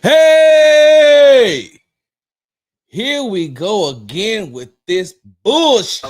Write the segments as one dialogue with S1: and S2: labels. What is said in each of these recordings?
S1: Hey, here we go again with this bullshit.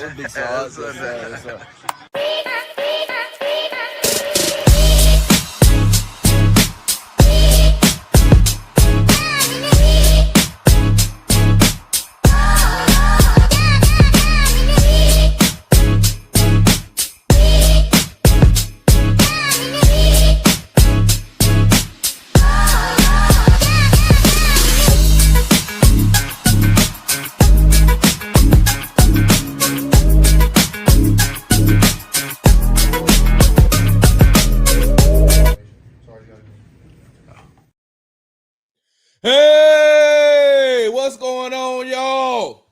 S1: Hey, what's going on, y'all?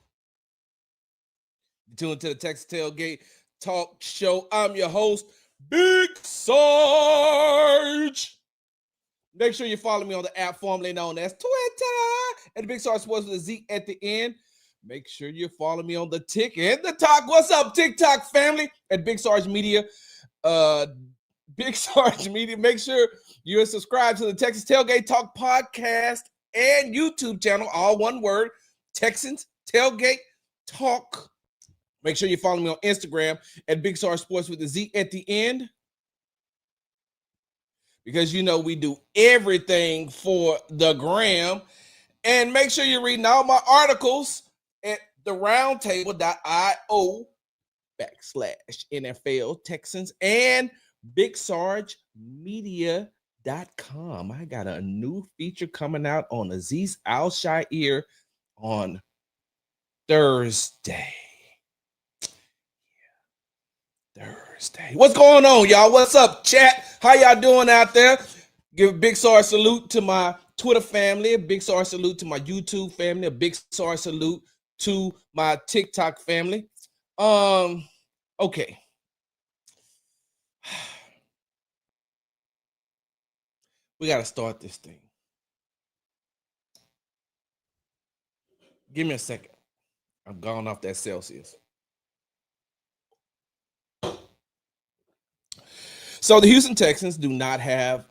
S1: You're tuned to the Texas Tailgate Talk Show. I'm your host, Big Sarge. Make sure you follow me on the app formerly known as Twitter and the Big Sarge Sports with a Z at the end. Make sure you follow me on the Tik and the Talk. What's up, TikTok family? At Big Sarge Media. Big Sarge Media. Make sure you're subscribed to the Texas Tailgate Talk podcast and YouTube channel, all one word, Texans Tailgate Talk. Make sure you follow me on Instagram at Big Sarge Sports with a Z at the end. Because you know we do everything for the gram. And make sure you're reading all my articles at theroundtable.io/NFL Texans and BigSargeMedia.com. I got a new feature coming out on Aziz Al-Shaair on Thursday. Thursday. What's going on, y'all? What's up, chat? How y'all doing out there? Give a big Sarge salute to my Twitter family, a big Sarge salute to my YouTube family, a big Sarge salute to my TikTok family. Okay. We got to start this thing. Give me a second. I'm gone off that Celsius. So the Houston Texans do not have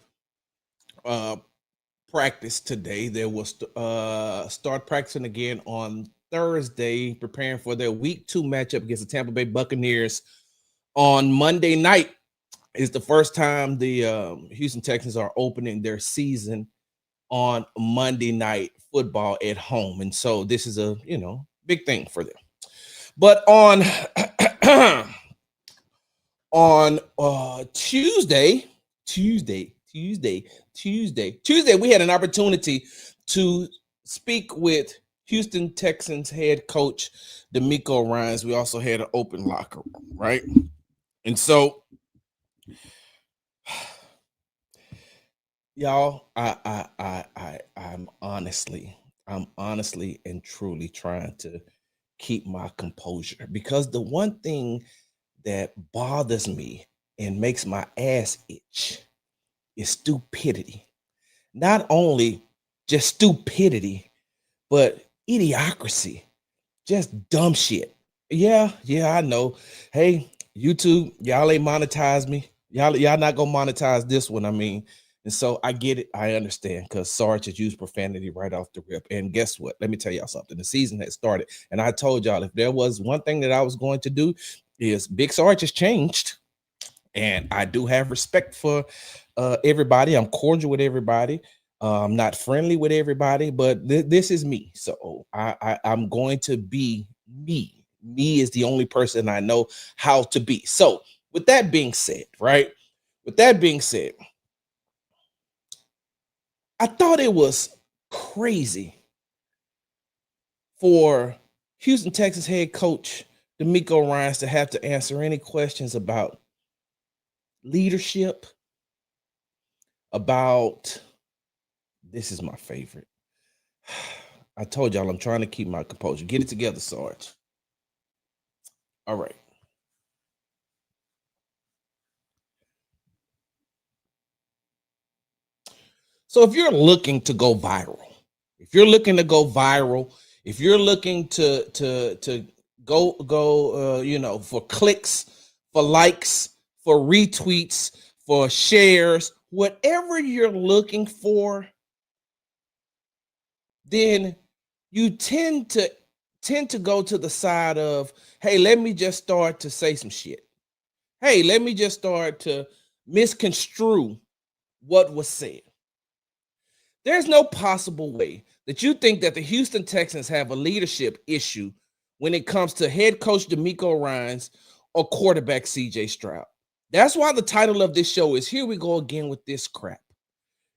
S1: practice today. They will start practicing again on Thursday, preparing for their Week 2 matchup against the Tampa Bay Buccaneers on Monday night. It's the first time the Houston Texans are opening their season on Monday Night Football at home. And so this is a, big thing for them. But on Tuesday, we had an opportunity to speak with Houston Texans head coach DeMeco Ryans. We also had an open locker room, right? And so, y'all, I'm honestly and truly trying to keep my composure, because the one thing that bothers me and makes my ass itch is stupidity. Not only just stupidity, but idiocracy. Just dumb shit. Yeah, I know. Hey, YouTube, y'all ain't monetized me. Y'all not gonna monetize this one, And so I get it. I understand, because Sarge has used profanity right off the rip. And guess what? Let me tell y'all something. The season has started. And I told y'all, if there was one thing that I was going to do, is Big Sarge has changed. And I do have respect for everybody. I'm cordial with everybody. I'm not friendly with everybody, but this is me. So I'm going to be me. Me is the only person I know how to be. So with that being said, right? With that being said, I thought it was crazy for Houston Texans head coach DeMeco Ryans to have to answer any questions about leadership, about, this is my favorite. I told y'all I'm trying to keep my composure. Get it together, Sarge. All right. So if you're looking to go viral, if you're looking to go for clicks, for likes, for retweets, for shares, whatever you're looking for, then you tend to go to the side of, hey, let me just start to say some shit. Hey, let me just start to misconstrue what was said. There's no possible way that you think that the Houston Texans have a leadership issue when it comes to head coach DeMeco Ryans or quarterback CJ Stroud. That's why the title of this show is Here We Go Again with This Crap.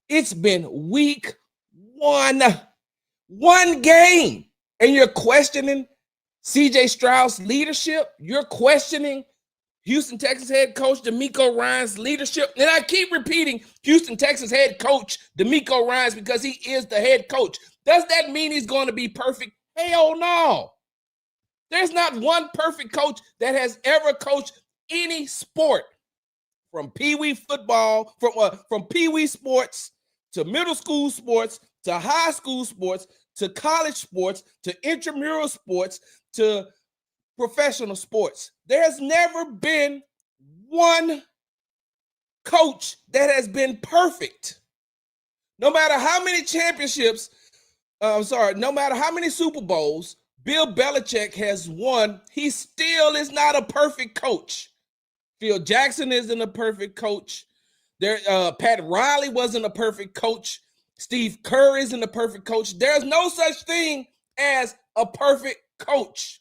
S1: It's been week one game, and you're questioning CJ Stroud's leadership. You're questioning Houston Texans head coach DeMeco Ryans' leadership. And I keep repeating Houston Texans head coach DeMeco Ryans because he is the head coach. Does that mean he's going to be perfect? Hell no. There's not one perfect coach that has ever coached any sport, from pee-wee football, from pee-wee sports to middle school sports to high school sports to college sports to intramural sports to professional sports. There's never been one coach that has been perfect. No matter how many championships, no matter how many Super Bowls Bill Belichick has won, he still is not a perfect coach. Phil Jackson isn't a perfect coach. Pat Riley wasn't a perfect coach. Steve Kerr isn't a perfect coach. There's no such thing as a perfect coach.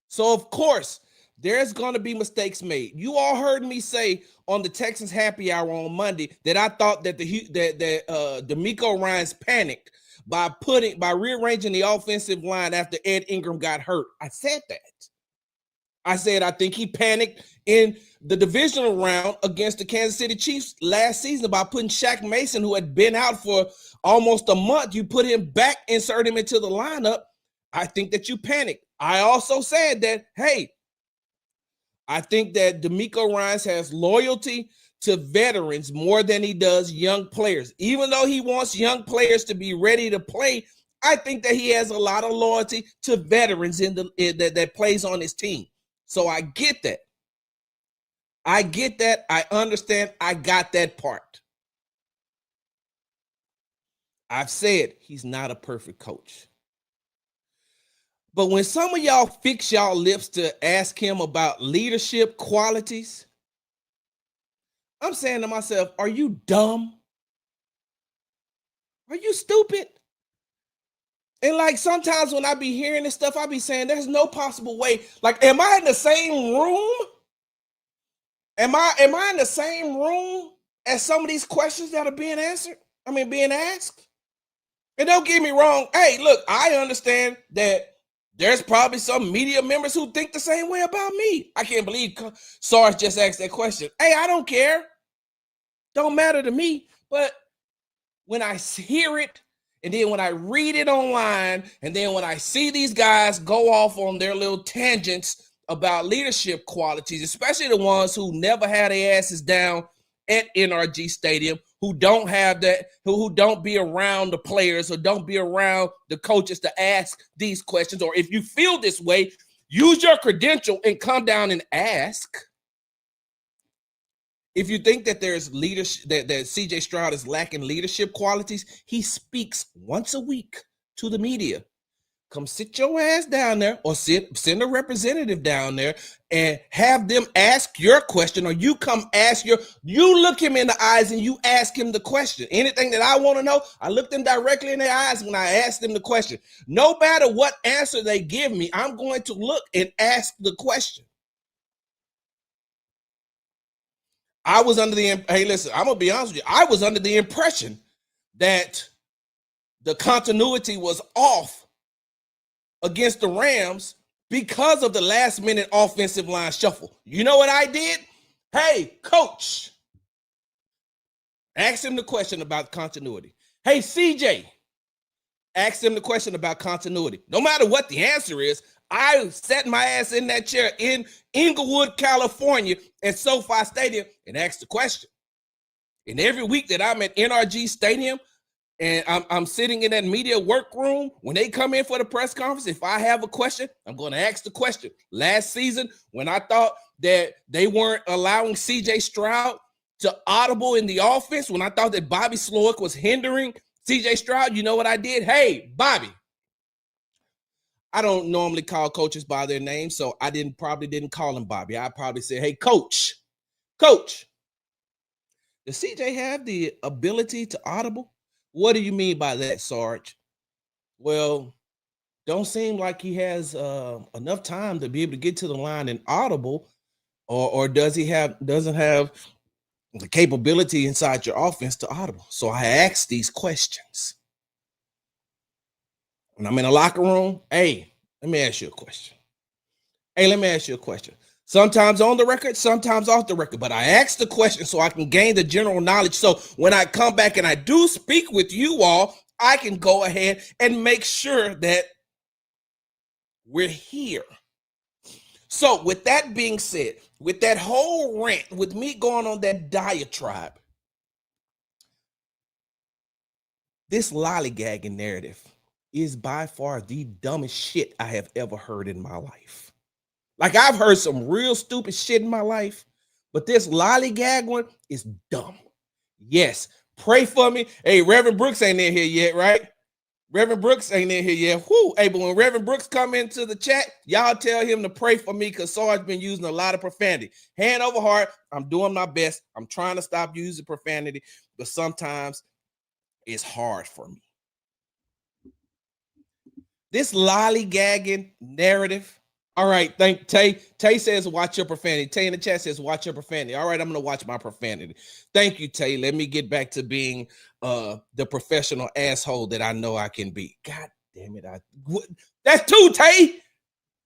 S1: So, of course, there's going to be mistakes made. You all heard me say on the Texans Happy Hour on Monday that I thought that DeMeco Ryans panicked by rearranging the offensive line after Ed Ingram got hurt. I said that. I said I think he panicked in the divisional round against the Kansas City Chiefs last season by putting Shaq Mason, who had been out for almost a month. You put him back, insert him into the lineup. I think that you panicked. I also said that, hey, I think that DeMeco Ryans has loyalty to veterans more than he does young players. Even though he wants young players to be ready to play, I think that he has a lot of loyalty to veterans that plays on his team. So I get that. I get that. I understand. I got that part. I've said he's not a perfect coach. But when some of y'all fix y'all lips to ask him about leadership qualities, I'm saying to myself, are you dumb? Are you stupid? And like sometimes when I be hearing this stuff, I be saying there's no possible way. Like, am I in the same room? Am I in the same room as some of these questions that are being asked? And don't get me wrong. Hey, look, I understand that there's probably some media members who think the same way about me. I can't believe Sarge just asked that question. Hey, I don't care. Don't matter to me. But when I hear it, and then when I read it online, and then when I see these guys go off on their little tangents about leadership qualities, especially the ones who never had their asses down at NRG Stadium, who don't have that, who don't be around the players or don't be around the coaches to ask these questions. Or if you feel this way, use your credential and come down and ask. If you think that there's leadership, that CJ Stroud is lacking leadership qualities, he speaks once a week to the media. Come sit your ass down there, or send a representative down there and have them ask your question, or you come you look him in the eyes and you ask him the question. Anything that I want to know, I look them directly in their eyes when I ask them the question. No matter what answer they give me, I'm going to look and ask the question. I was under the, hey, listen, I'm going to be honest with you. I was under the impression that the continuity was off against the Rams because of the last minute offensive line shuffle. You know what I did? Hey, coach, ask him the question about continuity. Hey, CJ, ask him the question about continuity. No matter what the answer is, I sat my ass in that chair in Inglewood, California at SoFi Stadium and asked the question. And every week that I'm at NRG Stadium, and I'm sitting in that media workroom. When they come in for the press conference, if I have a question, I'm going to ask the question. Last season, when I thought that they weren't allowing CJ Stroud to audible in the offense, when I thought that Bobby Slowick was hindering CJ Stroud, you know what I did? Hey, Bobby. I don't normally call coaches by their name, so I probably didn't call him Bobby. I probably said, hey, coach, does CJ have the ability to audible? What do you mean by that, Sarge? Well, don't seem like he has enough time to be able to get to the line and audible, or doesn't have the capability inside your offense to audible. So I asked these questions. When I'm in a locker room, hey, let me ask you a question. Sometimes on the record, sometimes off the record, but I asked the question so I can gain the general knowledge. So when I come back and I do speak with you all, I can go ahead and make sure that we're here. So with that being said, with that whole rant, with me going on that diatribe, this lollygagging narrative is by far the dumbest shit I have ever heard in my life. Like, I've heard some real stupid shit in my life, but this lollygag one is dumb. Yes, pray for me. Hey, Reverend Brooks ain't in here yet, right? Reverend Brooks ain't in here yet. Whoo, hey, but when Reverend Brooks come into the chat, y'all tell him to pray for me because Sarge been using a lot of profanity. Hand over heart, I'm doing my best. I'm trying to stop using profanity, but sometimes it's hard for me. This lollygagging narrative. All right, thank Tay. Tay says, watch your profanity. Tay in the chat says, watch your profanity. All right, I'm going to watch my profanity. Thank you, Tay. Let me get back to being the professional asshole that I know I can be. God damn it. That's two, Tay.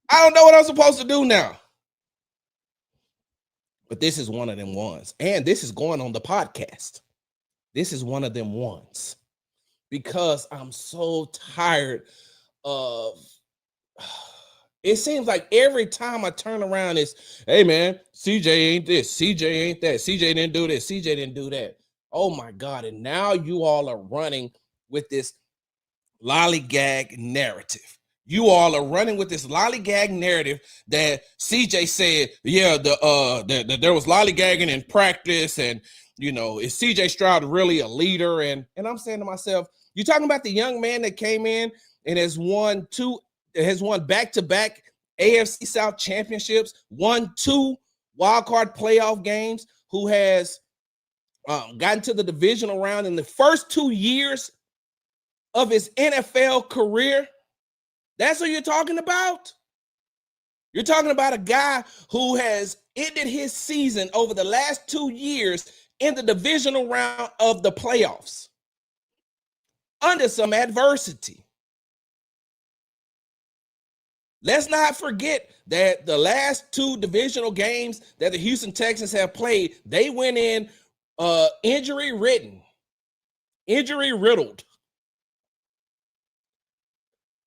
S1: I don't know what I'm supposed to do now. But this is one of them ones. And this is going on the podcast. This is one of them ones. Because I'm so tired of... It seems like every time I turn around, it's, hey, man, CJ ain't this, CJ ain't that, CJ didn't do this, CJ didn't do that. Oh, my God. And now you all are running with this lollygag narrative. You all are running with this lollygag narrative that CJ said, yeah, there was lollygagging in practice, and, you know, is CJ Stroud really a leader? And I'm saying to myself, you're talking about the young man that came in and has won back-to-back AFC South championships, won 2 wildcard playoff games, who has gotten to the divisional round in the first 2 years of his NFL career. That's what you're talking about? You're talking about a guy who has ended his season over the last 2 years in the divisional round of the playoffs under some adversity. Let's not forget that the last 2 divisional games that the Houston Texans have played, they went in injury-riddled.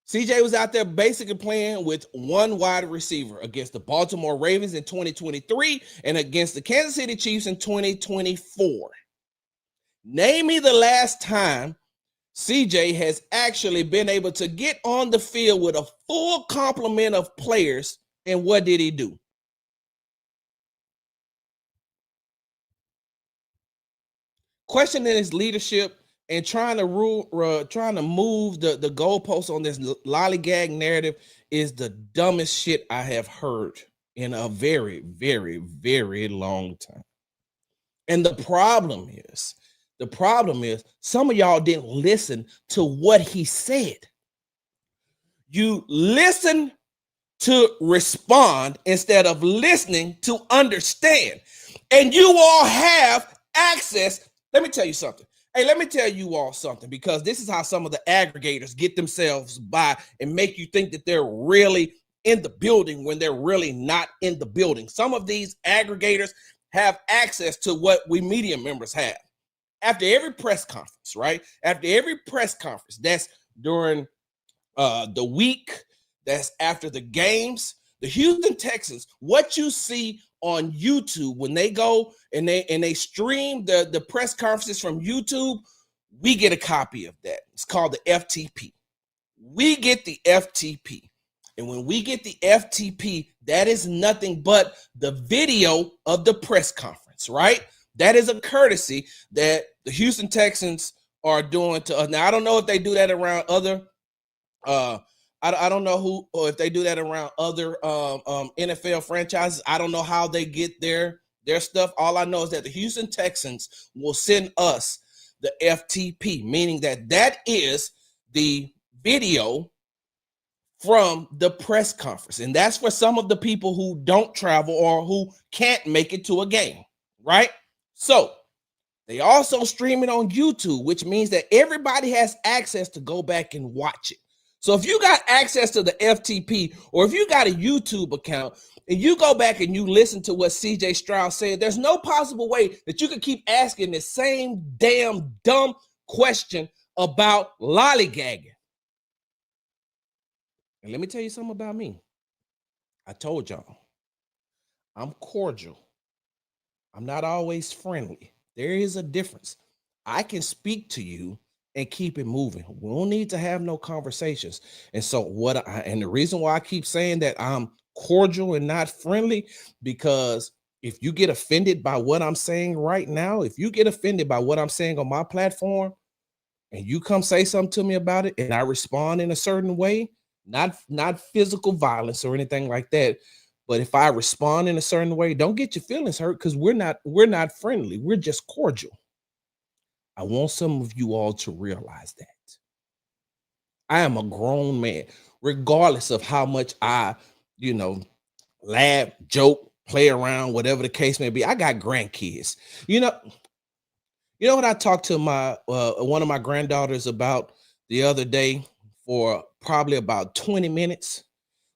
S1: CJ was out there basically playing with 1 wide receiver against the Baltimore Ravens in 2023 and against the Kansas City Chiefs in 2024. Name me the last time CJ has actually been able to get on the field with a full complement of players, and what did he do? Questioning his leadership and trying to move the goalposts on this lollygag narrative is the dumbest shit I have heard in a very, very, very long time. And the problem is some of y'all didn't listen to what he said. You listen to respond instead of listening to understand. And you all have access. Let me tell you something. Hey, let me tell you all something, because this is how some of the aggregators get themselves by and make you think that they're really in the building when they're really not in the building. Some of these aggregators have access to what we media members have. After every press conference, right? After every press conference, that's during the week, that's after the games, the Houston Texans, what you see on YouTube when they go and they stream the press conferences from YouTube, we get a copy of that. It's called the FTP. We get the FTP. And when we get the FTP, that is nothing but the video of the press conference, right? That is a courtesy that the Houston Texans are doing to us. Now, I don't know if they do that around other I don't know who, or if they do that around other NFL franchises. I don't know how they get their stuff. All I know is that the Houston Texans will send us the FTP, meaning that is the video from the press conference. And that's for some of the people who don't travel or who can't make it to a game, right? So they also stream it on YouTube, which means that everybody has access to go back and watch it. So if you got access to the FTP, or if you got a YouTube account and you go back and you listen to what CJ Stroud said, there's no possible way that you can keep asking the same damn dumb question about lollygagging. And let me tell you something about me. I told y'all, I'm cordial. I'm not always friendly. There is a difference. I can speak to you and keep it moving. We don't need to have no conversations. And so and the reason why I keep saying that I'm cordial and not friendly, because if you get offended by what I'm saying right now, if you get offended by what I'm saying on my platform and you come say something to me about it and I respond in a certain way, not physical violence or anything like that, but if I respond in a certain way, don't get your feelings hurt, because we're not friendly. We're just cordial. I want some of you all to realize that. I am a grown man, regardless of how much I, laugh, joke, play around, whatever the case may be. I got grandkids. You know what I talked to my one of my granddaughters about the other day for probably about 20 minutes.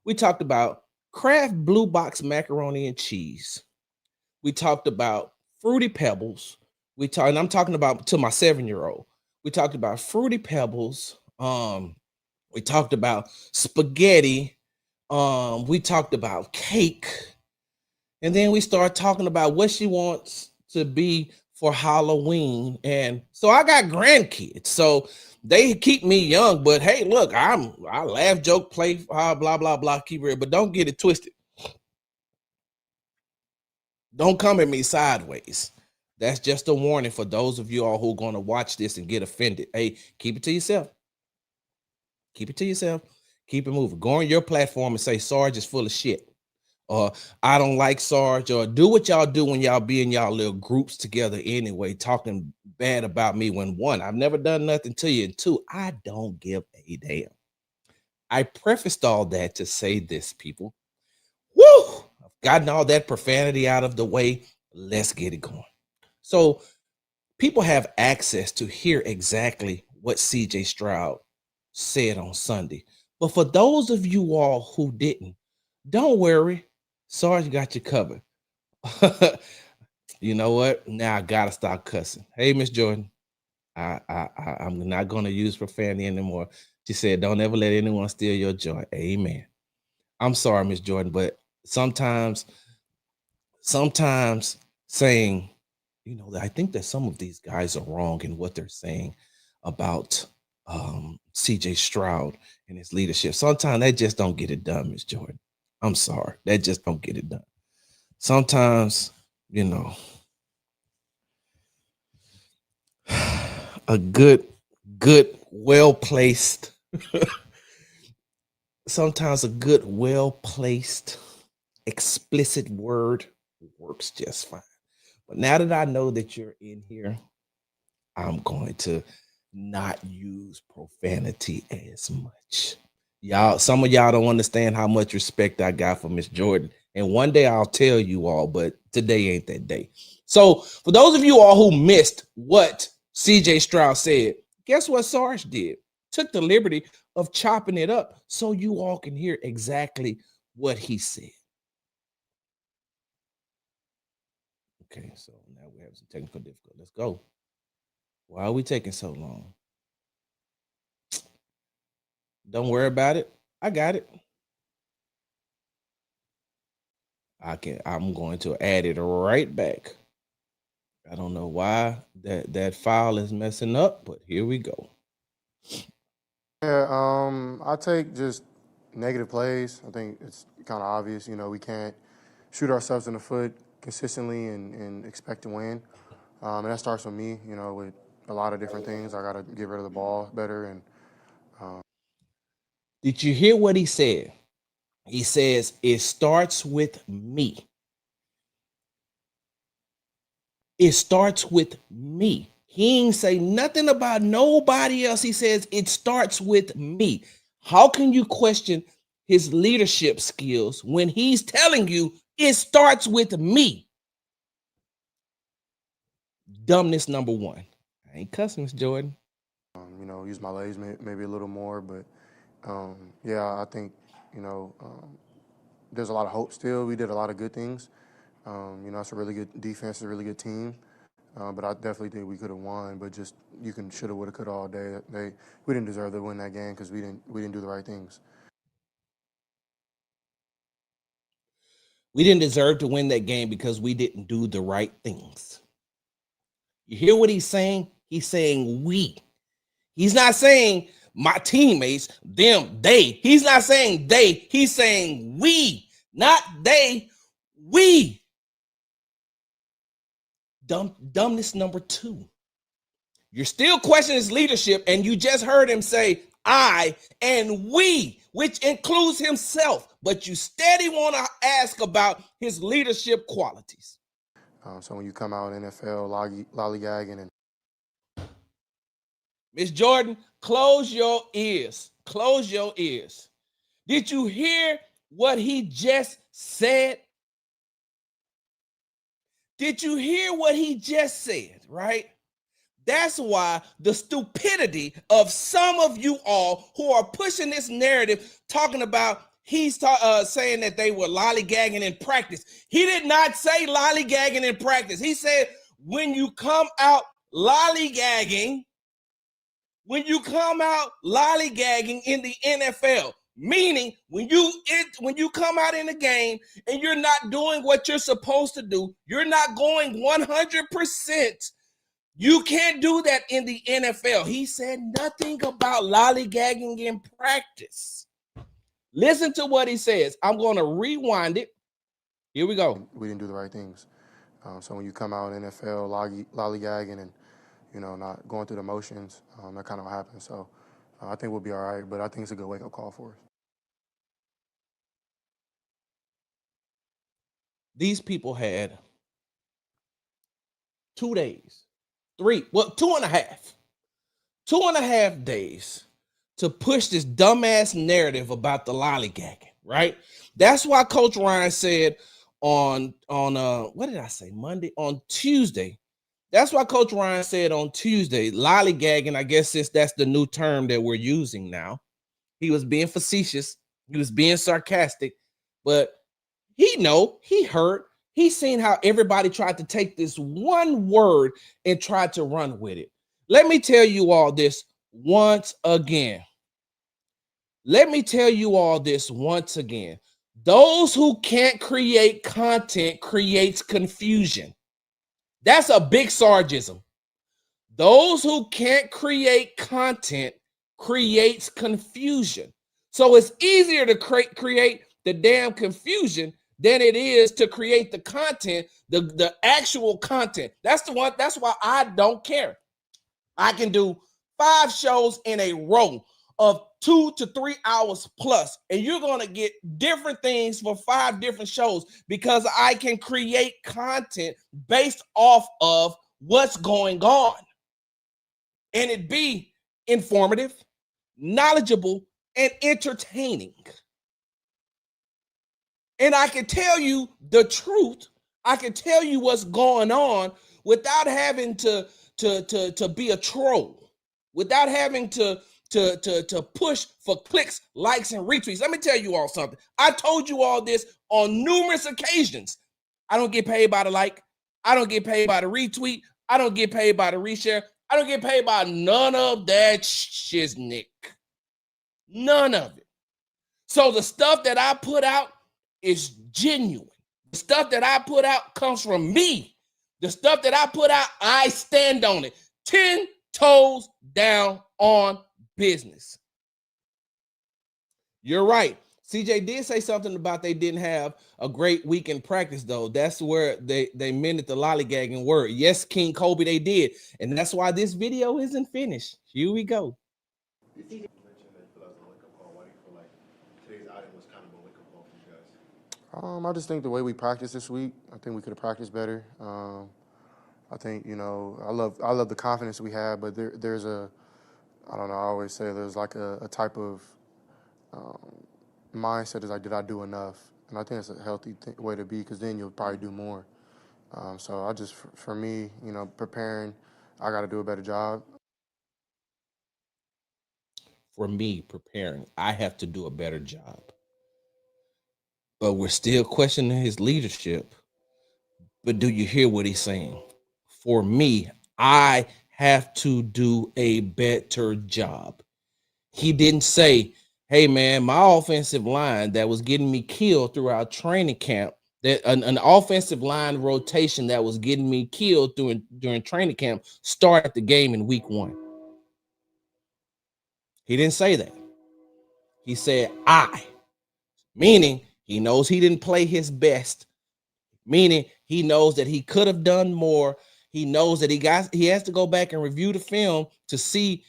S1: We talked about Kraft Blue Box macaroni and cheese. We talked about Fruity Pebbles. And I'm talking about to my 7-year-old. We talked about Fruity Pebbles. We talked about spaghetti. We talked about cake. And then we started talking about what she wants to be for Halloween. And so I got grandkids. So they keep me young, but hey, look, I laugh, joke, play, blah, blah, blah, keep it, but don't get it twisted. Don't come at me sideways. That's just a warning for those of you all who are going to watch this and get offended. Hey, keep it to yourself. Keep it to yourself. Keep it moving. Go on your platform and say Sarge is full of shit, or I don't like Sarge, or do what y'all do when y'all be in y'all little groups together anyway, talking bad about me when, one, I've never done nothing to you, and two, I don't give a damn. I prefaced all that to say this, people. Woo! I've gotten all that profanity out of the way. Let's get it going. So people have access to hear exactly what CJ Stroud said on Sunday. But for those of you all who didn't, don't worry. Sarge got you covered. You know what? Now I gotta stop cussing. Hey, Miss Jordan, I'm not gonna use profanity anymore. She said, "Don't ever let anyone steal your joy." Amen. I'm sorry, Miss Jordan, but sometimes saying, I think that some of these guys are wrong in what they're saying about CJ Stroud and his leadership. Sometimes they just don't get it done, Miss Jordan. I'm sorry. They just don't get it done. Sometimes, a good, well-placed, sometimes a good, well-placed, explicit word works just fine. But now that I know that you're in here, I'm going to not use profanity as much. Y'all, some of y'all don't understand how much respect I got for Miss Jordan. And one day I'll tell you all, but today ain't that day. So for those of you all who missed what CJ Stroud said, guess what Sarge did? Took the liberty of chopping it up so you all can hear exactly what he said. Okay, so now we have some technical difficulty. Let's go. Why are we taking so long? Don't worry about it. I got it. I'm going to add it right back. I don't know why that file is messing up, but here we go.
S2: Yeah, I take just negative plays. I think it's kind of obvious. We can't shoot ourselves in the foot consistently and expect to win. And that starts with me, with a lot of different things. I got to get rid of the ball better. And
S1: Did you hear what he said? He says, it starts with me. It starts with me. He ain't say nothing about nobody else. He says, it starts with me. How can you question his leadership skills when he's telling you it starts with me? Dumbness number one. I ain't cussing, Miss Jordan.
S2: use my legs maybe a little more. But yeah, I think, there's a lot of hope still. We did a lot of good things. It's a really good defense, it's a really good team. But I definitely think we could have won. But just you can shoulda, woulda, coulda all day. We didn't deserve to win that game because we didn't do the right things.
S1: We didn't deserve to win that game because we didn't do the right things. You hear what he's saying? He's saying we. He's not saying my teammates, them, they. He's not saying they. He's saying we, not they, we. Dumbness number two. You're still questioning his leadership, and you just heard him say I and we, which includes himself, but you steady want to ask about his leadership qualities.
S2: So when you come out in NFL lollygagging and
S1: Miss Jordan, close your ears. Close your ears. Did you hear what he just said? Did you hear what he just said, right? That's why the stupidity of some of you all who are pushing this narrative, talking about he's saying that they were lollygagging in practice. He did not say lollygagging in practice. He said when you come out lollygagging, in the NFL, meaning when you come out in the game and you're not doing what you're supposed to do, you're not going 100%. You can't do that in the NFL. He said nothing about lollygagging in practice. Listen to what he says. I'm going to rewind it. Here we go.
S2: we didn't do the right things. So when you come out in NFL lollygagging and not going through the motions, that kind of happens. So I think we'll be all right. But I think it's a good wake up call for us.
S1: These people had 2 days, 2.5 days to push this dumbass narrative about the lollygagging, right? That's why Coach Ryan said on what did I say? Monday, on Tuesday. That's why Coach Ryan said on Tuesday, lollygagging, I guess since that's the new term that we're using now. He was being facetious, he was being sarcastic, but he heard, he's seen how everybody tried to take this one word and tried to run with it. Let me tell you all this once again. Those who can't create content creates confusion. That's a big Sargism. Those who can't create content creates confusion. So it's easier to create the damn confusion than it is to create the content, the actual content. That's why I don't care. I can do 5 shows in a row of 2 to 3 hours plus, and you're going to get different things for 5 different shows because I can create content based off of what's going on. And it be informative, knowledgeable, and entertaining. And I can tell you the truth. I can tell you what's going on without having to be a troll, without having to push for clicks, likes, and retweets. Let me tell you all something. I told you all this on numerous occasions. I don't get paid by the like. I don't get paid by the retweet. I don't get paid by the reshare. I don't get paid by none of that shiznick. None of it. So the stuff that I put out is genuine. The stuff that I put out comes from me. The stuff that I put out, I stand on it. 10 toes down on business. You're right. CJ did say something about they didn't have a great week in practice, though. That's where they meant the lollygagging word. Yes, King Kobe, they did. And that's why this video isn't finished. Here we go.
S3: You mentioned that you feel like it was a wake-up call. Why do you feel like today's outing was kind of a wake-up call for you guys?
S2: I just think the way we practiced this week, I think we could have practiced better. I think I love the confidence we have, but there's I don't know. I always say there's like a type of mindset is like, did I do enough? And I think that's a healthy way to be, because then you'll probably do more. So I just, for me, preparing, I got to do a better job.
S1: For me, preparing, I have to do a better job. But we're still questioning his leadership. But do you hear what he's saying? For me, I have to do a better job. He didn't say, hey, man, my offensive line that was getting me killed throughout training camp, that an offensive line rotation that was getting me killed during training camp started the game in week 1. He didn't say that. He said, meaning he knows he didn't play his best, meaning he knows that he could have done more. He knows that he has to go back and review the film to see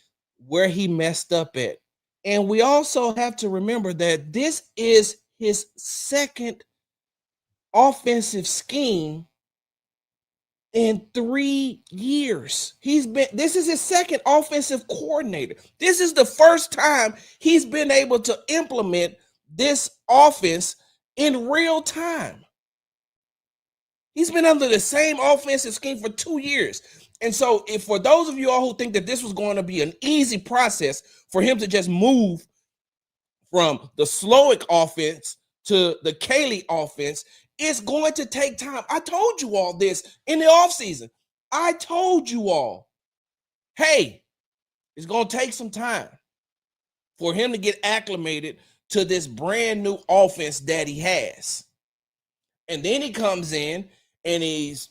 S1: where he messed up at. And we also have to remember that this is his second offensive scheme in 3 years. This is his second offensive coordinator. This is the first time he's been able to implement this offense in real time. He's been under the same offensive scheme for 2 years. And so if for those of you all who think that this was going to be an easy process for him to just move from the Slowick offense to the Caley offense, it's going to take time. I told you all this in the offseason. I told you all, hey, it's going to take some time for him to get acclimated to this brand new offense that he has. And then he comes in and he's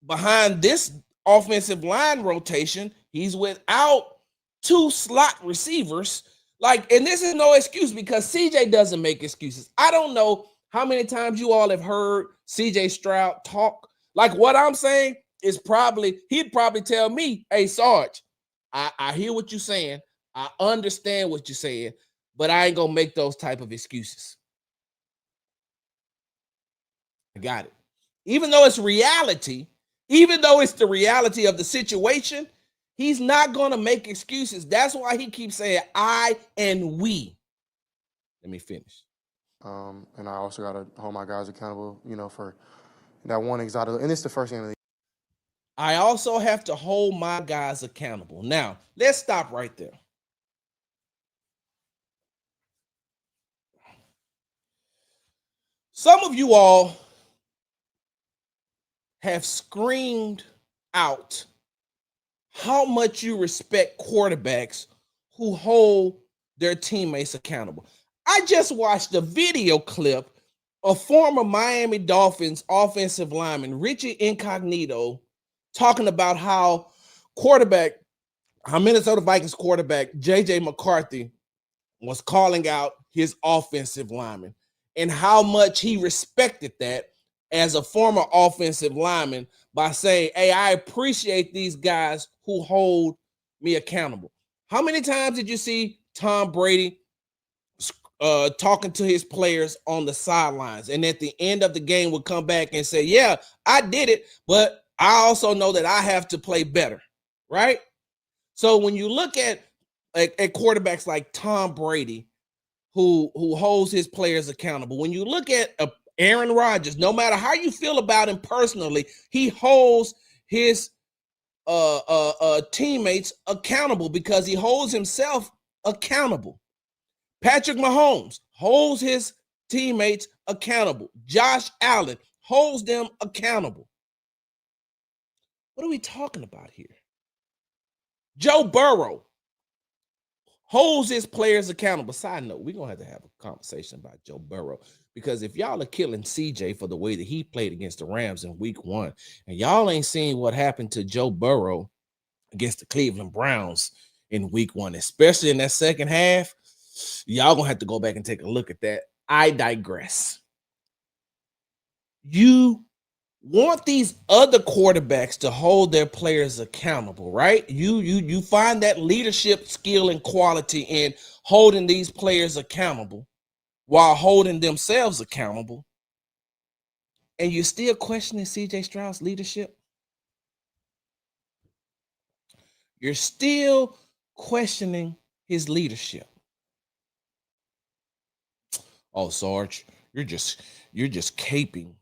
S1: behind this offensive line rotation. He's without 2 slot receivers. And this is no excuse, because CJ doesn't make excuses. I don't know how many times you all have heard CJ Stroud talk. Like, what I'm saying is he'd probably tell me, hey, Sarge, I hear what you're saying. I understand what you're saying, but I ain't going to make those type of excuses. I got it. Even though it's reality, even though it's the reality of the situation, he's not going to make excuses. That's why he keeps saying I and we. Let me finish.
S2: And I also got to hold my guys accountable, for that one exotic. And it's the first game of the
S1: I also have to hold my guys accountable. Now, let's stop right there. Some of you all have screamed out how much you respect quarterbacks who hold their teammates accountable. I just watched a video clip of former Miami Dolphins offensive lineman Richie Incognito talking about how Minnesota Vikings quarterback J.J. McCarthy was calling out his offensive lineman and how much he respected that as a former offensive lineman by saying, hey, I appreciate these guys who hold me accountable. How many times did you see Tom Brady talking to his players on the sidelines, and at the end of the game would come back and say, yeah, I did it, but I also know that I have to play better, right? So when you look at quarterbacks like Tom Brady, who holds his players accountable, when you look at Aaron Rodgers, no matter how you feel about him personally, he holds his teammates accountable because he holds himself accountable. Patrick Mahomes holds his teammates accountable. Josh Allen holds them accountable. What are we talking about here? Joe Burrow holds his players accountable. Side note, we're going to have a conversation about Joe Burrow Because if y'all are killing CJ for the way that he played against the Rams in week 1, and y'all ain't seen what happened to Joe Burrow against the Cleveland Browns in week 1, especially in that second half, y'all gonna have to go back and take a look at that. I digress. You want these other quarterbacks to hold their players accountable, right? You find that leadership skill and quality in holding these players accountable while holding themselves accountable, and you're still questioning CJ Stroud's leadership. You're still questioning his leadership. Oh, Sarge, you're just caping.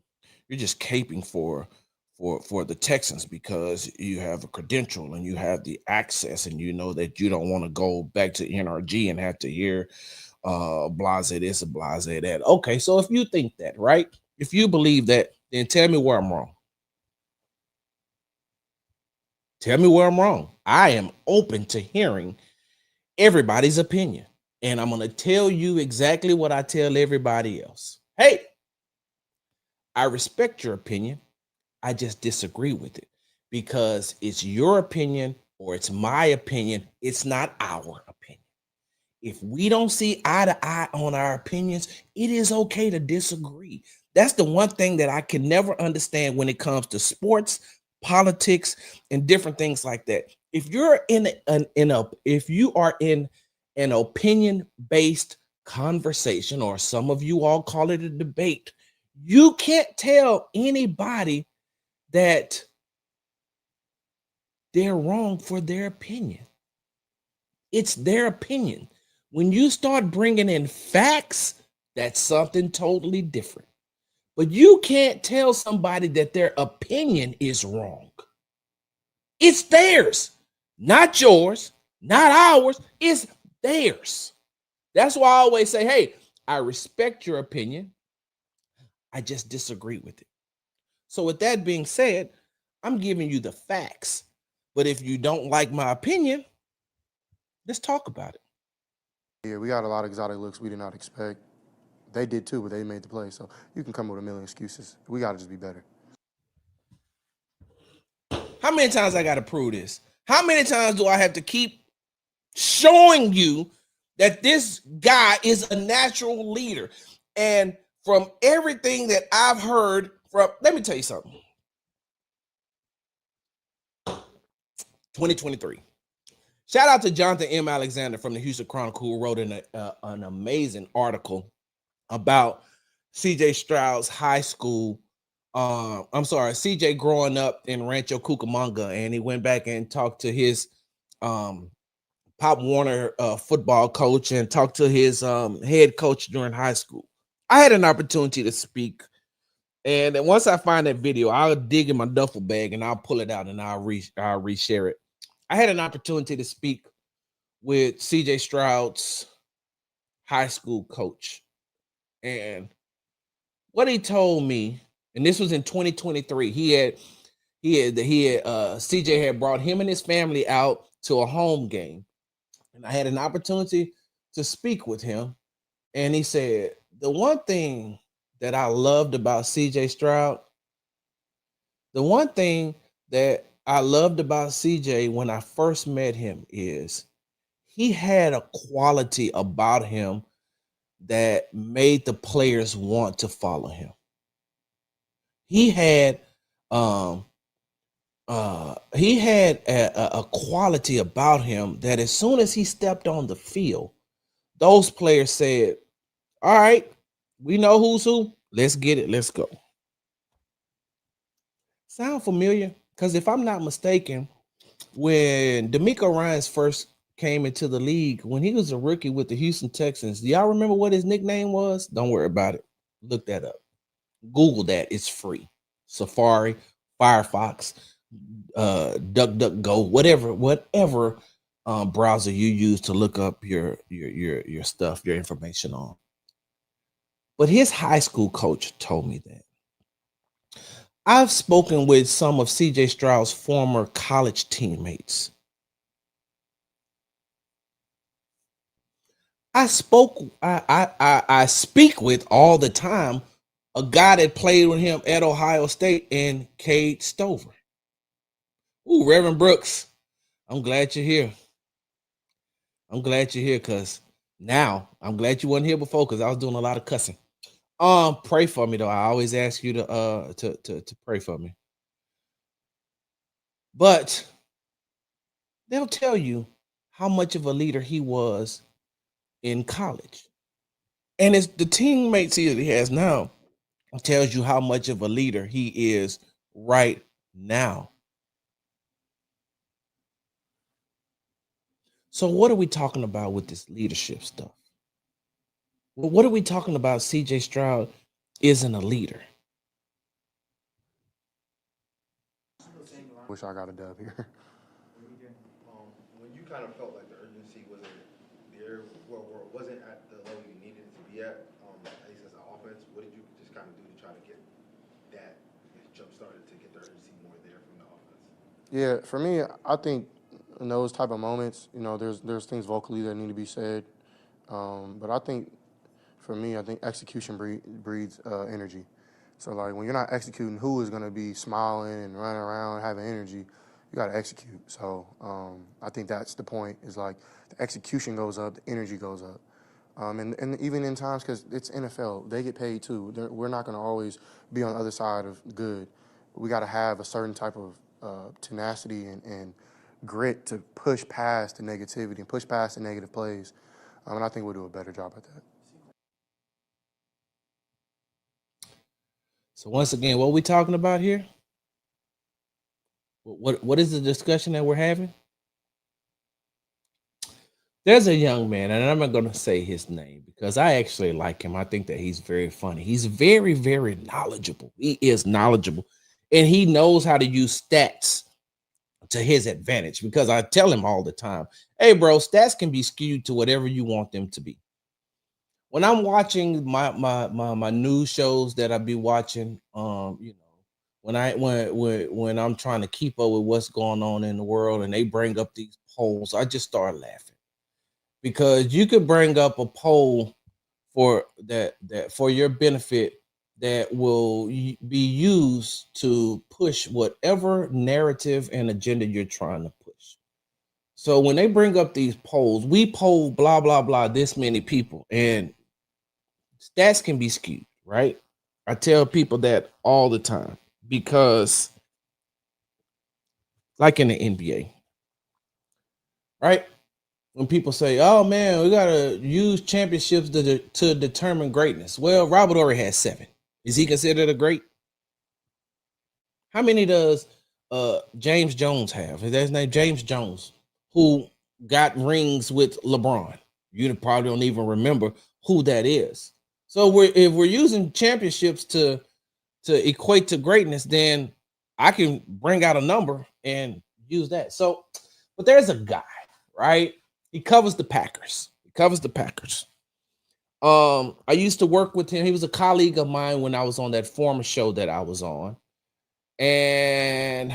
S1: You're just caping for the Texans because you have a credential and you have the access, and you know that you don't want to go back to NRG and have to hear blase this and blase that. Okay, so if you think that, right? If you believe that, then tell me where I'm wrong. Tell me where I'm wrong. I am open to hearing everybody's opinion. And I'm going to tell you exactly what I tell everybody else. Hey, I respect your opinion. I just disagree with it because it's your opinion or it's my opinion. It's not our opinion. If we don't see eye to eye on our opinions, it is okay to disagree. That's the one thing that I can never understand when it comes to sports, politics, and different things like that. If you're if you are in an opinion-based conversation, or some of you all call it a debate, you can't tell anybody that they're wrong for their opinion. It's their opinion. When you start bringing in facts, that's something totally different. But you can't tell somebody that their opinion is wrong. It's theirs, not yours, not ours. It's theirs. That's why I always say, hey, I respect your opinion. I just disagree with it. So with that being said, I'm giving you the facts. But if you don't like my opinion, let's talk about it.
S2: Yeah, we got a lot of exotic looks we did not expect. They did too, but they made the play. So you can come up with a million excuses. We got to just be better.
S1: How many times I got to prove this? How many times do I have to keep showing you that this guy is a natural leader? And from everything that I've heard from, let me tell you something. 2023. Shout out to Jonathan M. Alexander from the Houston Chronicle, who wrote an amazing article about CJ Stroud's high school. CJ growing up in Rancho Cucamonga, and he went back and talked to his Pop Warner football coach and talked to his head coach during high school. I had an opportunity to speak, and then once I find that video, I'll dig in my duffel bag and I'll pull it out and I'll reshare it. I had an opportunity to speak with CJ Stroud's high school coach, and what he told me, and this was in 2023, CJ had brought him and his family out to a home game, and I had an opportunity to speak with him, and he said the one thing that I loved about CJ Stroud, the one thing that I loved about CJ when I first met him is he had a quality about him that made the players want to follow him. He had a quality about him that as soon as he stepped on the field, those players said, all right, we know who's who. Let's get it. Let's go. Sound familiar? Because if I'm not mistaken, when DeMeco Ryans first came into the league, when he was a rookie with the Houston Texans, do y'all remember what his nickname was? Don't worry about it. Look that up. Google that. It's free. Safari, Firefox, DuckDuckGo, whatever browser you use to look up your stuff, your information on. But his high school coach told me that. I've spoken with some of CJ Stroud's former college teammates. I speak with all the time a guy that played with him at Ohio State and Cade Stover. Ooh, Reverend Brooks, I'm glad you're here. I'm glad you're here because now I'm glad you wasn't here before because I was doing a lot of cussing. Pray for me though. I always ask you to pray for me. But they'll tell you how much of a leader he was in college. And it's the teammates he has now tells you how much of a leader he is right now. So what are we talking about with this leadership stuff? Well, what are we talking about? CJ Stroud isn't a leader.
S2: Wish I got a dub here.
S3: When you kind of felt like the urgency wasn't there, or wasn't at the level you needed it to be at least as an offense, what did you just kind of do to try to get that jump started to get the urgency more there from the offense?
S2: Yeah, for me, I think in those type of moments, there's things vocally that need to be said. But I think for me, I think execution breeds energy. So like when you're not executing, who is going to be smiling and running around having energy? You got to execute. So I think that's the point. Is like the execution goes up, the energy goes up. And even in times, because it's NFL, they get paid too. We're not going to always be on the other side of good. We got to have a certain type of tenacity and grit to push past the negativity and push past the negative plays. And I think we'll do a better job at that.
S1: So once again, what are we talking about here? What is the discussion that we're having? There's a young man, and I'm not going to say his name because I actually like him. I think that he's very funny. He's very, very knowledgeable. He is knowledgeable, and he knows how to use stats to his advantage because I tell him all the time, hey, bro, stats can be skewed to whatever you want them to be. When I'm watching my news shows that I be watching, when I'm trying to keep up with what's going on in the world and they bring up these polls, I just start laughing because you could bring up a poll for that for your benefit that will be used to push whatever narrative and agenda you're trying to push. So when they bring up these polls, we poll blah blah blah this many people, and stats can be skewed, right? I tell people that all the time because, like in the NBA, right? When people say, "Oh man, we gotta use championships to determine greatness," well, Robert Ory has 7. Is he considered a great? How many does James Jones have? Is that his name? James Jones, who got rings with LeBron. You probably don't even remember who that is. So if we're using championships to equate to greatness, then I can bring out a number and use that. So, but there's a guy, right? He covers the Packers. He covers the Packers. I used to work with him. He was a colleague of mine when I was on that former show that I was on. And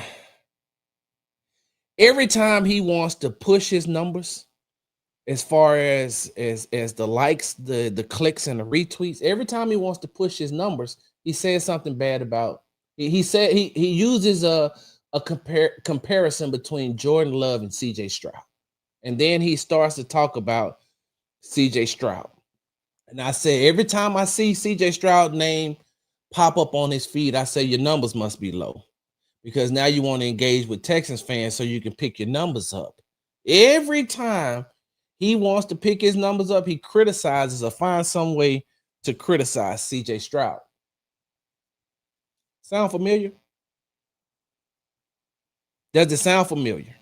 S1: every time he wants to push his numbers, as far as the likes, the clicks, and the retweets, every time he wants to push his numbers, he says something bad about. He said he uses a comparison between Jordan Love and CJ Stroud, and then he starts to talk about CJ Stroud. And I say every time I see CJ Stroud name pop up on his feed, I say your numbers must be low because now you want to engage with Texans fans so you can pick your numbers up. Every time he wants to pick his numbers up, he criticizes or finds some way to criticize CJ Stroud. Sound familiar? Does it sound familiar?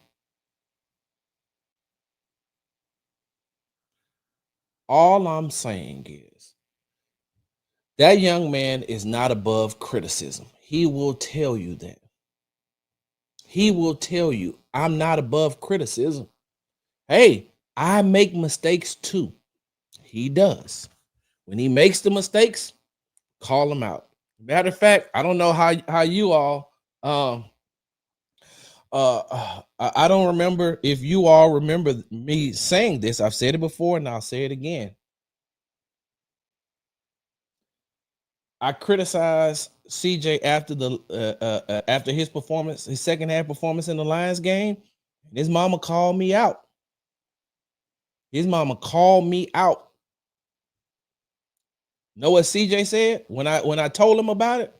S1: All I'm saying is that young man is not above criticism. He will tell you that. He will tell you, I'm not above criticism. Hey, I make mistakes too. He does. When he makes the mistakes, call him out. Matter of fact, I don't know how you all I don't remember if you all remember me saying this. I've said it before and I'll say it again. I criticized CJ after after his performance, his second half performance in the Lions game. And his mama called me out. His mama called me out. Know what CJ said when I told him about it?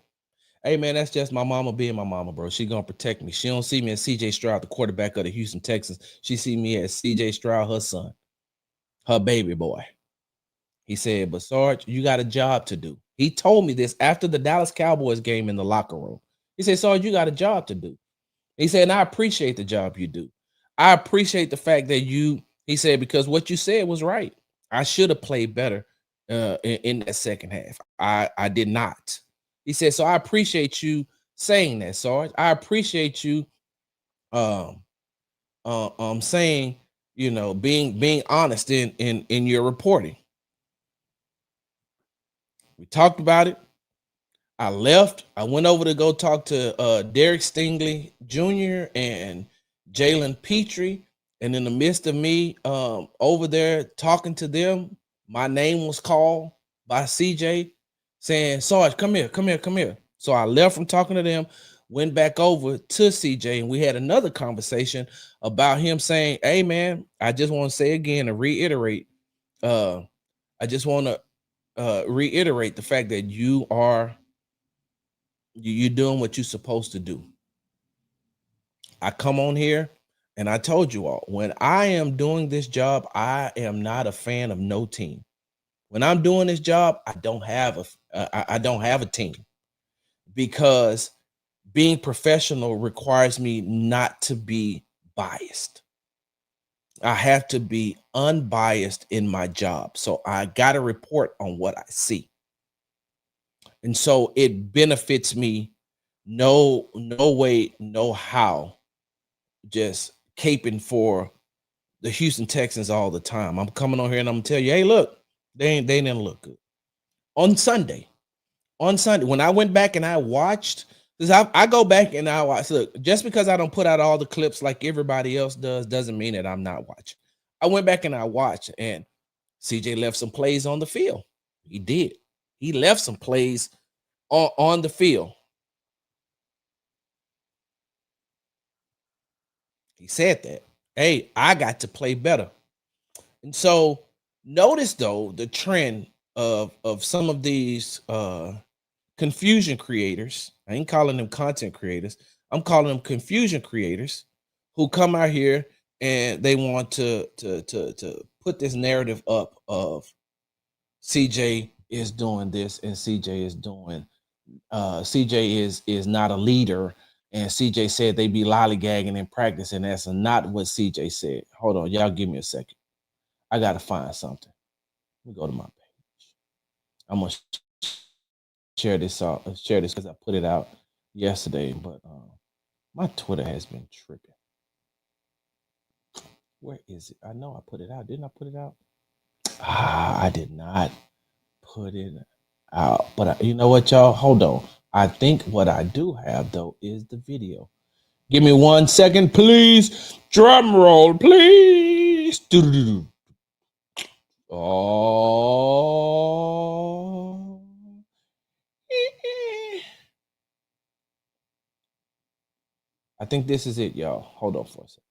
S1: Hey man, that's just my mama being my mama, bro. She gonna protect me. She don't see me as CJ Stroud, the quarterback of the Houston Texans. She see me as CJ Stroud, her son, her baby boy. He said, but Sarge, you got a job to do. He told me this after the Dallas Cowboys game in the locker room. He said, Sarge, you got a job to do. He said, and I appreciate the job you do. I appreciate the fact that he said, because what you said was right. I should have played better in that second half. I did not. He said, so I appreciate you saying that, Sarge. I appreciate you saying, being honest in your reporting. We talked about it. I left. I went over to go talk to Derek Stingley Jr. and Jalen Petrie. And in the midst of me over there talking to them, my name was called by CJ saying, Sarge, come here, come here, come here. So I left from talking to them, went back over to CJ, and we had another conversation about him saying, hey, man, I just want to say again and reiterate, I just want to reiterate the fact that you're doing what you're supposed to do. I come on here and I told you all, when I am doing this job, I am not a fan of no team. When I'm doing this job, I don't have a team, because being professional requires me not to be biased. I have to be unbiased in my job. So I got to report on what I see. And so it benefits me no way, no how, just caping for the Houston Texans all the time. I'm coming on here and I'm gonna tell you, hey, look, they didn't look good. On Sunday, when I went back and I watched, because I go back and I watch, look, just because I don't put out all the clips like everybody else does, doesn't mean that I'm not watching. I went back and I watched, and CJ left some plays on the field. He did. He left some plays on the field. He said that, hey, I got to play better. And so notice, though, the trend of some of these confusion creators. I ain't calling them content creators. I'm calling them confusion creators who come out here and they want to put this narrative up of CJ is doing this and CJ is doing CJ is not a leader, and CJ said they be lollygagging in practice, and that's not what CJ said. Hold on, y'all give me a second. I gotta find something. Let me go to my page. I'm gonna share this because I put it out yesterday, but my Twitter has been tripping. Where is it? I know I put it out. Didn't I put it out? I did not put it out. But you know what, y'all? Hold on. I think what I do have, though, is the video. Give me 1 second, please. Drum roll, please. Doo-doo-doo-doo. Oh. I think this is it, y'all. Hold on for a second.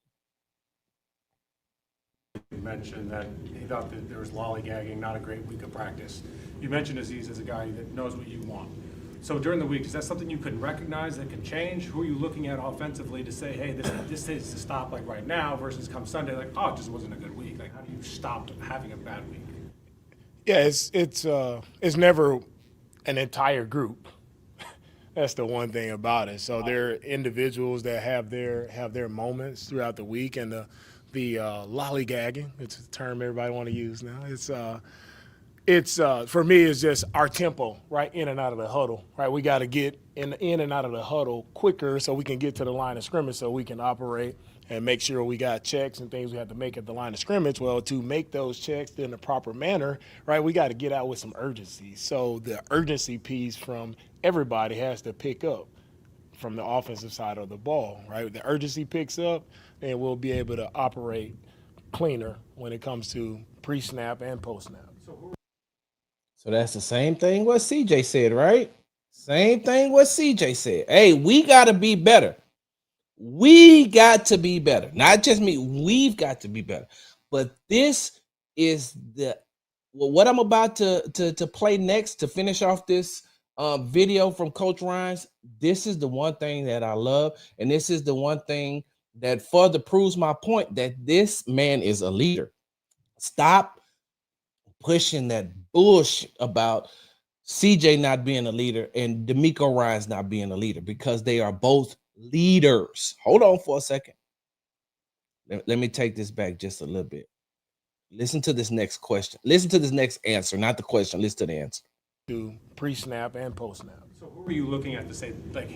S4: You mentioned that he thought that there was lollygagging, not a great week of practice. You mentioned Aziz as a guy that knows what you want. So during the week, is that something you can recognize that can change? Who are you looking at offensively to say, hey, this needs to stop like right now, versus come Sunday, like, oh, it just wasn't a good week? Like, how do you stop having a bad week?
S5: Yeah, it's never an entire group. That's the one thing about it. So there are individuals that have their moments throughout the week, and the lollygagging, it's a term everybody want to use now. It's for me, it's just our tempo, right, in and out of the huddle, right? We got to get in and out of the huddle quicker so we can get to the line of scrimmage, so we can operate and make sure we got checks and things we have to make at the line of scrimmage. Well, to make those checks in the proper manner, right, we got to get out with some urgency. So the urgency piece from everybody has to pick up. from the offensive side of the ball, right? The urgency picks up, and we'll be able to operate cleaner when it comes to pre-snap and post-snap.
S1: So that's the same thing what CJ said, right? Same thing what CJ said. Hey, we got to be better. We got to be better. Not just me. We've got to be better. But this is what I'm about to play next to finish off this video from Coach Ryans. This is the one thing that I love, and this is the one thing that further proves my point that this man is a leader. Stop pushing that bullshit about CJ not being a leader and DeMeco Ryans not being a leader, because they are both leaders. Hold on for a second. Let me take this back just a little bit. Listen to this next question. Listen to this next answer, not the question. Listen to the answer.
S5: To pre-snap and post-snap.
S4: So who are you looking at to say, like,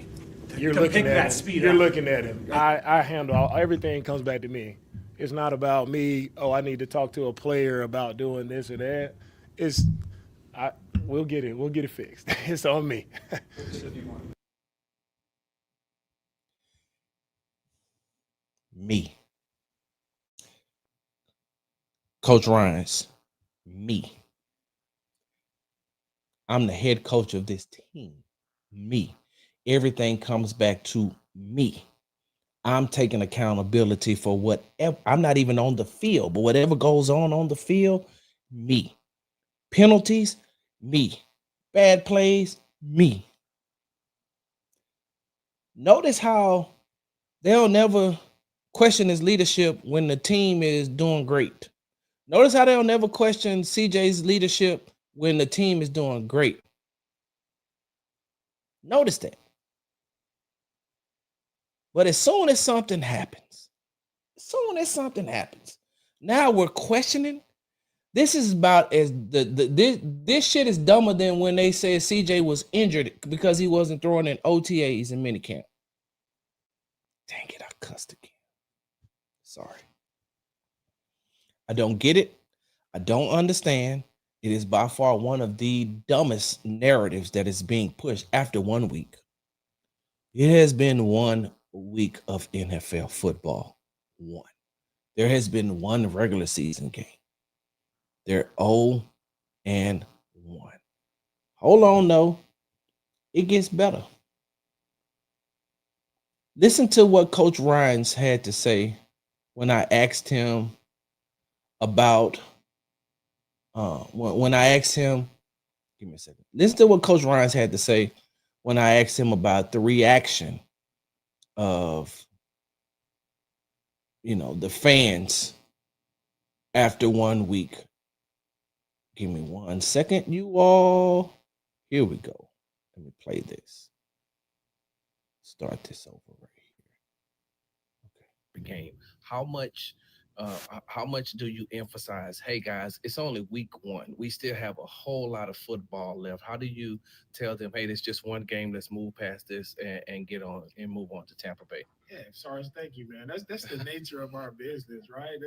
S5: You're
S4: to
S5: looking
S4: pick
S5: at
S4: that
S5: him.
S4: speed
S5: You're
S4: up?
S5: looking at him. I handle everything. Comes back to me. It's not about me. Oh, I need to talk to a player about doing this or that. We'll get it. We'll get it fixed. It's on me.
S1: Me. Coach Ryans. Me. I'm the head coach of this team. Me. Everything comes back to me. I'm taking accountability for whatever. I'm not even on the field, but whatever goes on the field, me. Penalties, me. Bad plays, me. Notice how they'll never question his leadership when the team is doing great. Notice how they'll never question CJ's leadership when the team is doing great. Notice that. But as soon as something happens, now we're questioning. This is about as this shit is dumber than when they said CJ was injured because he wasn't throwing in OTAs in minicamp. Dang it, I cussed again. Sorry. I don't get it. I don't understand. It is by far one of the dumbest narratives that is being pushed after 1 week. It has been 1 week of NFL football. One. There has been one regular season game. They're 0-1. Hold on, though. It gets better. Listen to what Coach Ryans had to say when I asked him about when I asked him, give me a second. Listen to what Coach Ryans had to say when I asked him about the reaction of, the fans after 1 week. Give me 1 second, you all. Here we go. Let me play this. Start this over right here. Okay. Game. How much do you emphasize, hey guys, it's only week 1. We still have a whole lot of football left. How do you tell them, hey, it's just one game, let's move past this and get on and move on to Tampa Bay?
S5: Yeah, Sarge, thank you, man. That's the nature of our business, right?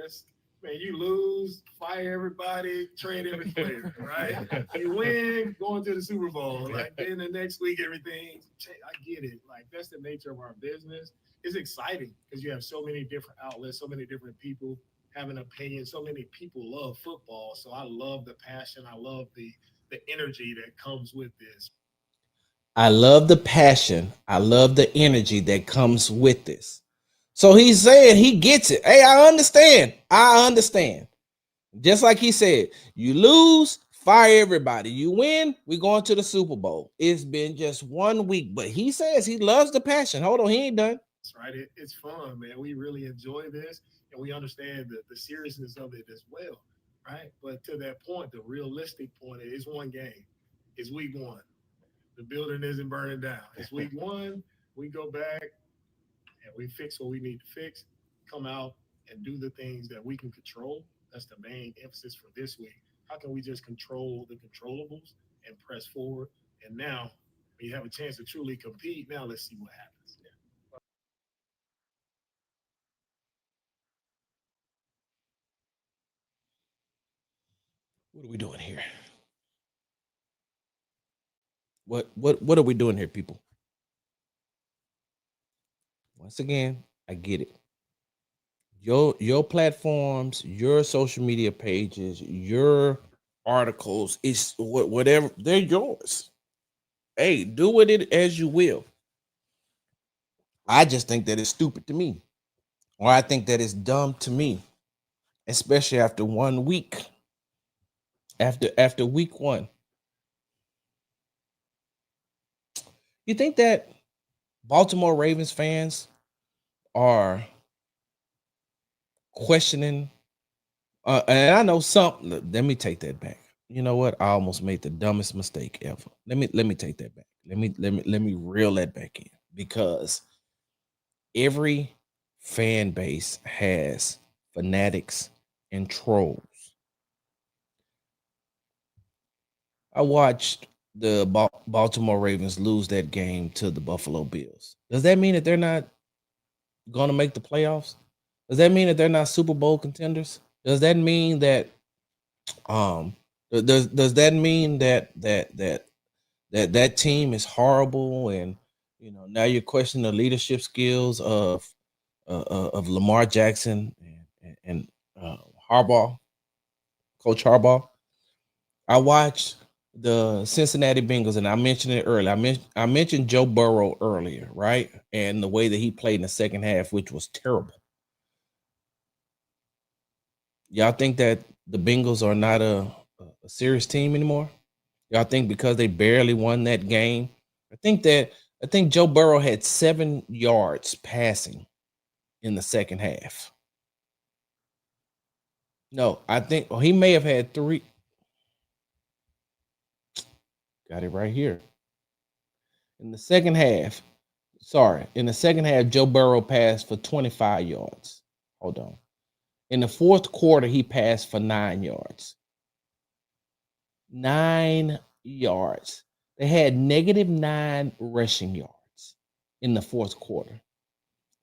S5: Man, you lose, fire everybody, trade every player, right? You win, going to the Super Bowl. Like, then the next week, everything, I get it. Like, that's the nature of our business. It's exciting because you have so many different outlets, so many different people have an opinion. So many people love football. So I love the passion. I love the energy that comes with this.
S1: I love the passion. I love the energy that comes with this. So he's saying he gets it. Hey, I understand. Just like he said, you lose, fire everybody. You win, we're going to the Super Bowl. It's been just 1 week, but he says he loves the passion. Hold on, he ain't done.
S5: Right? It's fun, man. We really enjoy this, and we understand the seriousness of it as well, right? But to that point, the realistic point is one game. It's week 1. The building isn't burning down. It's week 1. We go back and we fix what we need to fix, come out and do the things that we can control. That's the main emphasis for this week. How can we just control the controllables and press forward? And now we have a chance to truly compete. Now let's see what happens. Yeah.
S1: What are we doing here? What are we doing here, people? Once again, I get it. Your platforms, your social media pages, your articles, it's whatever, they're yours. Hey, do with it as you will. I just think that it's stupid to me, or I think that it's dumb to me, especially after 1 week. After week one, you think that Baltimore Ravens fans are questioning? And I know some. Let me take that back. You know what? I almost made the dumbest mistake ever. Let me take that back. Let me reel that back in, because every fan base has fanatics and trolls. I watched the Baltimore Ravens lose that game to the Buffalo Bills. Does that mean that they're not going to make the playoffs? Does that mean that they're not Super Bowl contenders? Does that mean that um does that mean that team is horrible, and now you're questioning the leadership skills of Lamar Jackson and Harbaugh, Coach Harbaugh? I watched the Cincinnati Bengals, and I mentioned it earlier. I mentioned Joe Burrow earlier, right? And the way that he played in the second half, which was terrible. Y'all think that the Bengals are not a serious team anymore? Y'all think because they barely won that game? I think Joe Burrow had 7 yards passing in the second half. No, I think he may have had 3. Got it right here. In the second half, Joe Burrow passed for 25 yards. Hold on. In the fourth quarter, he passed for 9 yards. 9 yards. They had -9 rushing yards in the fourth quarter.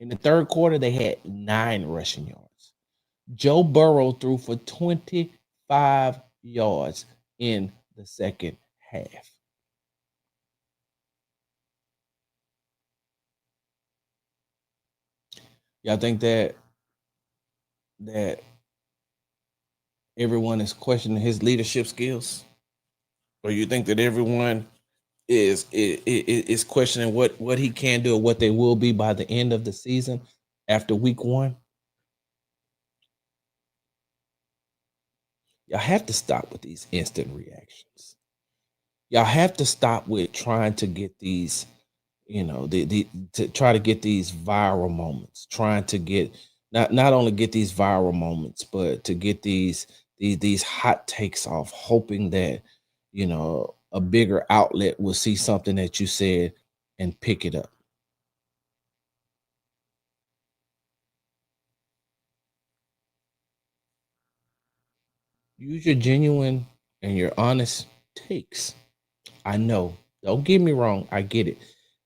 S1: In the third quarter, they had 9 rushing yards. Joe Burrow threw for 25 yards in the second half. Y'all think that everyone is questioning his leadership skills, or you think that everyone is questioning what he can do or what they will be by the end of the season after week one? Y'all have to stop with these instant reactions. Y'all have to stop with trying to get these, to try to get these viral moments, trying to get not only get these viral moments, but to get these hot takes off, hoping that a bigger outlet will see something that you said and pick it up. Use your genuine and your honest takes. I know. Don't get me wrong. I get it.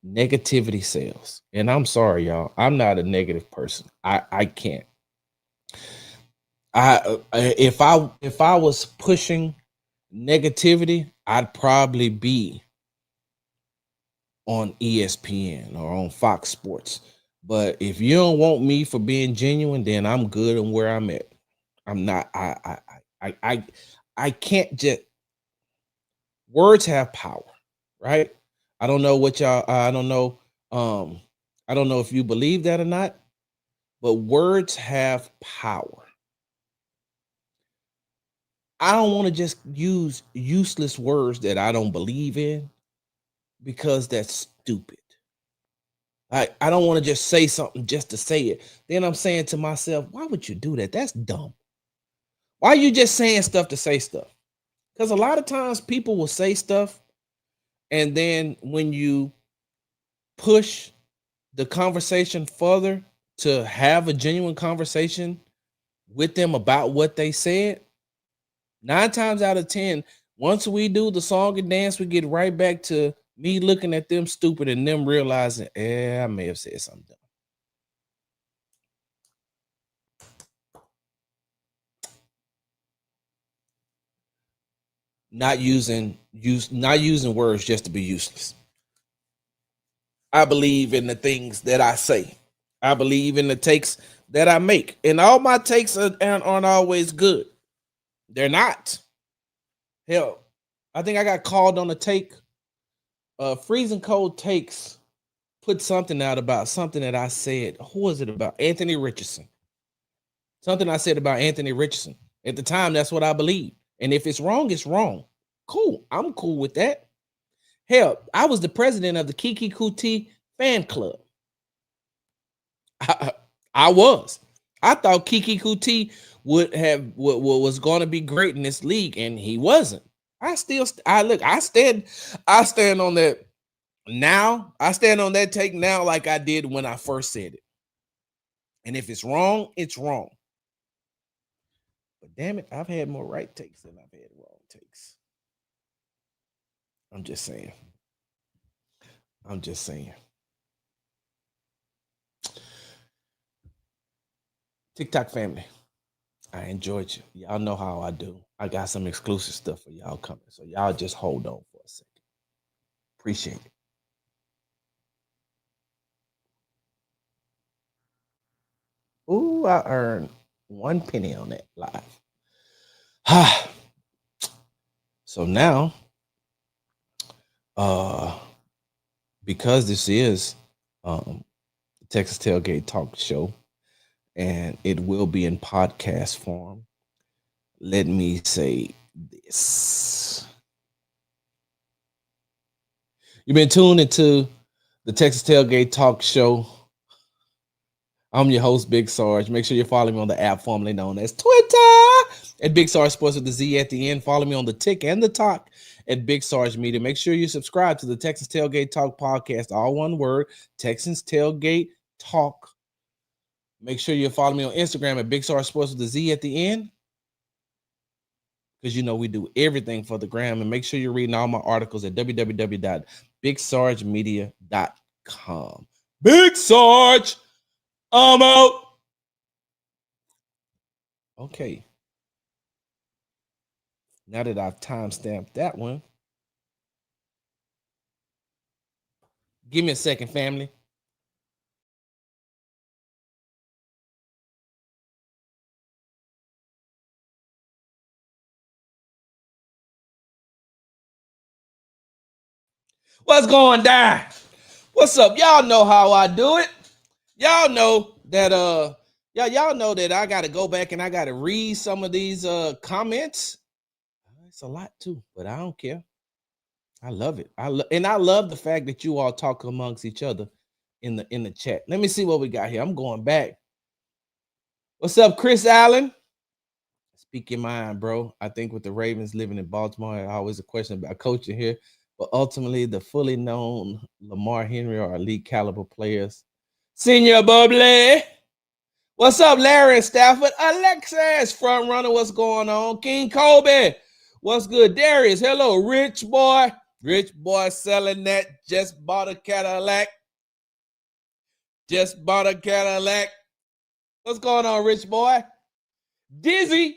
S1: Negativity sells. And I'm sorry, y'all. I'm not a negative person. I can't. If I was pushing negativity, I'd probably be on ESPN or on Fox Sports. But if you don't want me for being genuine, then I'm good on where I'm at. I'm not. I can't just. Words have power, right? I don't know what y'all. I don't know. I don't know if you believe that or not, but words have power. I don't want to just use useless words that I don't believe in, because that's stupid. I don't want to just say something just to say it. Then I'm saying to myself, why would you do that? That's dumb. Why are you just saying stuff to say stuff? Because a lot of times people will say stuff, and then when you push the conversation further to have a genuine conversation with them about what they said, 9 times out of 10, once we do the song and dance, we get right back to me looking at them stupid and them realizing, I may have said something dumb. Not using words just to be useless. I believe in the things that I say. I believe in the takes that I make, and all my takes aren't always good. They're not. Hell, I think I got called on a take. Freezing cold takes put something out about something that I said. Who was it about? Anthony Richardson. Something I said about Anthony Richardson. At the time, that's what I believed. And if it's wrong, it's wrong. Cool. I'm cool with that. Hell, I was the president of the Kiki Kuti fan club. I was. I thought Kiki Kuti was going to be great in this league, and he wasn't. I stand on that now. I stand on that take now like I did when I first said it. And if it's wrong, it's wrong. But damn it, I've had more right takes than I've had wrong takes. I'm just saying. TikTok family, I enjoyed you. Y'all know how I do. I got some exclusive stuff for y'all coming. So y'all just hold on for a second. Appreciate it. Ooh, I earned 1 penny on that live. So now, because this is the Texas Tailgate Talk Show, and it will be in podcast form, let me say this. You've been tuned into the Texas Tailgate Talk Show. I'm your host, Big Sarge. Make sure you follow me on the app formerly known as Twitter at Big Sarge Sports with the Z at the end. Follow me on the Tick and the Talk at Big Sarge Media. Make sure you subscribe to the Texas Tailgate Talk podcast, all one word, Texans Tailgate Talk. Make sure you follow me on Instagram at Big Sarge Sports with the Z at the end, because you know we do everything for the gram. And make sure you're reading all my articles at www.bigsargemedia.com. Big Sarge, I'm out. Okay. Now that I've timestamped that one, give me a second, family. What's going down? What's up? Y'all know how I do it. Y'all know that y'all know that I gotta go back and I gotta read some of these comments. It's a lot too, but I don't care. I love it. I love the fact that you all talk amongst each other in the chat. Let me see what we got here. I'm going back. What's up, Chris Allen? Speak your mind, bro. I think with the Ravens living in Baltimore, there's always a question about coaching here. But ultimately, the fully known Lamar Henry are elite caliber players. Senior Bubbly. What's up, Larry and Stafford? Alexis, front runner, what's going on? King Kobe, what's good? Darius, hello, Rich Boy. Rich Boy selling that. Just bought a Cadillac. Just bought a Cadillac. What's going on, Rich Boy? Dizzy.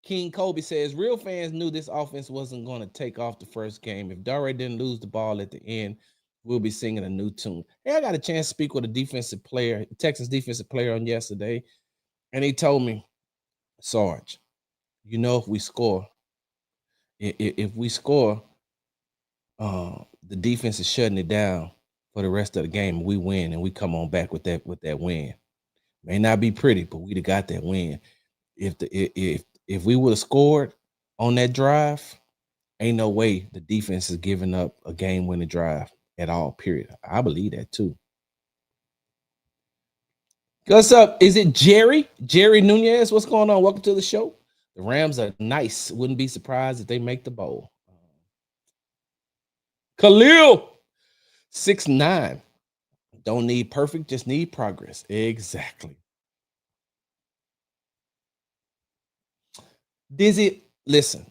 S1: King Kobe says, real fans knew this offense wasn't going to take off the first game. If Dare didn't lose the ball at the end, we'll be singing a new tune. Hey, I got a chance to speak with a defensive player, Texas defensive player on yesterday, and he told me, Sarge, you know, if we score, the defense is shutting it down for the rest of the game. We win, and we come on back with that win. May not be pretty, but we'd have got that win. If we would have scored on that drive, ain't no way the defense is giving up a game-winning drive at all, period. I believe that, too. What's up? Is it Jerry? Jerry Nunez? What's going on? Welcome to the show. The Rams are nice. Wouldn't be surprised if they make the bowl. Khalil, 6'9". Don't need perfect, just need progress. Exactly. Dizzy, listen,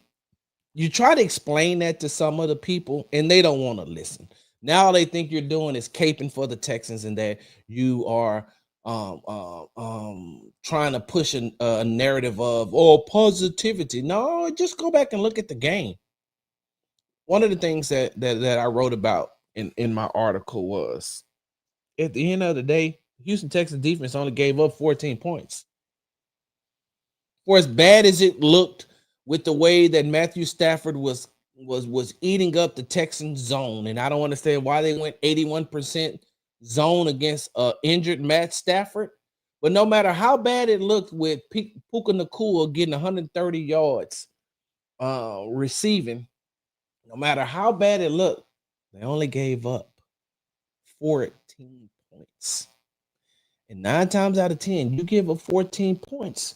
S1: you try to explain that to some other people and they don't want to listen. Now they think you're doing is caping for the Texans and that you are trying to push a narrative of positivity. No, just go back and look at the game. one of the things that I wrote about in my article was, at the end of the day, Houston Texans defense only gave up 14 points. For as bad as it looked with the way that Matthew Stafford was eating up the Texans zone, and I don't understand why they went 81% zone against injured Matt Stafford. But no matter how bad it looked with Puka Nacua getting 130 yards receiving, no matter how bad it looked, they only gave up 14 points. And 9 times out of 10, you give up 14 points,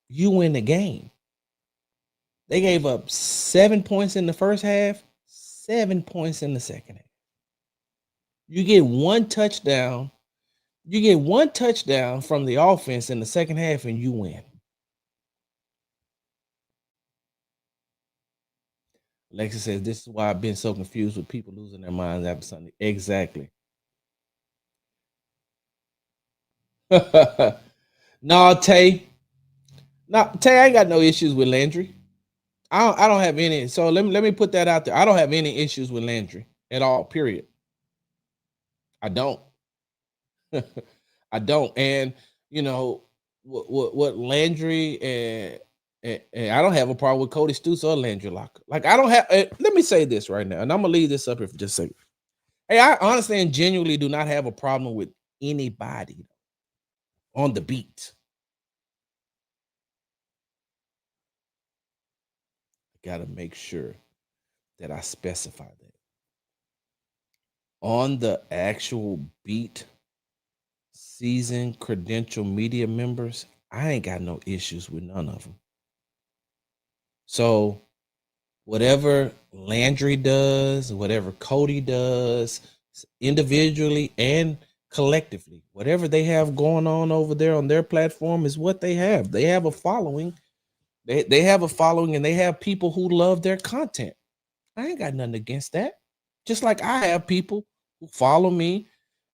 S1: you win the game. They gave up 7 points in the first half, 7 points in the second half. You get one touchdown. You get one touchdown from the offense in the second half, and you win. Alexis says, this is why I've been so confused with people losing their minds after Sunday. Exactly. No, Tay. No, Tay, I ain't got no issues with Landry. I don't have any. So let me put that out there. I don't have any issues with Landry at all, period. I don't. I don't. And, you know, what Landry and I don't have a problem with Cody Stoops or Landry Locker. Like, I don't have. Let me say this right now, and I'm going to leave this up here for just a second. Hey, I honestly and genuinely do not have a problem with anybody on the beat. I got to make sure that I specify that. On the actual beat, season credential media members, I ain't got no issues with none of them. So whatever Landry does, whatever Cody does, individually and collectively, whatever they have going on over there on their platform is what they have. They have a following. They have a following, and they have people who love their content. I ain't got nothing against that. Just like I have people who follow me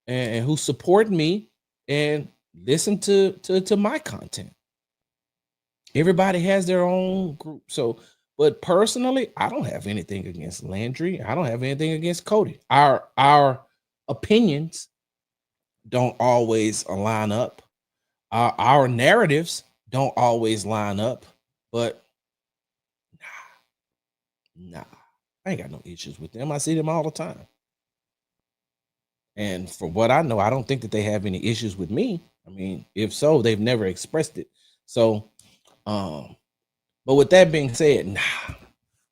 S1: and who support me and listen to my content. Everybody has their own group. So, but personally, I don't have anything against Landry. I don't have anything against Cody. Our opinions don't always line up. Our narratives don't always line up. But nah, I ain't got no issues with them. I see them all the time. And for what I know, I don't think that they have any issues with me. I mean, if so, they've never expressed it. So, but with that being said,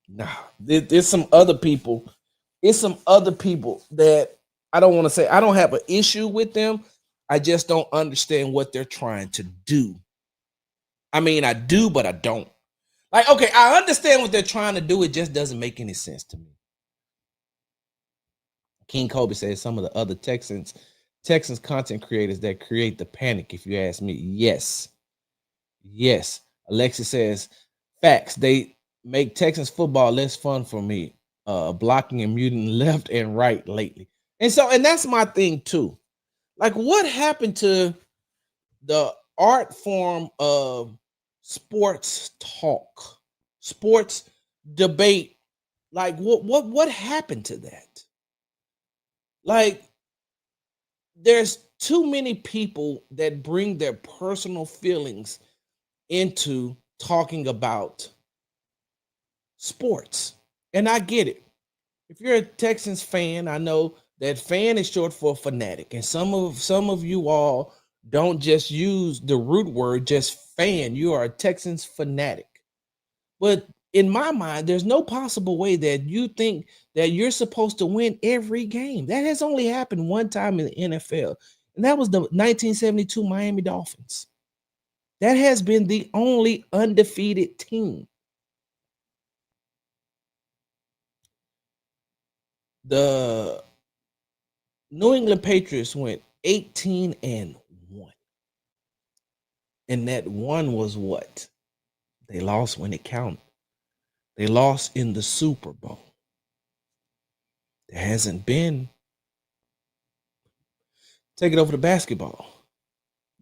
S1: nah. There's some other people. It's some other people that I don't want to say I don't have an issue with them. I just don't understand what they're trying to do. I mean, I do, but I don't. Like, okay, I understand what they're trying to do. It just doesn't make any sense to me. King Kobe says some of the other Texans content creators that create the panic, if you ask me. Yes. Alexis says, facts. They make Texans football less fun for me. Blocking and muting left and right lately. And that's my thing too. Like, what happened to the art form of sports talk, sports debate? Like, what happened to that? Like, there's too many people that bring their personal feelings into talking about sports. And I get it. If you're a Texans fan, I know that fan is short for fanatic. And some of you all don't just use the root word, just fan. You are a Texans fanatic. But in my mind, there's no possible way that you think that you're supposed to win every game. That has only happened one time in the NFL, and that was the 1972 Miami Dolphins. That has been the only undefeated team. The New England Patriots went 18-1. And that one was what? They lost when it counted. They lost in the Super Bowl. There hasn't been. Take it over to basketball.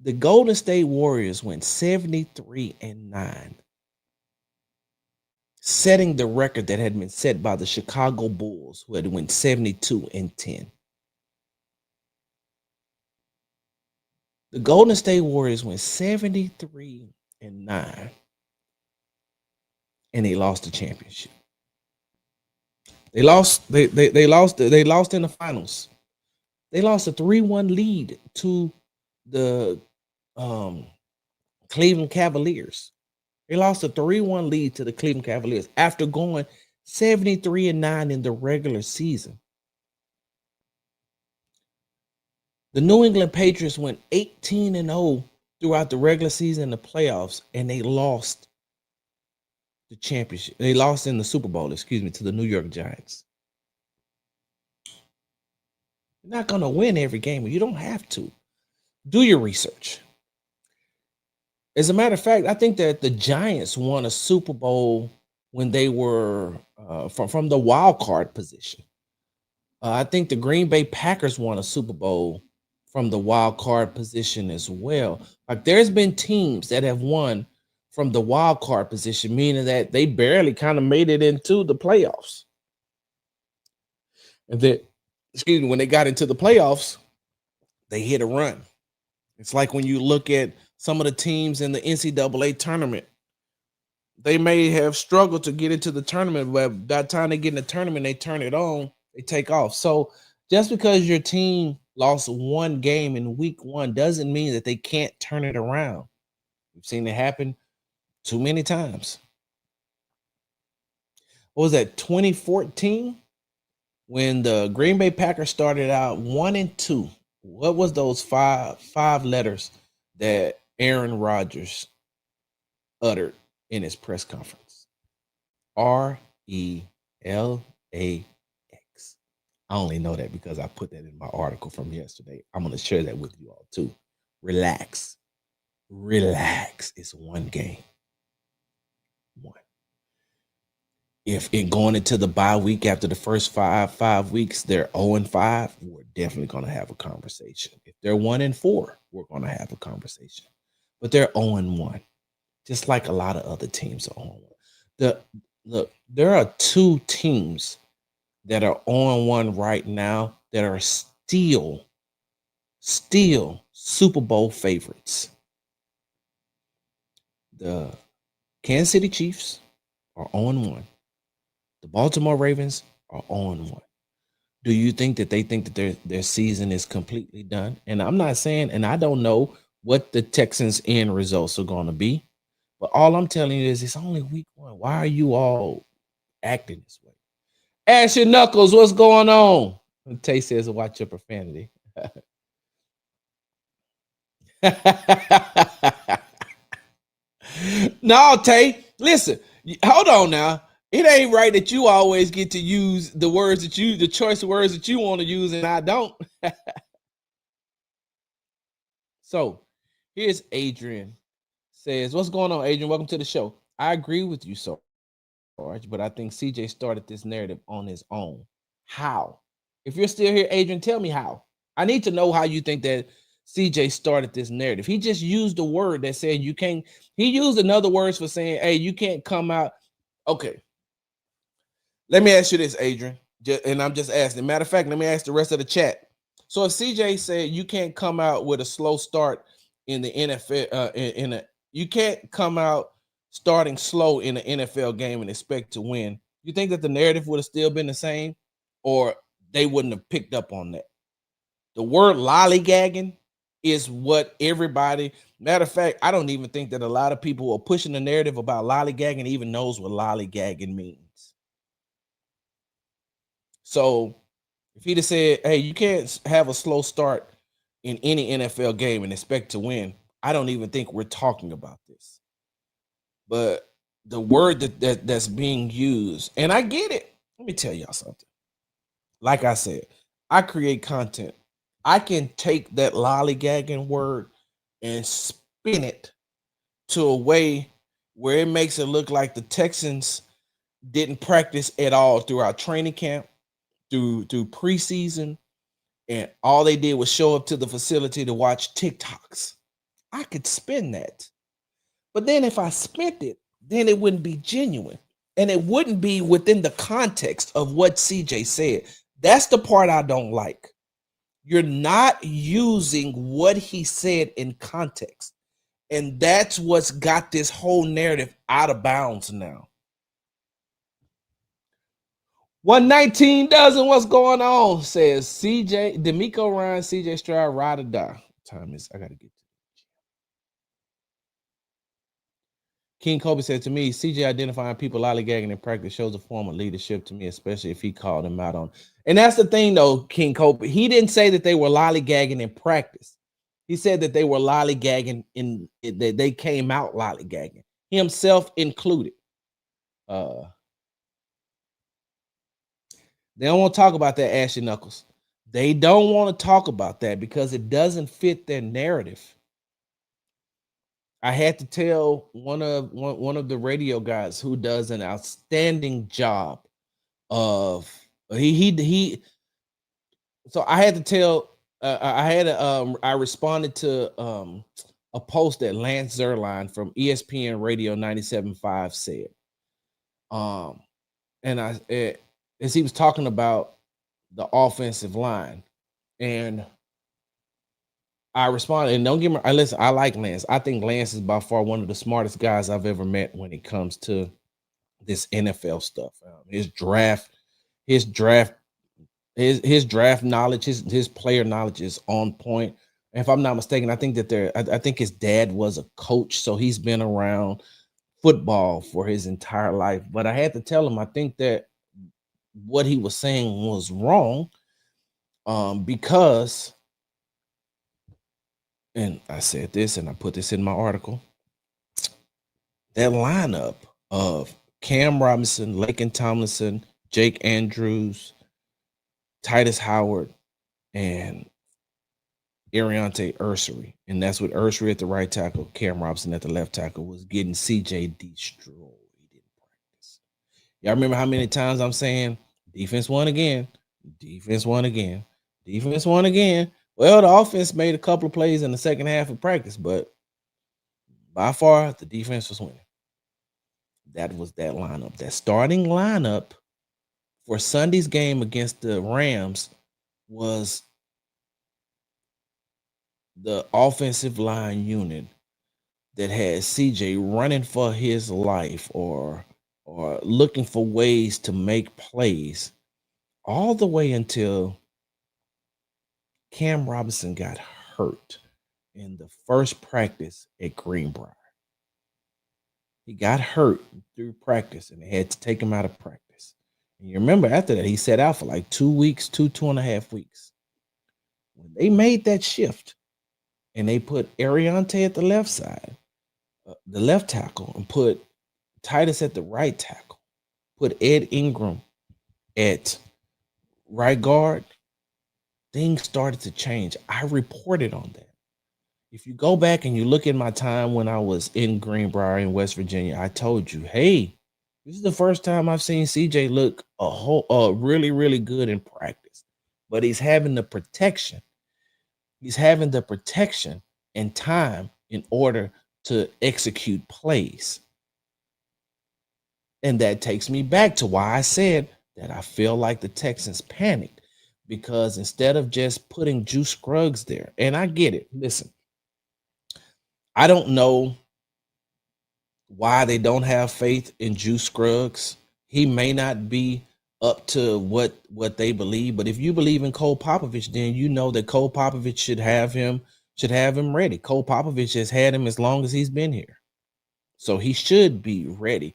S1: The Golden State Warriors went 73-9. setting the record that had been set by the Chicago Bulls, who had went 72-10. The Golden State Warriors went 73-9, and they lost the championship. They lost. They lost. They lost in the finals. They lost a 3-1 lead to the Cleveland Cavaliers. They lost a 3-1 lead to the Cleveland Cavaliers after going 73-9 in the regular season. The New England Patriots went 18-0 throughout the regular season and the playoffs, and they lost the championship. They lost in the Super Bowl, to the New York Giants. You're not going to win every game. You don't have to. Do your research. As a matter of fact, I think that the Giants won a Super Bowl when they were from the wild card position. I think the Green Bay Packers won a Super Bowl from the wild card position as well. Like, there's been teams that have won from the wild card position, meaning that they barely kind of made it into the playoffs. And then, when they got into the playoffs, they hit a run. It's like when you look at some of the teams in the NCAA tournament, they may have struggled to get into the tournament, but by the time they get in the tournament, they turn it on, they take off. So just because your team lost one game in week one doesn't mean that they can't turn it around. We've seen it happen too many times. What was that, 2014? When the Green Bay Packers started out 1-2, what was those five letters that Aaron Rodgers uttered in his press conference? RELAX. I only know that because I put that in my article from yesterday. I'm going to share that with you all too. Relax. Relax. It's one game. One. If in going into the bye week after the first five weeks, they're 0-5, we're definitely going to have a conversation. If they're 1-4, we're going to have a conversation. But they're 0-1, just like a lot of other teams are 0-1. Look, there are two teams that are 0-1 right now that are still Super Bowl favorites. The Kansas City Chiefs are 0-1. The Baltimore Ravens are 0-1. Do you think that they think that their season is completely done? And I'm not saying, and I don't know what the Texans' end results are going to be, but all I'm telling you is it's only week one. Why are you all acting this way? Ashley Knuckles, what's going on? And Tay says, watch your profanity. No, Tay, listen, hold on now. It ain't right that you always get to use the choice of words that you want to use, and I don't. So here's Adrian. Says, what's going on, Adrian? Welcome to the show. I agree with you, Sarge, but I think CJ started this narrative on his own. How? If you're still here, Adrian, tell me how. I need to know how you think that CJ started this narrative. He just used a word that said you can't. He used another words for saying, hey, you can't come out. Okay. Let me ask you this, Adrian, and I'm just asking. Matter of fact, let me ask the rest of the chat. So if CJ said you can't come out with a slow start in the NFL, you can't come out starting slow in an NFL game and expect to win, you think that the narrative would have still been the same, or they wouldn't have picked up on that? The word lollygagging is what everybody. Matter of fact, I don't even think that a lot of people who are pushing the narrative about lollygagging even knows what lollygagging means. So if he'd have said, hey, you can't have a slow start in any NFL game and expect to win, I don't even think we're talking about this. But the word that's being used, and I get it. Let me tell y'all something. Like I said, I create content. I can take that lollygagging word and spin it to a way where it makes it look like the Texans didn't practice at all throughout training camp, through preseason, and all they did was show up to the facility to watch TikToks. I could spin that. But then if I spent it, then it wouldn't be genuine. And it wouldn't be within the context of what CJ said. That's the part I don't like. You're not using what he said in context. And that's what's got this whole narrative out of bounds now. 119 dozen, what's going on? Says CJ, DeMeco Ryans, CJ Stroud, ride or die. Time is, I gotta get to King Kobe said to me, CJ identifying people lollygagging in practice shows a form of leadership to me, especially if he called them out on. And that's the thing, though, King Kobe. He didn't say that they were lollygagging in practice. He said that they were lollygagging that they came out lollygagging, himself included. They don't want to talk about that, Ashy Knuckles. They don't want to talk about that because it doesn't fit their narrative. I had to tell one of the radio guys who does an outstanding job of he. So I had to tell. I responded to a post that Lance Zerline from ESPN Radio 97.5 said. As he was talking about the offensive line, and I responded, and don't get me, listen, I like Lance. I think Lance is by far one of the smartest guys I've ever met when it comes to this NFL stuff. His draft knowledge, his player knowledge is on point. And if I'm not mistaken, I think I think his dad was a coach, so he's been around football for his entire life. But I had to tell him, I think that what he was saying was wrong, because, and I said this, and I put this in my article, that lineup of Cam Robinson, Laken Tomlinson, Jake Andrews, Titus Howard, and Ariante Ursery, and that's with Ursery at the right tackle, Cam Robinson at the left tackle, was getting CJ destroyed in practice. Y'all remember how many times I'm saying defense won again, defense won again, defense won again. Well, the offense made a couple of plays in the second half of practice, but by far the defense was winning. That was that lineup. That starting lineup for Sunday's game against the Rams was the offensive line unit that had CJ running for his life or looking for ways to make plays all the way until Cam Robinson got hurt in the first practice at Greenbrier. He got hurt through practice, and they had to take him out of practice. And you remember after that, he sat out for like 2 weeks, two and a half weeks. When they made that shift and they put Ariante at the left side, the left tackle, and put Titus at the right tackle, put Ed Ingram at right guard, things started to change. I reported on that. If you go back and you look at my time when I was in Greenbrier in West Virginia, I told you, hey, this is the first time I've seen CJ look really, really good in practice. But he's having the protection. He's having the protection and time in order to execute plays. And that takes me back to why I said that I feel like the Texans panicked, because instead of just putting Juice Scruggs there, and I get it, listen, I don't know why they don't have faith in Juice Scruggs. He may not be up to what they believe, but if you believe in Cole Popovich, then you know that Cole Popovich should have him ready. Cole Popovich has had him as long as he's been here, so he should be ready.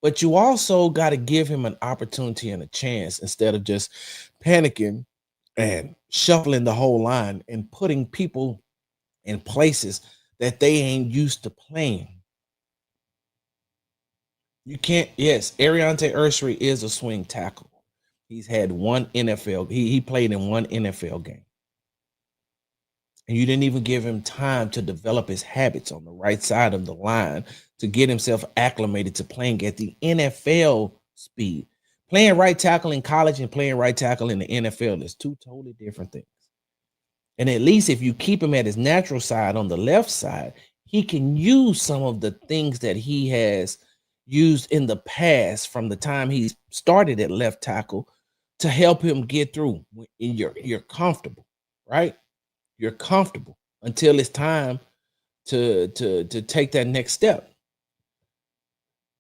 S1: But you also got to give him an opportunity and a chance instead of just panicking and shuffling the whole line and putting people in places that they ain't used to playing. You can't, yes, Ariante Ursery is a swing tackle. He's had one NFL, he played in one NFL game. And you didn't even give him time to develop his habits on the right side of the line to get himself acclimated to playing at the NFL speed. Playing right tackle in college and playing right tackle in the NFL is two totally different things. And at least if you keep him at his natural side on the left side, he can use some of the things that he has used in the past from the time he started at left tackle to help him get through. You're comfortable, right? You're comfortable until it's time to take that next step.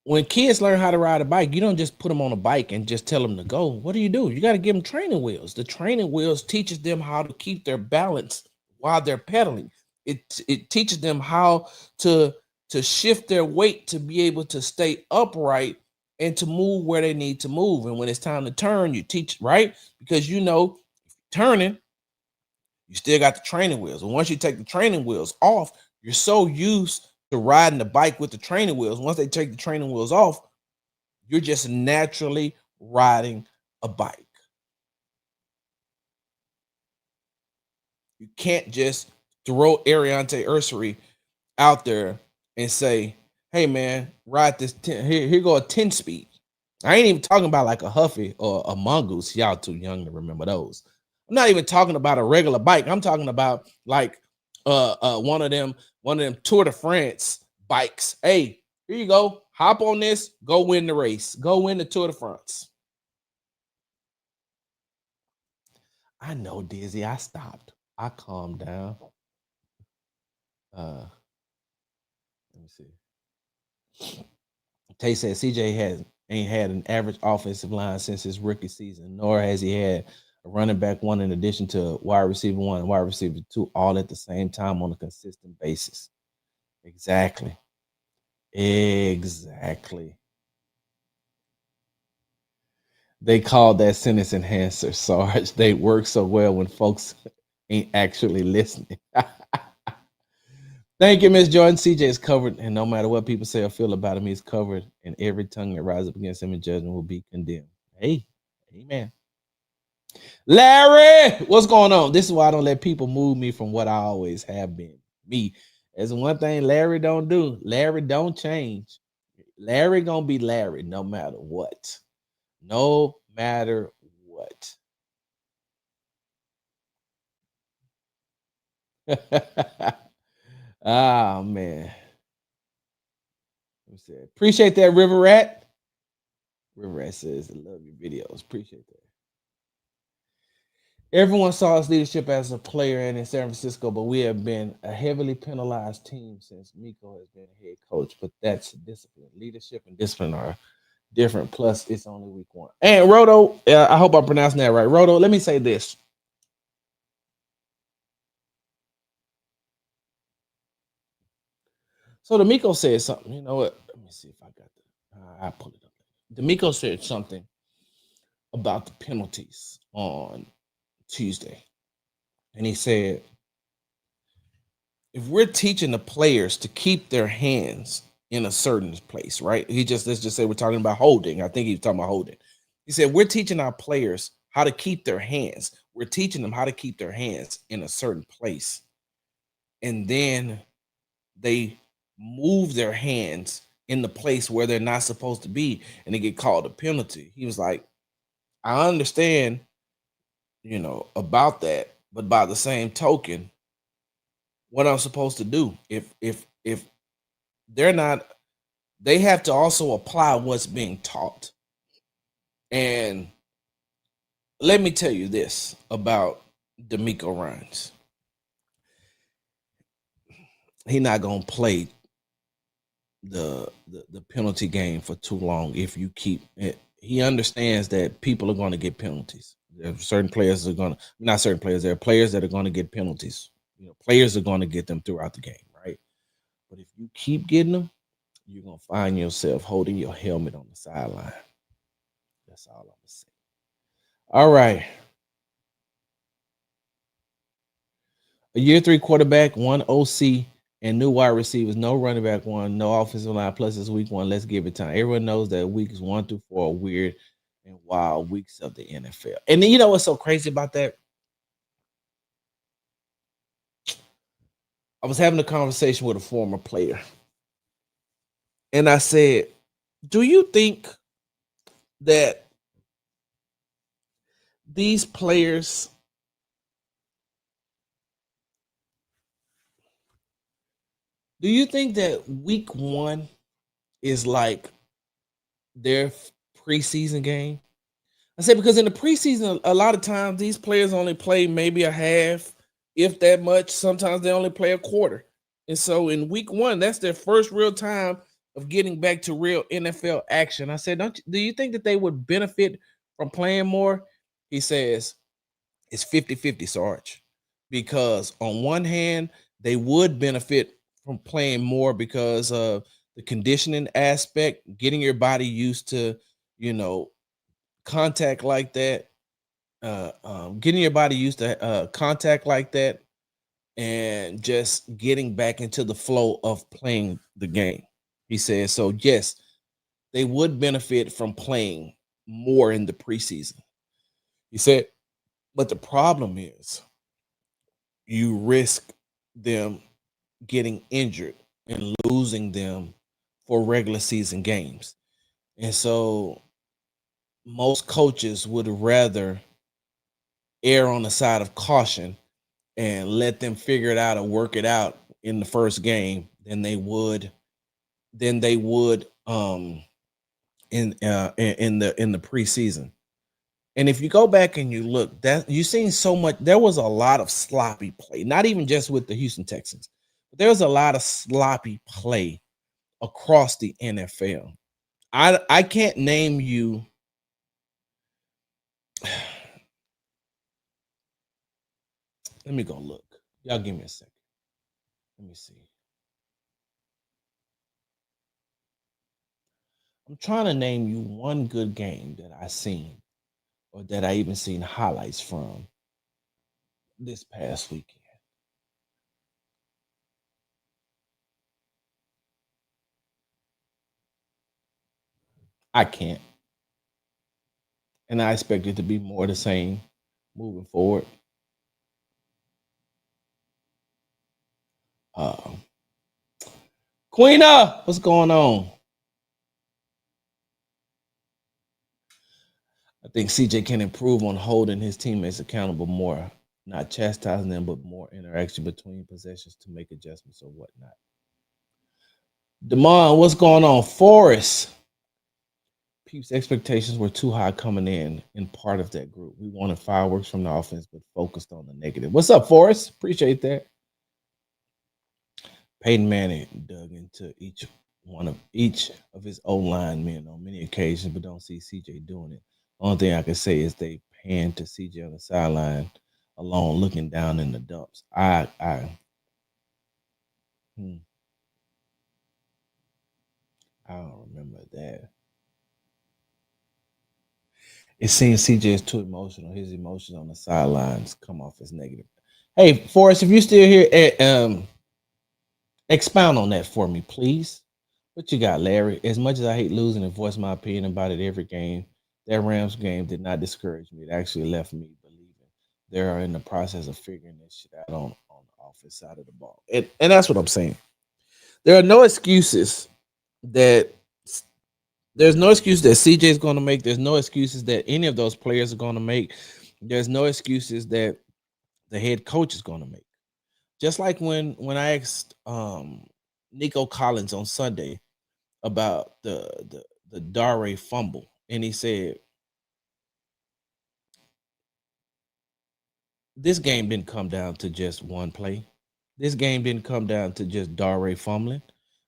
S1: When kids learn how to ride a bike, you don't just put them on a bike and just tell them to go. What do? You got to give them training wheels. The training wheels teaches them how to keep their balance while they're pedaling. It teaches them how to shift their weight to be able to stay upright and to move where they need to move. And when it's time to turn, you teach, right? Because turning, you still got the training wheels. And once you take the training wheels off, you're so used to riding the bike with the training wheels. Once they take the training wheels off, you're just naturally riding a bike. You can't just throw Ariante Ursery out there and say, hey man, ride this 10, here go a 10 speed. I ain't even talking about like a Huffy or a Mongoose. Y'all too young to remember those. I'm not even talking about a regular bike. I'm talking about like one of them Tour de France bikes. Hey, here you go. Hop on this, go win the race. Go win the Tour de France. I know, Dizzy. I stopped. I calmed down. Let me see. Tay said CJ ain't had an average offensive line since his rookie season, nor has he had a running back one in addition to wide receiver one and wide receiver two all at the same time on a consistent basis. Exactly. They call that sentence enhancer, Sarge. They work so well when folks ain't actually listening. Thank you, Miss Jordan. CJ is covered, and no matter what people say or feel about him, he's covered, and every tongue that rises up against him in judgment will be condemned. Hey, amen. Larry, what's going on? This is why I don't let people move me from what I always have been. Me. There's one thing Larry don't do. Larry don't change. Larry gonna be Larry no matter what. No matter what. Oh man. Appreciate that, River Rat. River Rat says, I love your videos. Appreciate that. Everyone saw his leadership as a player and in San Francisco, but we have been a heavily penalized team since DeMeco has been head coach. But that's discipline. Leadership and discipline are different. Plus, it's only week one. And Roto, I hope I'm pronouncing that right. Roto, let me say this. So DeMeco said something. You know what? Let me see if I got that. I pull it up. DeMeco said something about the penalties on Tuesday. And he said, if we're teaching the players to keep their hands in a certain place, right? Let's just say we're talking about holding. I think he's talking about holding. He said, we're teaching our players how to keep their hands. We're teaching them how to keep their hands in a certain place. And then they move their hands in the place where they're not supposed to be, and they get called a penalty. He was like, I understand, about that, but by the same token, what I'm supposed to do if they're not, they have to also apply what's being taught. And let me tell you this about DeMeco Ryans. He's not gonna play the penalty game for too long if you keep it. He understands that people are going to get penalties. There are certain players are going to, not certain players, there are players that are going to get penalties. Players are going to get them throughout the game, right? But if you keep getting them, you're going to find yourself holding your helmet on the sideline. That's all I'm going to say. All right. A year 3 quarterback, 1 OC, and new wide receivers, no running back one, no offensive line, plus it's week 1. Let's give it time. Everyone knows that weeks 1 through 4 are weird and wild weeks of the NFL. And then you know what's so crazy about that? I was having a conversation with a former player. And I said, do you think that these players do you think that week 1 is like their preseason game? I say because in the preseason, a lot of times these players only play maybe a half, if that much. Sometimes they only play a quarter. And so in week one, that's their first real time of getting back to real NFL action. I said, do you think that they would benefit from playing more? He says, it's 50-50, Sarge. Because on one hand, they would benefit from playing more because of the conditioning aspect, getting your body used to, contact like that, getting your body used to contact like that, and just getting back into the flow of playing the game. He says, so yes, they would benefit from playing more in the preseason. He said, but the problem is you risk them getting injured and losing them for regular season games. And so most coaches would rather err on the side of caution and let them figure it out or work it out in the first game than they would in the preseason. And if you go back and you look, that you've seen so much, there was a lot of sloppy play, not even just with the Houston Texans, but there was a lot of sloppy play across the NFL. I can't name you. Let me go look. Y'all give me a second. Let me see. I'm trying to name you one good game that I seen or that I even seen highlights from this past weekend. I can't. And I expect it to be more the same moving forward. Uh, Queena, what's going on? I think CJ can improve on holding his teammates accountable more, not chastising them, but more interaction between possessions to make adjustments or whatnot. Demond, what's going on? Forrest, Peeps' expectations were too high coming in part of that group. We wanted fireworks from the offense, but focused on the negative. What's up, Forrest? Appreciate that. Peyton Manning dug into each of his O-line men on many occasions, but don't see CJ doing it. Only thing I can say is they pan to CJ on the sideline alone, looking down in the dumps. I don't remember that. It seems CJ is too emotional. His emotions on the sidelines come off as negative. Hey, Forrest, if you're still here, expound on that for me, please. What you got, Larry? As much as I hate losing and voice my opinion about it every game, that Rams game did not discourage me. It actually left me believing they are in the process of figuring this shit out on the offense side of the ball. And that's what I'm saying. There are no excuses that there's no excuse that CJ is going to make. There's no excuses that any of those players are going to make. There's no excuses that the head coach is going to make. Just like when I asked Nico Collins on Sunday about the Dare fumble, and he said this game didn't come down to just one play. This game didn't come down to just Dare fumbling.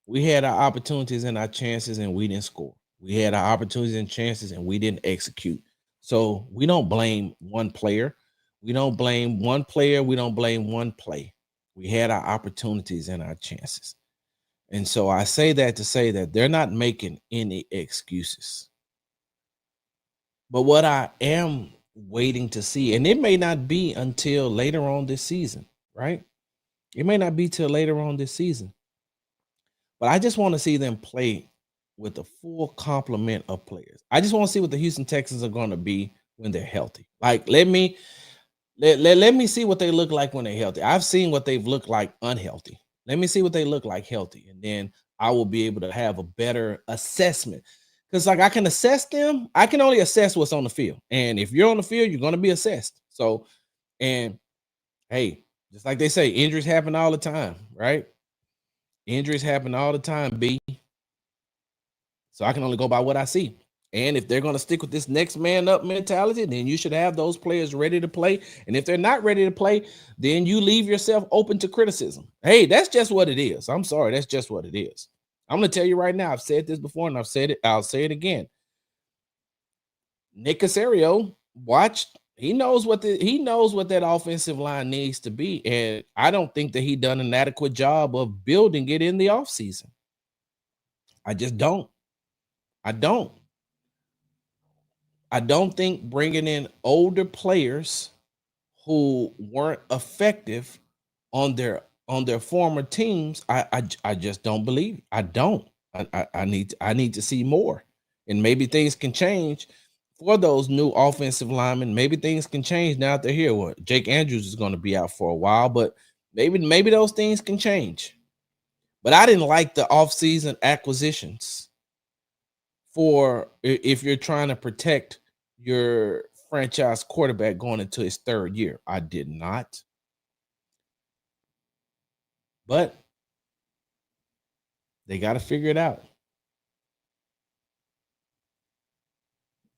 S1: We had our opportunities and our chances, and we didn't score. We had our opportunities and chances, and we didn't execute. So we don't blame one player. We don't blame one player. We don't blame one play. We had our opportunities and our chances. And so I say that to say that they're not making any excuses. But what I am waiting to see, and it may not be until later on this season, right? It may not be till later on this season. But I just want to see them play with a full complement of players. I just want to see what the Houston Texans are going to be when they're healthy. Like, let me see what they look like when they're healthy. I've seen what they've looked like unhealthy. Let me see what they look like healthy, and then I will be able to have a better assessment. Because like I can assess them, I can only assess what's on the field. And if you're on the field, you're going to be assessed. So, and hey, just like they say, injuries happen all the time, right? Injuries happen all the time, B. So I can only go by what I see. And if they're going to stick with this next man up mentality, then you should have those players ready to play. And if they're not ready to play, then you leave yourself open to criticism. Hey, that's just what it is. I'm sorry. That's just what it is. I'm going to tell you right now. I've said this before and I've said it. I'll say it again. Nick Caserio, watch. He knows what that offensive line needs to be. And I don't think that he done an adequate job of building it in the offseason. I just don't. I don't think bringing in older players who weren't effective on their former teams, I just don't believe it. I don't. I need to see more. And maybe things can change for those new offensive linemen. Maybe things can change now that they're here. Well, Jake Andrews is going to be out for a while, but maybe those things can change. But I didn't like the offseason acquisitions for if you're trying to protect your franchise quarterback going into his third year. I did not. But they got to figure it out.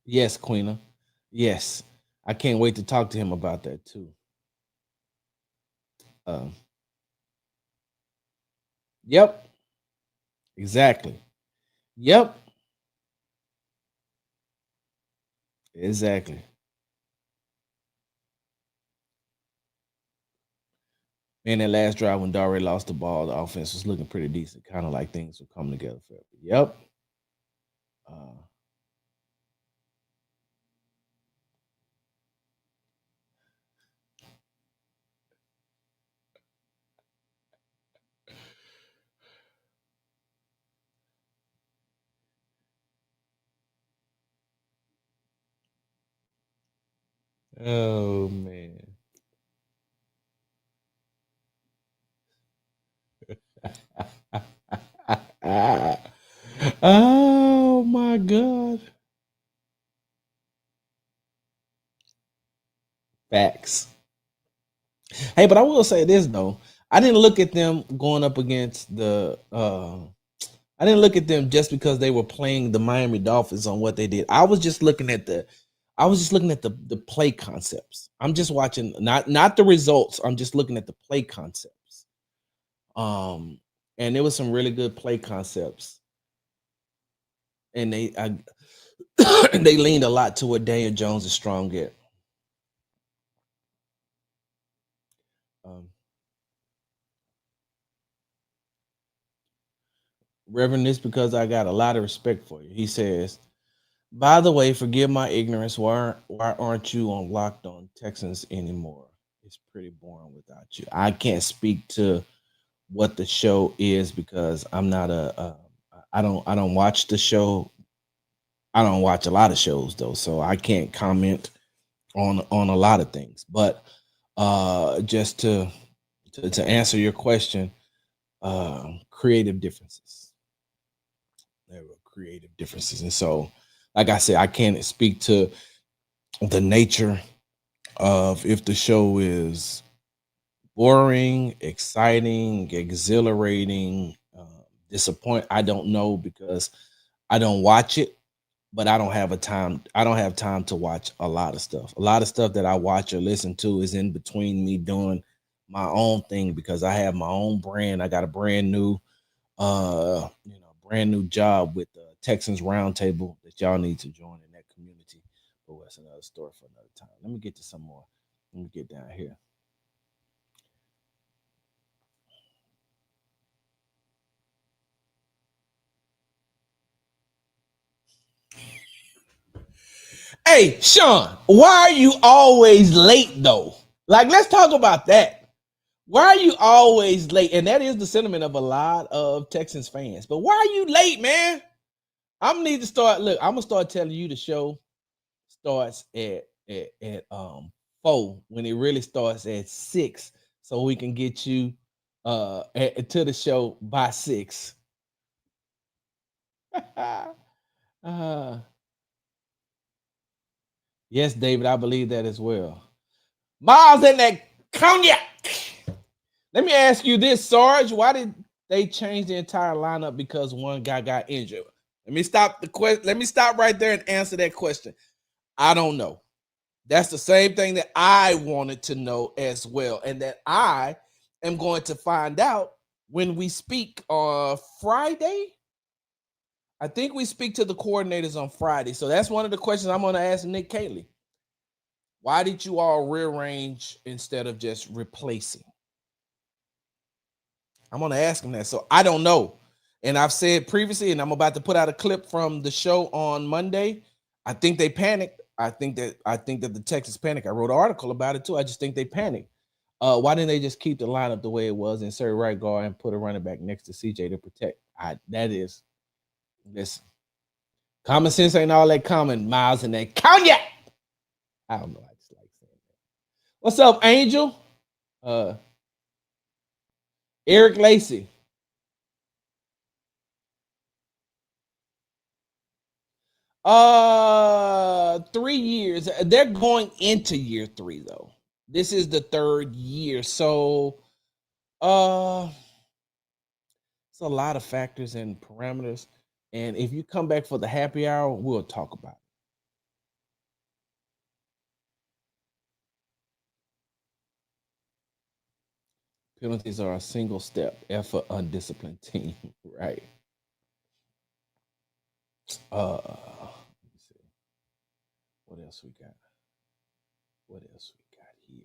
S1: Yes, Queena. Yes. I can't wait to talk to him about that too. Yep. Exactly. Yep. Exactly. Man, that last drive when Dare lost the ball, the offense was looking pretty decent. Kind of like things were coming together for it. Yep. Oh man. Oh my God. Facts. Hey, but I will say this though. I didn't look at them going up against the I didn't look at them just because they were playing the Miami Dolphins on what they did. I was just looking at the play concepts. I'm just watching not the results. I'm just looking at the play concepts. And there was some really good play concepts. And they leaned a lot to what Daniel Jones is strong at. Reverend, this because I got a lot of respect for you. He says, by the way, forgive my ignorance. Why aren't you on Locked On Texans anymore? It's pretty boring without you. I can't speak to what the show is because I'm not I don't watch the show. I don't watch a lot of shows though, so I can't comment on a lot of things. But just to answer your question, creative differences. There were creative differences, and so, like I said, I can't speak to the nature of if the show is boring, exciting, exhilarating, disappointing. I don't know because I don't watch it, but I don't have time to watch a lot of stuff. A lot of stuff that I watch or listen to is in between me doing my own thing because I have my own brand. I got a brand new brand new job with the Texans Roundtable that y'all need to join in that community. But that's another story for another time. Let me get to some more. Let me get down here. Hey, Sean, why are you always late though? Like, let's talk about that. Why are you always late? And that is the sentiment of a lot of Texans fans. But why are you late, man? I'm gonna need to start. Look, I'm gonna start telling you the show starts at 4 when it really starts at 6, so we can get you to the show by 6. Yes, David, I believe that as well. Miles in that cognac. Let me ask you this, Sarge. Why did they change the entire lineup because one guy got injured? Let me stop the question. Let me stop right there and answer that question. I don't know. That's the same thing that I wanted to know as well, and that I am going to find out when we speak on Friday. I think we speak to the coordinators on Friday. So that's one of the questions I'm going to ask Nick Caley. Why did you all rearrange instead of just replacing? I'm going to ask him that. So I don't know. And I've said previously, and I'm about to put out a clip from the show on Monday. I think they panicked. I think that the Texans panicked. I wrote an article about it too. I just think they panicked. Why didn't they just keep the lineup the way it was, insert right guard, and put a running back next to CJ to protect? That is, listen, common sense ain't all that common, Miles, and that cognac. I don't know. I just like saying that. What's up, Angel? Eric Lacey. 3 years. They're going into year 3 though. This is the 3rd year. So it's a lot of factors and parameters. And if you come back for the happy hour, we'll talk about it. Penalties are a single step effort undisciplined team, right? Let me see. What else we got? What else we got here?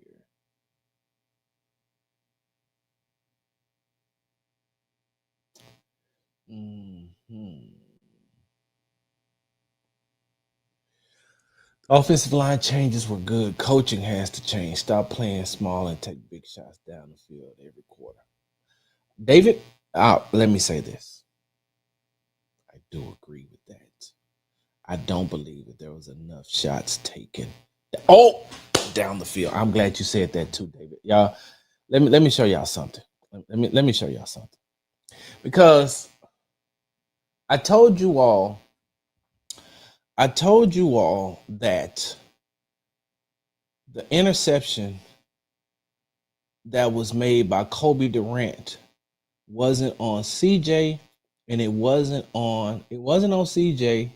S1: Offensive line changes were good. Coaching has to change. Stop playing small and take big shots down the field every quarter. David, let me say this. I do agree with that. I don't believe that there was enough shots taken. Down the field. I'm glad you said that too, David. Y'all, let me show y'all something. Let me show y'all something. Because I told you all that the interception that was made by Kobe Durant wasn't on CJ, and it wasn't on CJ,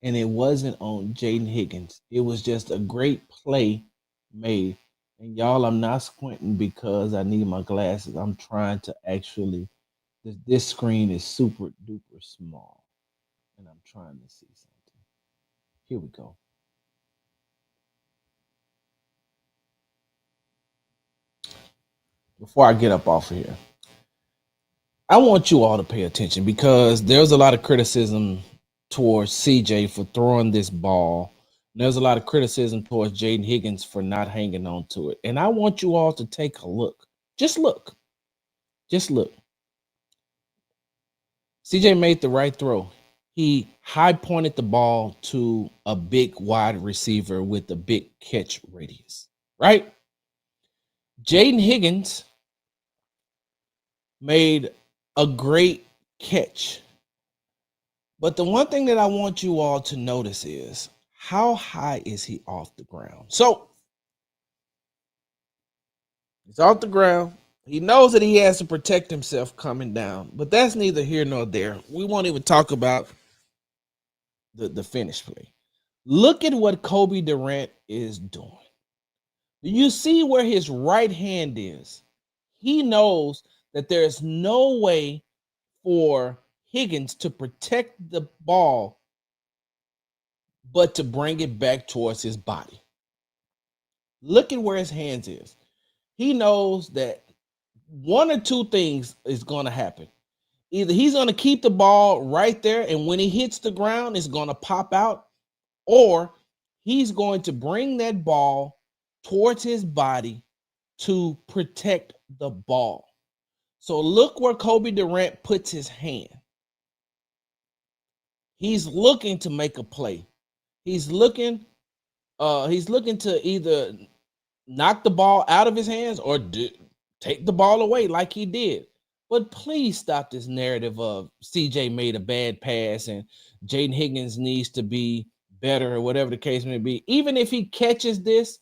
S1: and it wasn't on Jaden Higgins. It was just a great play made. And y'all, I'm not squinting because I need my glasses. I'm trying to actually, this screen is super duper small, and I'm trying to see something. Here we go. Before I get up off of here, I want you all to pay attention because there's a lot of criticism towards CJ for throwing this ball. There's a lot of criticism towards Jaden Higgins for not hanging on to it. And I want you all to take a look. Just look. Just look. CJ made the right throw. He high pointed the ball to a big wide receiver with a big catch radius, right? Jaden Higgins made a great catch. But the one thing that I want you all to notice is how high is he off the ground? So he's off the ground. He knows that he has to protect himself coming down, but that's neither here nor there. We won't even talk about the finish play. Look at what Kobe Durant is doing. Do you see where his right hand is? He knows that there's no way for Higgins to protect the ball but to bring it back towards his body. Look at where his hands is. He knows that one or two things is going to happen. Either he's going to keep the ball right there, and when he hits the ground, it's going to pop out, or he's going to bring that ball towards his body to protect the ball. So look where Kobe Durant puts his hand. He's looking to make a play. He's looking to either knock the ball out of his hands or take the ball away like he did. But please stop this narrative of CJ made a bad pass and Jaden Higgins needs to be better or whatever the case may be. Even if he catches this,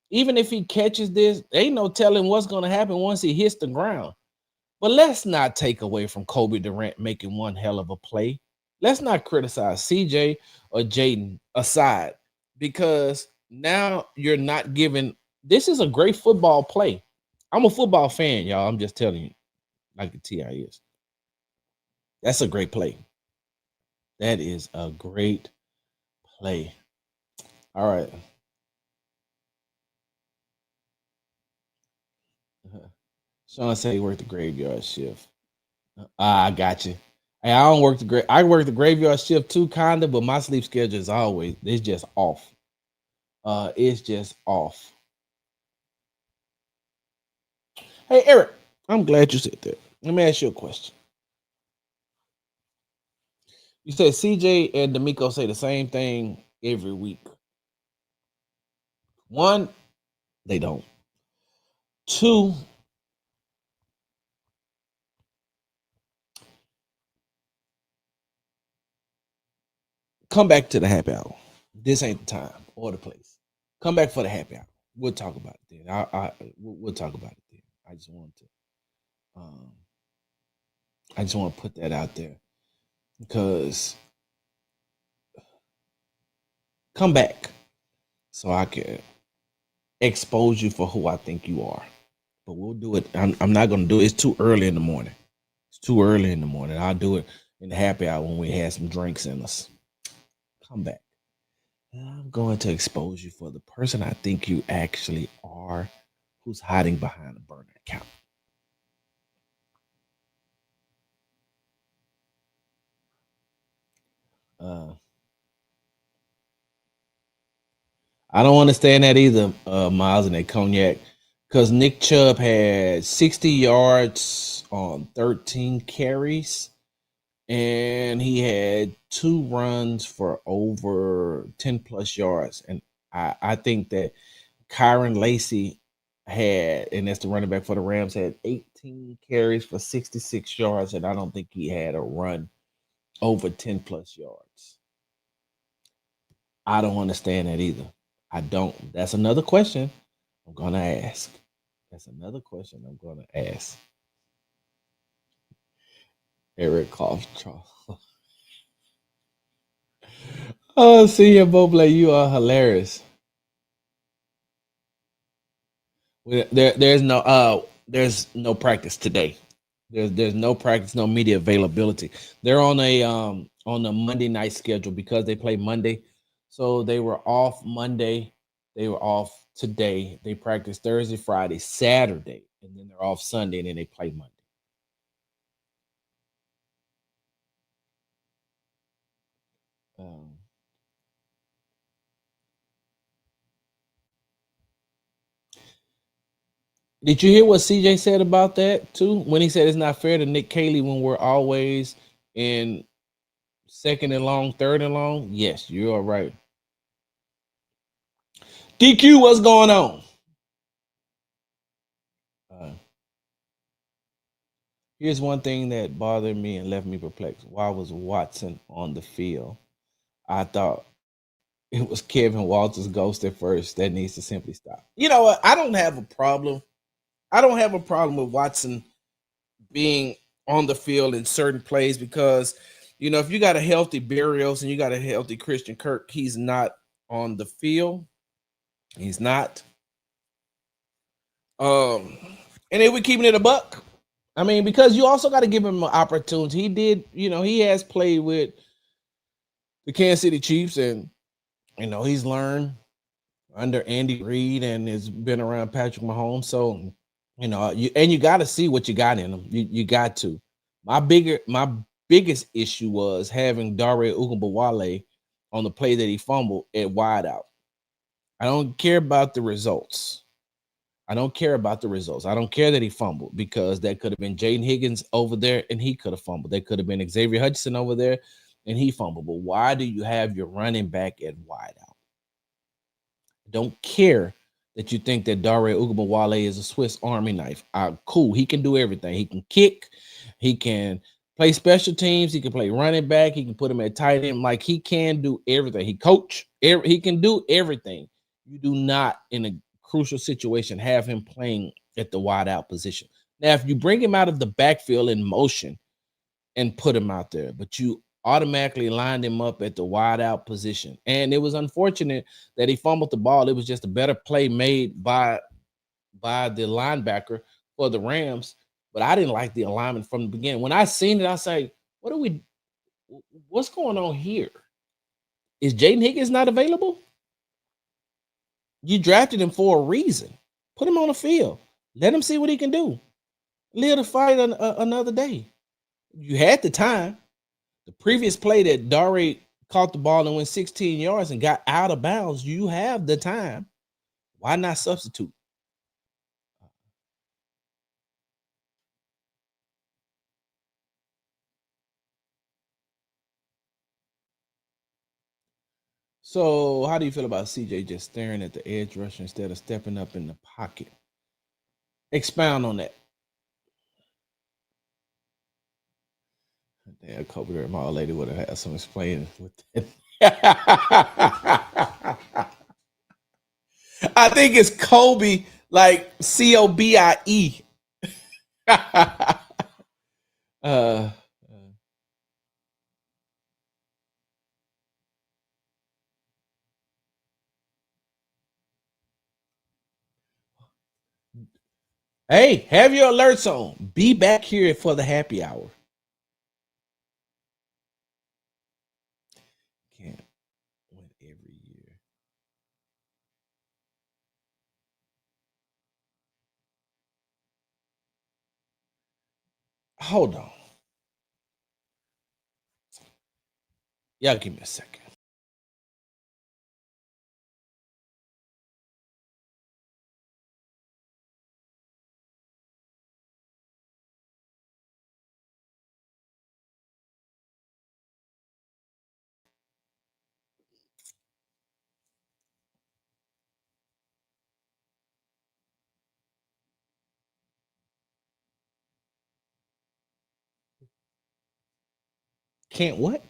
S1: ain't no telling what's going to happen once he hits the ground. But let's not take away from Kobe Durant making one hell of a play. let's not criticize CJ or Jaden aside, because now you're not giving. This is a great football play. I'm a football fan, y'all. I'm just telling you, like the TI is. That's a great play. That is a great play. All right. Sean said he worked the graveyard shift. I got you. Hey, I don't work I work the graveyard shift too, kinda, but my sleep schedule is always it's just off. It's just off. Hey Eric, I'm glad you said that. Let me ask you a question. You said CJ and DeMeco say the same thing every week. One, they don't. Two, come back to the happy hour. This ain't the time or the place. Come back for the happy hour. We'll talk about it then. We'll talk about it then. I just want to put that out there because come back so I can expose you for who I think you are. But we'll do it. I'm not going to do it. It's too early in the morning. It's too early in the morning. I'll do it in the happy hour when we have some drinks in us. Come back. I'm going to expose you for the person I think you actually are, who's hiding behind a burner account. I don't understand that either, Miles, and that cognac, because Nick Chubb had 60 yards on 13 carries, and he had 2 runs for over 10 plus yards. And I think that Kyron Lacy had, and that's the running back for the Rams, had 18 carries for 66 yards, and I don't think he had a run over 10 plus yards. I don't understand that either. I don't. That's another question I'm going to ask. That's another question I'm going to ask. Eric Cough. Oh, see you, Boble. You are hilarious. There's no practice today. There's no practice, no media availability. They're on a Monday night schedule because they play Monday. So they were off Monday. They were off today. They practice Thursday, Friday, Saturday, and then they're off Sunday, and then they play Monday. Did you hear what CJ said about that too? When he said it's not fair to Nick Caley when we're always in second and long, third and long? Yes, you are right. DQ, what's going on? Here's one thing that bothered me and left me perplexed. Why was Watson on the field? I thought it was Kevin Walters' ghost at first. That needs to simply stop. You know what? I don't have a problem. I don't have a problem with Watson being on the field in certain plays because, you know, if you got a healthy Berrios and you got a healthy Christian Kirk, he's not on the field. He's not. And they were keeping it a buck. I mean, because you also got to give him an opportunity. He did, you know, he has played with the Kansas City Chiefs, and you know he's learned under Andy Reid and has been around Patrick Mahomes. So, you know, you got to see what you got in him. You got to. My biggest issue was having Dare Ogunbowale on the play that he fumbled at wideout. I don't care about the results. I don't care that he fumbled because that could have been Jaden Higgins over there and he could have fumbled. That could have been Xavier Hutchinson over there and he fumbled. But why do you have your running back at wideout? Don't care that you think that Dare Ogunbowale is a Swiss Army knife. Cool. He can do everything. He can kick. He can play special teams. He can play running back. He can put him at tight end. Like, he can do everything. He can do everything. You do not, in a crucial situation, have him playing at the wide out position. Now, if you bring him out of the backfield in motion and put him out there, but you automatically lined him up at the wide out position. And it was unfortunate that he fumbled the ball. It was just a better play made by the linebacker for the Rams. But I didn't like the alignment from the beginning. When I seen it, I say, what's going on here? Is Jaden Higgins not available? You drafted him for a reason. Put him on the field. Let him see what he can do. Live to fight another day. You had the time. The previous play that Dare caught the ball and went 16 yards and got out of bounds, you have the time. Why not substitute? So, how do you feel about CJ just staring at the edge rusher instead of stepping up in the pocket? Expound on that. Damn, Kobe Durant, my old lady would have had some explaining with that. I think it's Kobe, like Cobie. Hey, have your alerts on. Be back here for the happy hour. Can't win every year. Hold on. Y'all give me a second. Can't what?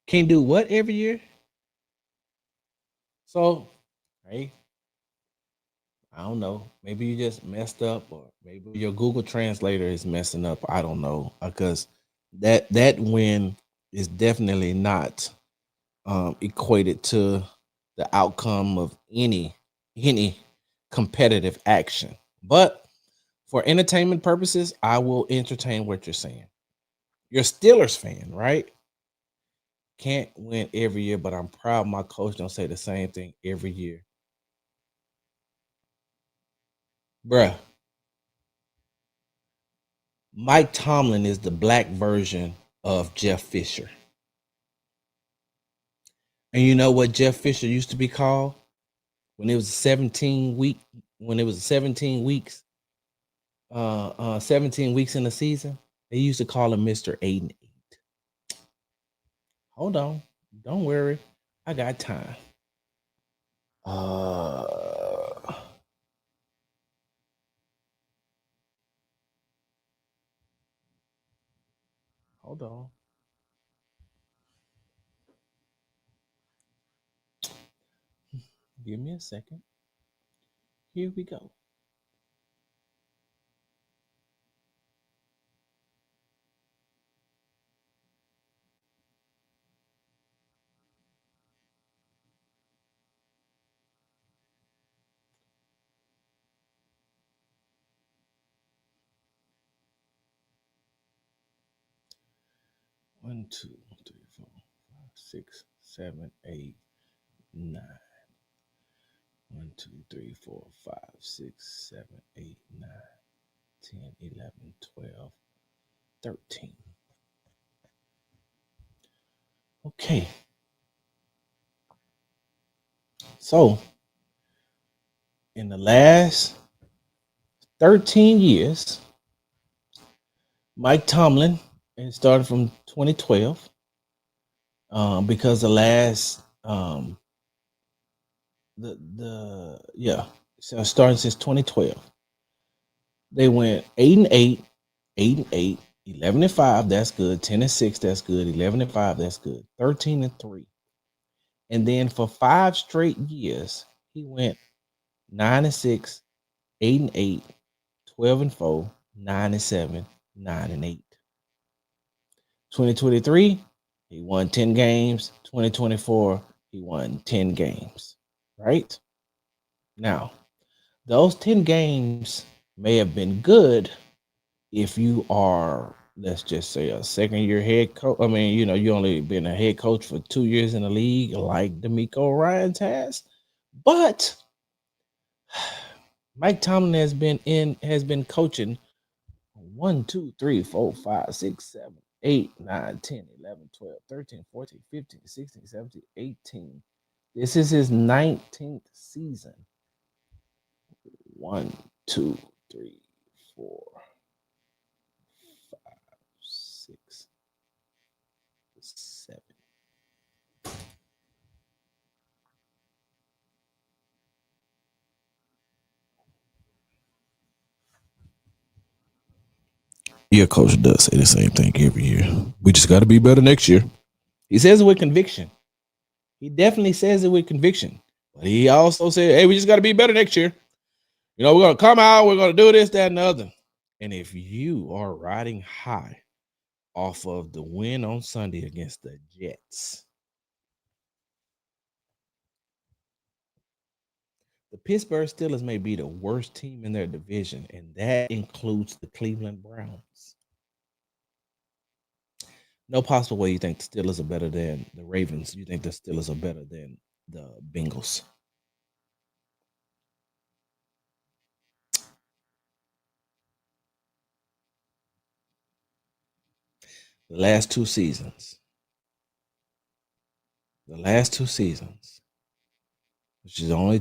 S1: Can't do what every year? So, hey, I don't know. Maybe you just messed up, or maybe your Google Translator is messing up. I don't know, because that win is definitely not equated to the outcome of any competitive action. But for entertainment purposes, I will entertain what you're saying. You're a Steelers fan, right? Can't win every year, but I'm proud my coach don't say the same thing every year. Bruh, Mike Tomlin is the black version of Jeff Fisher. And you know what Jeff Fisher used to be called when it was 17 weeks in the season? They used to call him Mr. 8-8. Hold on. Don't worry. I got time. Hold on. Give me a second. Here we go. One, two, three, 4, 5, 6, 7, 8, 9. 1, 2, 3, 4, 5, 6, 7, 8, 9, 10, 11, 12, 13. Okay. So, in the last 13 years, Mike Tomlin, and it started from 2012, because the last so starting since 2012, they went 8-8, 8-8, 11-5, that's good, 10-6, that's good, 11-5, that's good, 13-3. And then for 5 straight years, he went 9-6, 8-8, 12-4, 9-7, 9-8. 2023, he won 10 games. 2024, he won 10 games. Right? Now, those 10 games may have been good if you are, let's just say, a second year head coach. I mean, you only been a head coach for 2 years in the league, like DeMeco Ryans has. But Mike Tomlin has been coaching 1, 2, 3, 4, 5, 6, 7, 8, 9, 10, 11, 12, 13, 14, 15, 16, 17, 18. This is his 19th season. 1, 2, 3, 4, 5, 6, 7. Your coach does say the same thing every year. We just got to be better next year. He says it with conviction. He definitely says it with conviction. But he also said, hey, we just got to be better next year. We're going to come out. We're going to do this, that, and the other. And if you are riding high off of the win on Sunday against the Jets, the Pittsburgh Steelers may be the worst team in their division, and that includes the Cleveland Browns. No possible way you think the Steelers are better than the Ravens. You think the Steelers are better than the Bengals. The last two seasons, which is the only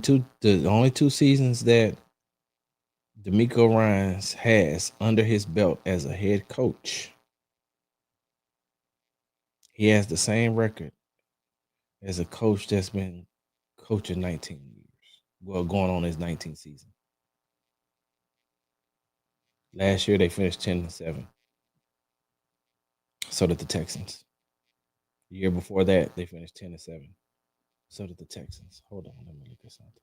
S1: two seasons that DeMeco Ryans has under his belt as a head coach. He has the same record as a coach that's been coaching 19 years. Well, going on his 19th season. Last year they finished 10-7. So did the Texans. The year before that, they finished 10-7. So did the Texans. Hold on, let me look at something.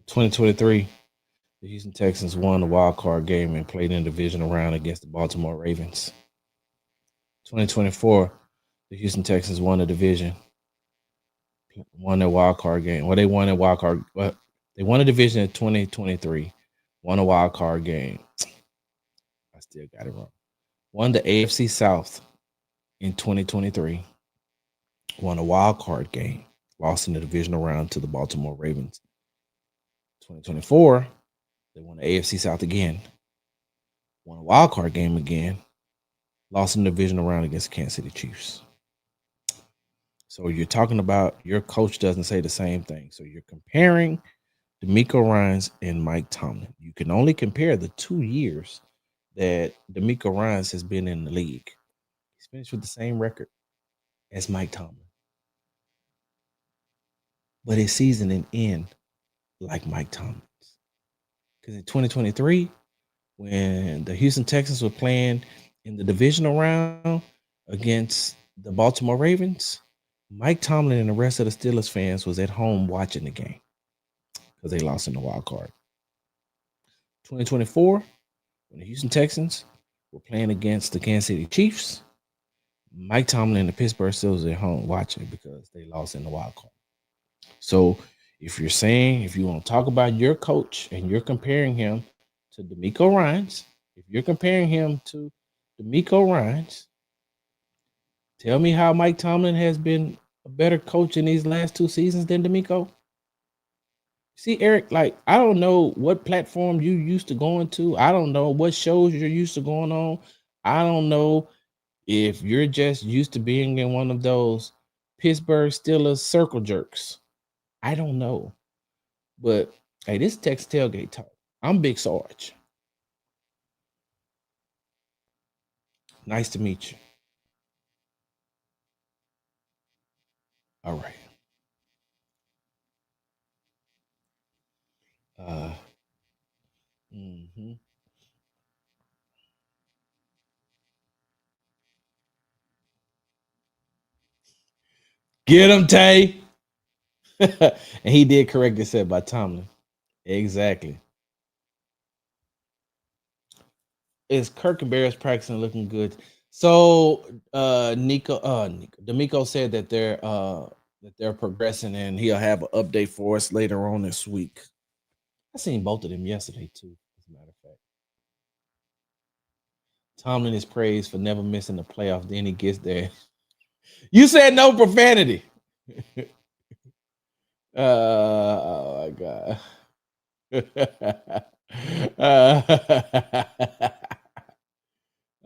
S1: 2023, the Houston Texans won the wild card game and played in the divisional round against the Baltimore Ravens. 2024, the Houston Texans won the division, won their wild card game. Well, they won a wild card. Well, they won a division in 2023, won a wild card game. I still got it wrong. Won the AFC South in 2023, won a wild card game, lost in the divisional round to the Baltimore Ravens. 2024, they won the AFC South again, won a wild card game again, lost in the divisional round against the Kansas City Chiefs. So you're talking about your coach doesn't say the same thing. So you're comparing DeMeco Ryans and Mike Tomlin. You can only compare the 2 years that DeMeco Ryans has been in the league. He's finished with the same record as Mike Tomlin. But his season didn't end like Mike Tomlin's. Because in 2023, when the Houston Texans were playing in the divisional round against the Baltimore Ravens, Mike Tomlin and the rest of the Steelers fans was at home watching the game because they lost in the wild card. 2024, when the Houston Texans were playing against the Kansas City Chiefs, Mike Tomlin and the Pittsburgh Steelers were at home watching because they lost in the wild card. So if you want to talk about your coach and you're comparing him to DeMeco Ryans, tell me how Mike Tomlin has been a better coach in these last 2 seasons than DeMeco. See, Eric, like, I don't know what platform you used to going to. I don't know what shows you're used to going on. I don't know if you're just used to being in one of those Pittsburgh Steelers circle jerks. I don't know. But, hey, this Texas Tailgate Talk. I'm Big Sarge. Nice to meet you. All right. Get him, Tay. And he did correct it said by Tomlin. Exactly. Is Kirkenberry's practicing looking good? So DeMeco said that they're progressing and he'll have an update for us later on this week. I seen both of them yesterday too, as a matter of fact. Tomlin is praised for never missing the playoff. Then he gets there. You said no profanity. Oh my god.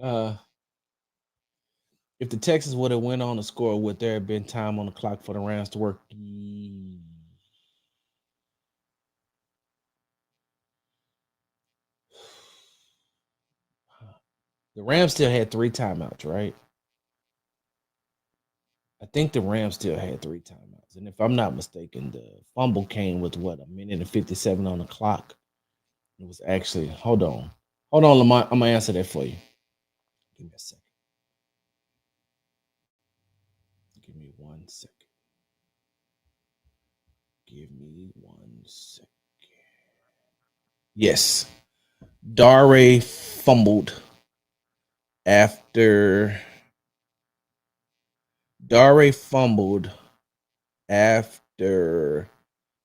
S1: uh, if the Texans would have went on to score, would there have been time on the clock for the Rams to work? The Rams still had 3 timeouts, right? I think the Rams still had 3 timeouts. And if I'm not mistaken, the fumble came with what, a minute and 57 on the clock. It was actually, hold on, Lamont. I'm gonna answer that for you. Give me a second. Give me 1 second. Give me 1 second. Yes. Dare fumbled after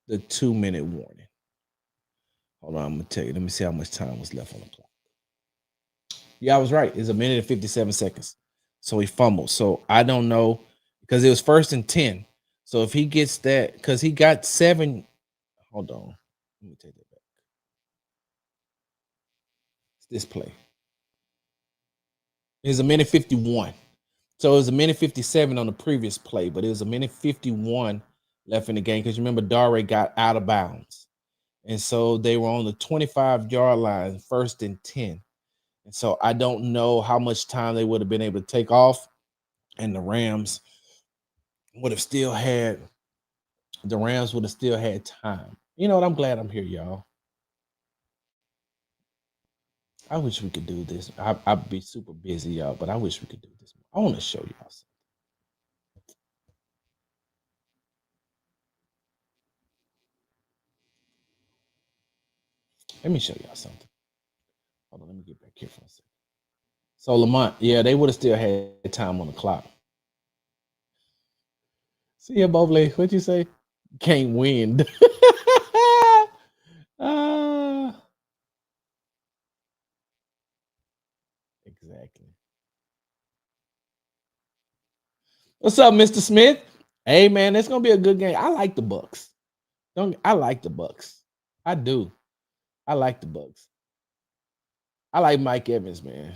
S1: the 2-minute warning. Hold on, I'm gonna tell you. Let me see how much time was left on the clock. Yeah, I was right. It's a minute and 57 seconds. So he fumbled. So I don't know because it was 1st and 10. So if he gets that, because he got 7. Hold on. Let me take that back. It's this play. It's a minute 51. So it was a minute 57 on the previous play, but it was a minute 51 left in the game because remember, Dare got out of bounds. And so they were on the 25-yard line, 1st and 10. And so I don't know how much time they would have been able to take off. And the Rams would have still had time. You know what? I'm glad I'm here, y'all. I wish we could do this. I'd be super busy, y'all, but I wish we could do this. I want to show y'all something. Let me show y'all something. Hold on, let me get back here for a second. So Lamont, yeah, they would have still had time on the clock. See ya, Bobley. What'd you say? Can't win. Exactly. What's up, Mr. Smith? Hey man, it's gonna be a good game. I like the Bucks. I like the Bucks. I do. I like the Bucks. I like Mike Evans, man.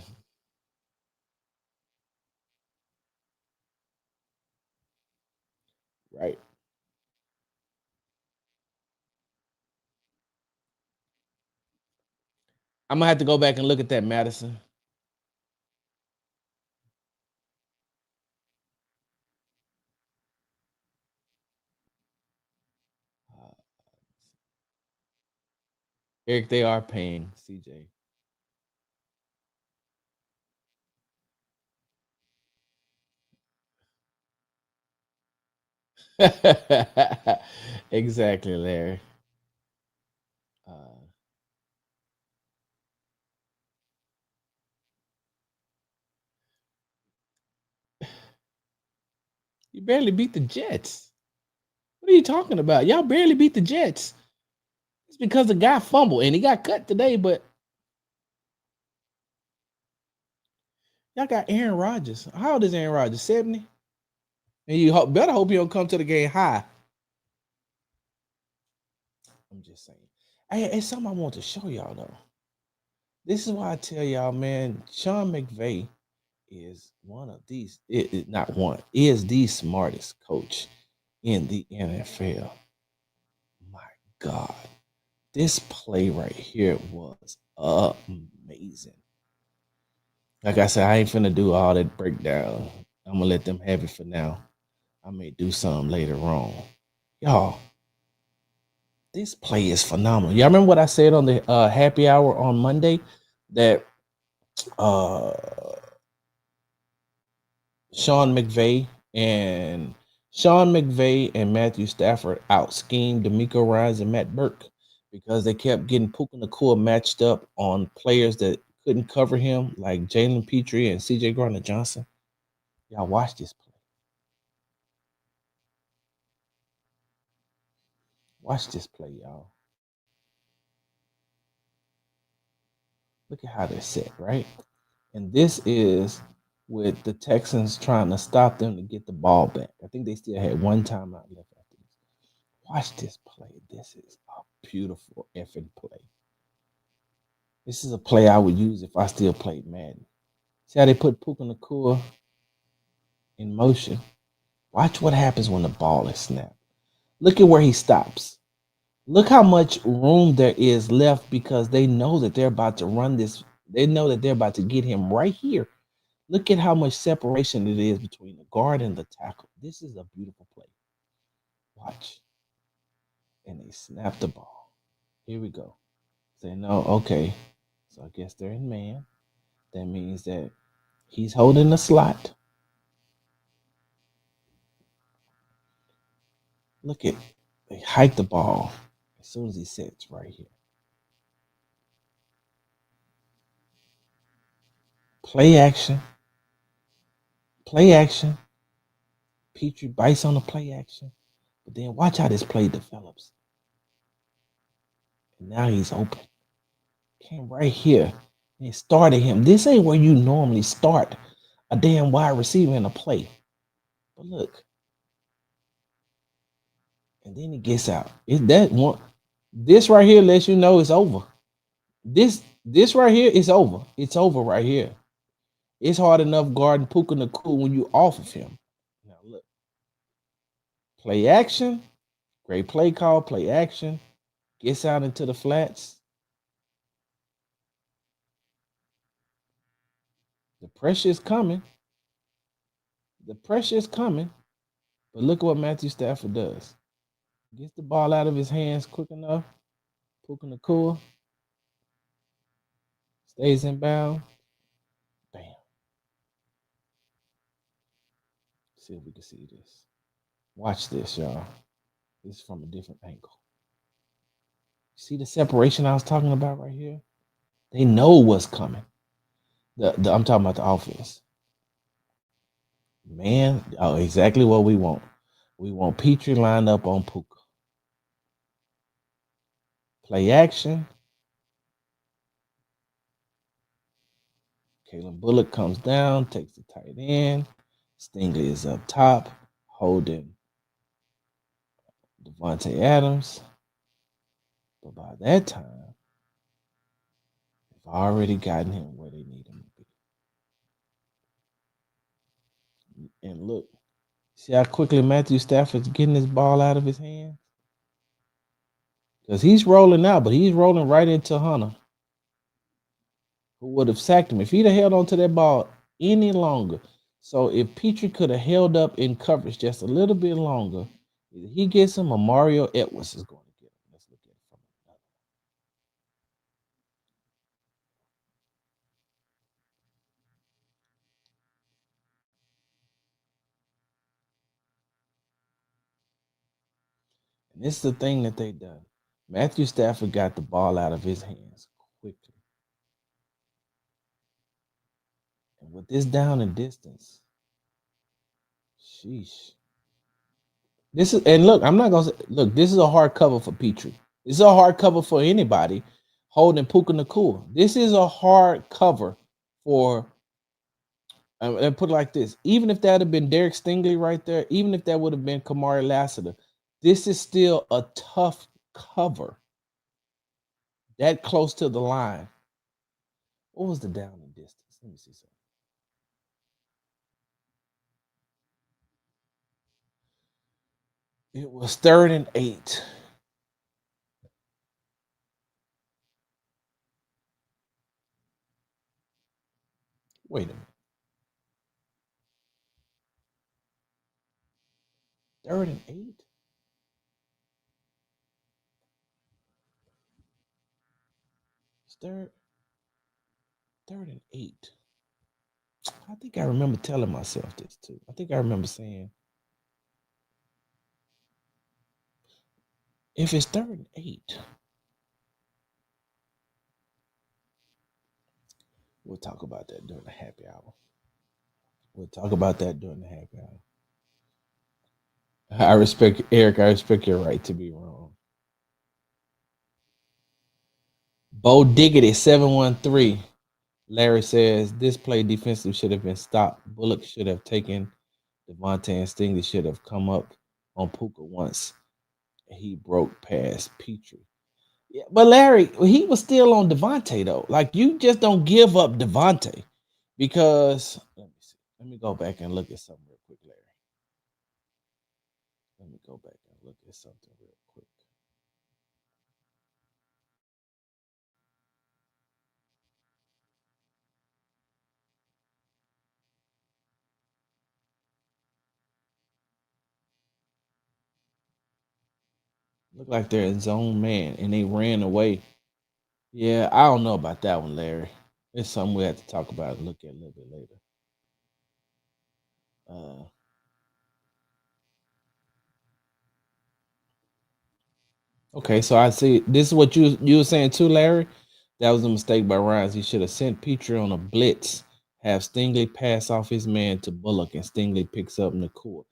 S1: Right. I'm gonna have to go back and look at that, Madison. Eric, they are paying CJ. Exactly, Larry. You barely beat the Jets. What are you talking about? Y'all barely beat the Jets. It's because the guy fumbled and he got cut today, but y'all got Aaron Rodgers. How old is Aaron Rodgers? 70? And you better hope you don't come to the game high. I'm just saying. Hey, it's something I want to show y'all though. This is why I tell y'all, man, Sean McVay is one of these, not one, is the smartest coach in the NFL. My God. This play right here was amazing. Like I said, I ain't finna do all that breakdown. I'm gonna let them have it for now. I may do some later on. Y'all, this play is phenomenal. Y'all remember what I said on the happy hour on Monday? That Sean McVay and Matthew Stafford out schemed DeMeco Ryans and Matt Burke because they kept getting Puka Nacua matched up on players that couldn't cover him like Jalen Petrie and CJ Gardner Johnson. Y'all watch this play. Watch this play, y'all. Look at how they're set, right? And this is with the Texans trying to stop them to get the ball back. I think they still had one timeout left after this. Watch this play. This is a beautiful effing play. This is a play I would use if I still played Madden. See how they put Puka Nacua in motion? Watch what happens when the ball is snapped. Look at where he stops. Look how much room there is left because they know that they're about to run this. They know that they're about to get him right here. Look at how much separation it is between the guard and the tackle. This is a beautiful play. Watch. And they snap the ball. Here we go. Say, no, okay. So I guess they're in man. That means that he's holding the slot. Look at, they hike the ball as soon as he sits right here. Play action. Play action. Petrie bites on the play action. But then watch how this play develops. And now he's open. Came right here and started him. This ain't where you normally start a damn wide receiver in a play. But look. And then he gets out. Is that one? This right here lets you know it's over. This right here is over. It's over right here. It's hard enough guarding Puka Nacua when you off of him. Now look. Play action. Great play call. Play action. Gets out into the flats. The pressure is coming. The pressure is coming. But look at what Matthew Stafford does. Gets the ball out of his hands quick enough. Puka Nacua stays in bounds. Bam. See if we can see this. Watch this, y'all. This is from a different angle. See the separation I was talking about right here? They know what's coming. I'm talking about the offense. Man, oh, exactly what we want. We want Petrie lined up on Puka. Play action. Kalen Bullock comes down, takes the tight end. Stingley is up top, holding Devontae Adams. But by that time, they've already gotten him where they need him to be. And look, see how quickly Matthew Stafford's getting his ball out of his hand? Because he's rolling out, but he's rolling right into Hunter, who would have sacked him if he'd have held on to that ball any longer. So if Petrie could have held up in coverage just a little bit longer, either he gets him or Mario Edwards is going to get him. Let's look at it from another. And this is the thing that they done. Matthew Stafford got the ball out of his hands quickly. And with this down and distance, sheesh. This is, and look, I'm not gonna say, look, this is a hard cover for Petrie. This is a hard cover for anybody holding Puka Nacua. This is a hard cover for, and put it like this, even if that had been Derek Stingley right there, even if that would have been Kamari Lassiter, this is still a tough cover. That close to the line. What was the down and distance? Let me see something. It was 3rd and 8. Wait a minute. 3rd and 8? It's third and 8. I think I remember telling myself this too. I think I remember saying, if it's 3rd and 8, We'll talk about that during the happy hour. We'll talk about that during the happy hour. I respect Eric. I respect your right to be wrong. Bo Diggity 713. Larry says this play defensively should have been stopped. Bullock should have taken Devontae and Stingley should have come up on Puka once. He broke past Petrie. Yeah, but Larry, he was still on Devontae though. Like you just don't give up Devontae because let me see. Let me go back and look at something real quick, Larry. Let me go back and look at something real quick. Look like they're in zone man and they ran away. Yeah, I don't know about that one, Larry. It's something we have to talk about and look at a little bit later. Okay, so I see this is what you were saying too, Larry. That was a mistake by Ryans. He should have sent Petrie on a blitz, have Stingley pass off his man to Bullock, and Stingley picks up Nakua.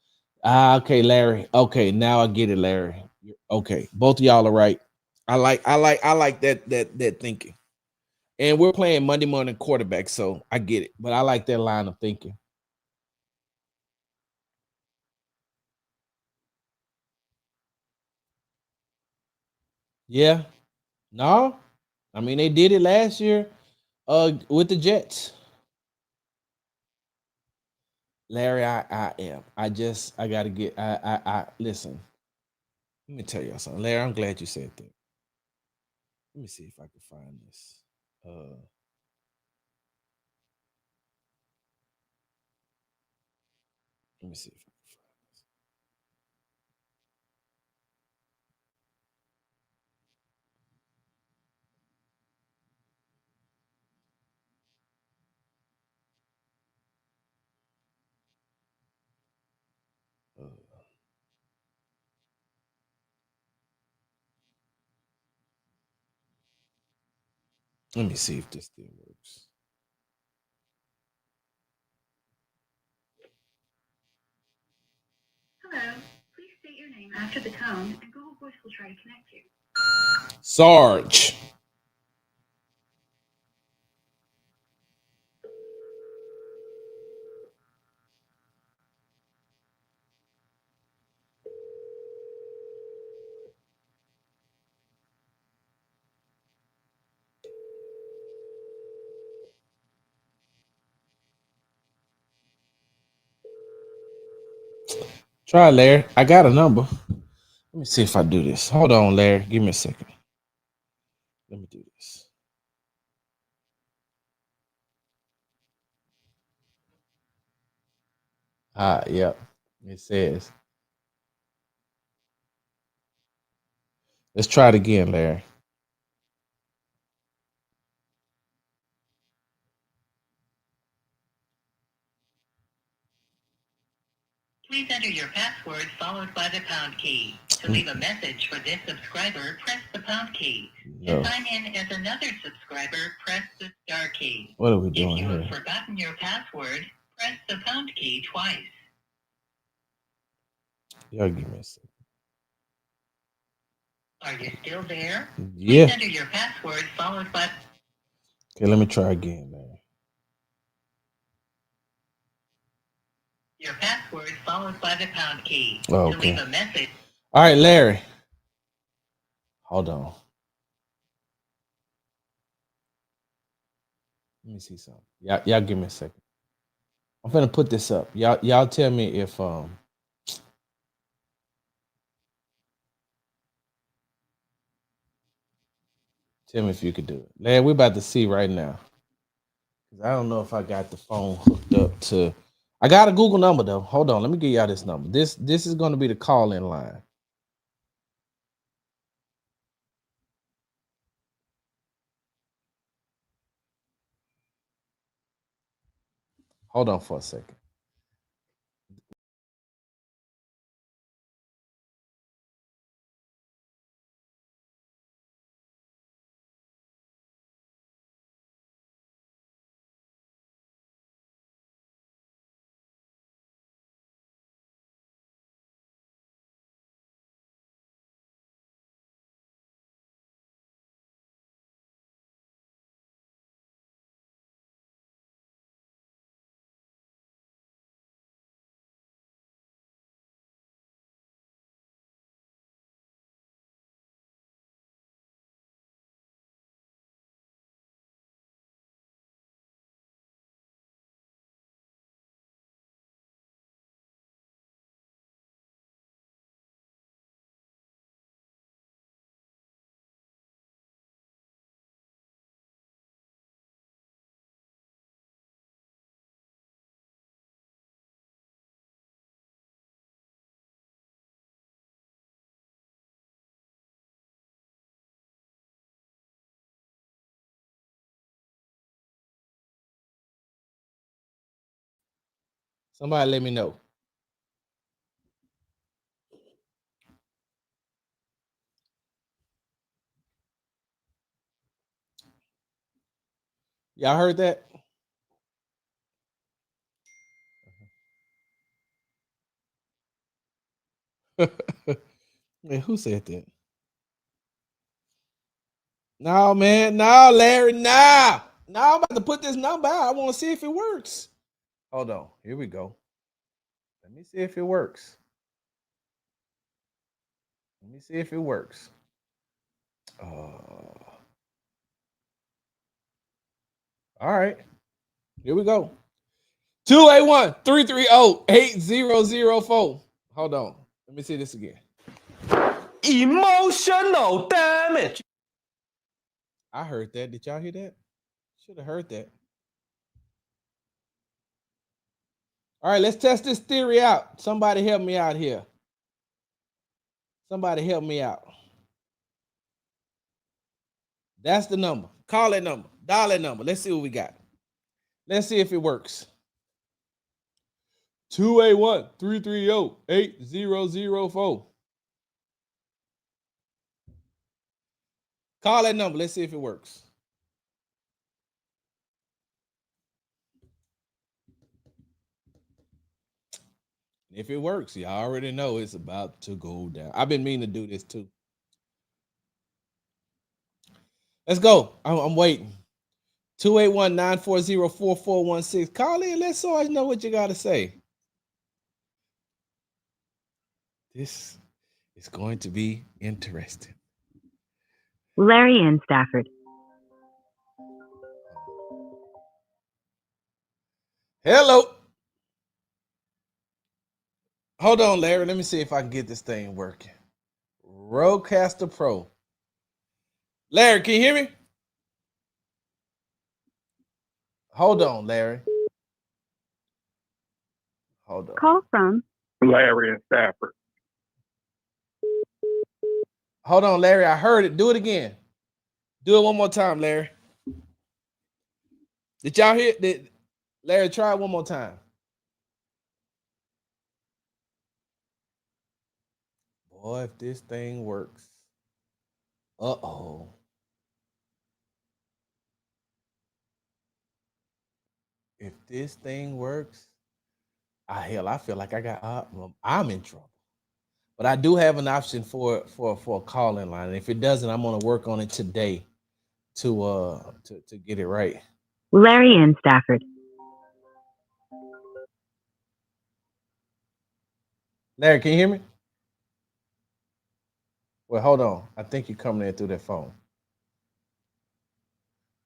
S1: Okay, Larry. Okay, now I get it, Larry. Okay, both of y'all are right. I like that thinking. And we're playing Monday morning quarterback, so I get it. But I like that line of thinking. Yeah. No. I mean, they did it last year with the Jets. Larry, I am. I gotta get I listen. Let me tell y'all something. Larry, I'm glad you said that. Let me see if I can find this. Let me see if I can find let me see if this thing works.
S6: Hello. Please state your name after the tone, and Google Voice will try to connect you.
S1: Sarge. Try Larry. I got a number. Let me see if I do this. Hold on, Larry. Give me a second. Let me do this. Yep. It says. Let's try it again, Larry.
S6: Please enter your password followed by the pound key. To leave a message for this subscriber, press the pound key.
S1: No.
S6: To sign in as another subscriber, press the star key.
S1: What are we doing
S6: If you
S1: here?
S6: have forgotten your password, press the pound key twice.
S1: Y'all give me a second.
S6: Are you still there?
S1: Yeah.
S6: Please enter your password followed by...
S1: Okay, let me try again, Larry.
S6: Your password followed by the pound key.
S1: Oh,
S6: To
S1: okay.
S6: leave a message...
S1: All right, Larry. Hold on. Let me see something. Y'all give me a second. I'm gonna put this up. Y'all tell me if tell me if you could do it. Larry, we're about to see right now. Cause I don't know if I got the phone hooked up to I got a Google number though. Hold on, let me give y'all this number. This is gonna be the call-in line. Hold on for a second. Somebody let me know. Y'all heard that? Man, who said that? No, man. No, Larry. Nah. No, I'm about to put this number out. I want to see if it works. Hold on. Here we go. Let me see if it works. Let me see if it works. All right. Here we go. 281-330-8004. Hold on. Let me see this again.
S7: Emotional damage.
S1: I heard that. Did y'all hear that? Should have heard that. All right, let's test this theory out. Somebody help me out here. Somebody help me out. That's the number. Call that number. Dial that number. Let's see what we got. Let's see if it works. 281-330-8004. Call that number. Let's see if it works. If it works, you already know it's about to go down. I've been meaning to do this too. Let's go. I'm waiting. 281-940-4416. Call in. Let Sarge know what you got to say. This is going to be interesting.
S8: Larry and Stafford.
S1: Hello. Hold on, Larry. Let me see if I can get this thing working. Rodecaster Pro. Larry, can you hear me? Hold on, Larry. Hold on.
S8: Call from
S9: Larry and Stafford.
S1: Hold on, Larry. I heard it. Do it again. Do it one more time, Larry. Did y'all hear it? Larry, try it one more time. Boy, if this thing works. Uh-oh. If this thing works, I feel like I'm in trouble. But I do have an option for a call-in line. And if it doesn't, I'm gonna work on it today to get it right.
S8: Larry and Stafford.
S1: Larry, can you hear me? Well, hold on. I think you're coming in through that phone.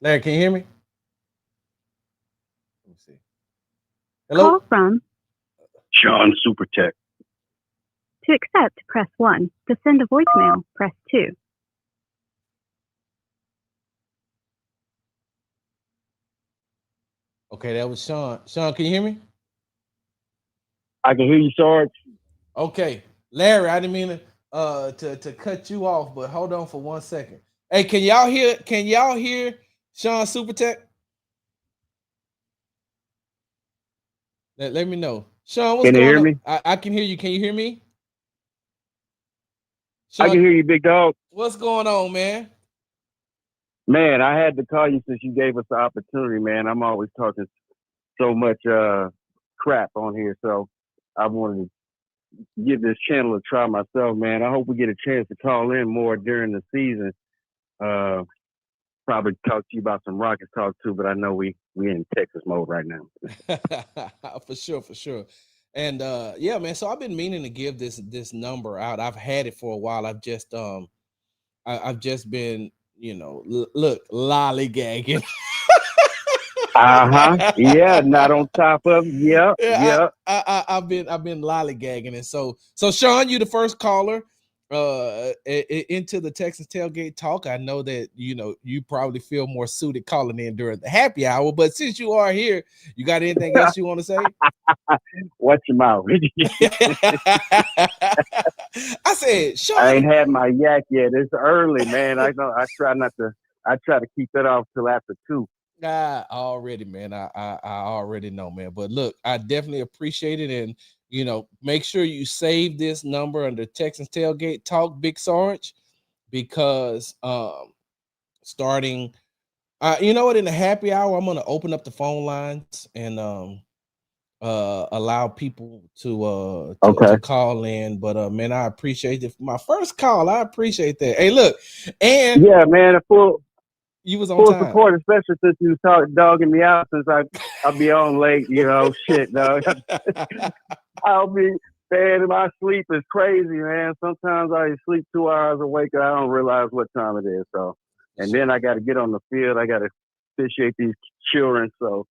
S1: Larry, can you hear me? Let me see. Hello?
S8: Call from.
S9: Sean Supertech.
S8: To accept, press 1. To send a voicemail, press 2.
S1: Okay, that was Sean. Sean, can you hear me?
S9: I can hear you, Sarge.
S1: Okay. Larry, I didn't mean to cut you off, but hold on for 1 second. Hey, can y'all hear Sean Supertech? Let me know. Sean, what's
S9: Can you
S1: going
S9: hear
S1: on?
S9: me?
S1: I can hear you. Can you hear me? Sean,
S9: I can hear you, big dog.
S1: what's going on, man?
S9: Man, I had to call you since you gave us the opportunity, man. I'm always talking so much crap on here, so I wanted to give this channel a try myself, man. I hope we get a chance to call in more during the season. Probably talk to you about some Rockets talk too, but I know we in Texas mode right now.
S1: For sure. And yeah, man. So I've been meaning to give this number out. I've had it for a while. I've just been, look, lollygagging.
S9: Yeah, not on top of. Yep.
S1: Yeah, I've been lollygagging, and so Sean, you the first caller into the Texas tailgate talk. I know that you probably feel more suited calling in during the happy hour, but since you are here, you got anything else you want to say?
S9: Watch your mouth.
S1: I said, Sean,
S9: I ain't had my yak yet. It's early, man. I know. I try to keep that off till after 2.
S1: Already, man. I already know, man. But look, I definitely appreciate it, and make sure you save this number under Texans Tailgate Talk, Big Sarge, because starting, you know what, in the happy hour, I'm gonna open up the phone lines and allow people to call in. But man, I appreciate it. My first call, I appreciate that. Hey, look, and
S9: Yeah, man,
S1: you was on
S9: full
S1: time.
S9: support, especially since you start dogging me out since I'll be on late, shit, dog. I'll be, man, my sleep is crazy, man. Sometimes I sleep 2 hours awake and I don't realize what time it is. So, and then I got to get on the field. I got to officiate these children. So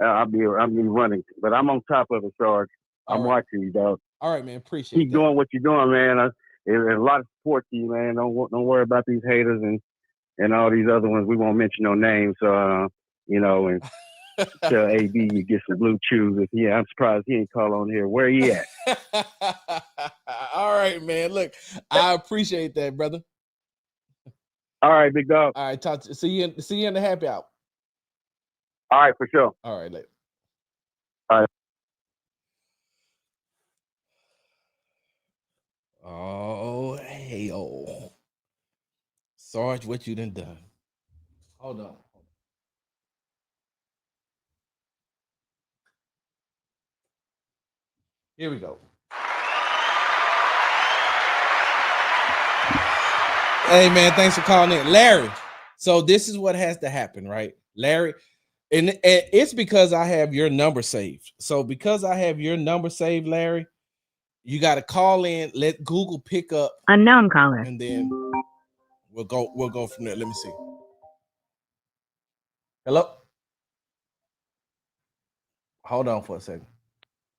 S9: I'll be running, but I'm on top of it, Sarge. I'm watching you, dog.
S1: All right, man. Appreciate
S9: Keep doing what you're doing, man. There's a lot of support to you, man. Don't worry about these haters and all these other ones. We won't mention no names. So, and tell AB you get some blue chews. I'm surprised he ain't call on here. Where he at?
S1: All right, man. Look, I appreciate that, brother.
S9: All right, big dog.
S1: All right, see you in the happy hour.
S9: All right, for sure.
S1: All right, later.
S9: All right.
S1: Oh, hey, oh. Sarge, what you done? Hold on. Here we go. Hey, man, thanks for calling in. Larry, so this is what has to happen, right? Larry, and it's because I have your number saved. So because I have your number saved, Larry, you got to call in, let Google pick up.
S8: Unknown caller.
S1: And then we'll go from there. Let me see. Hello? Hold on for a second.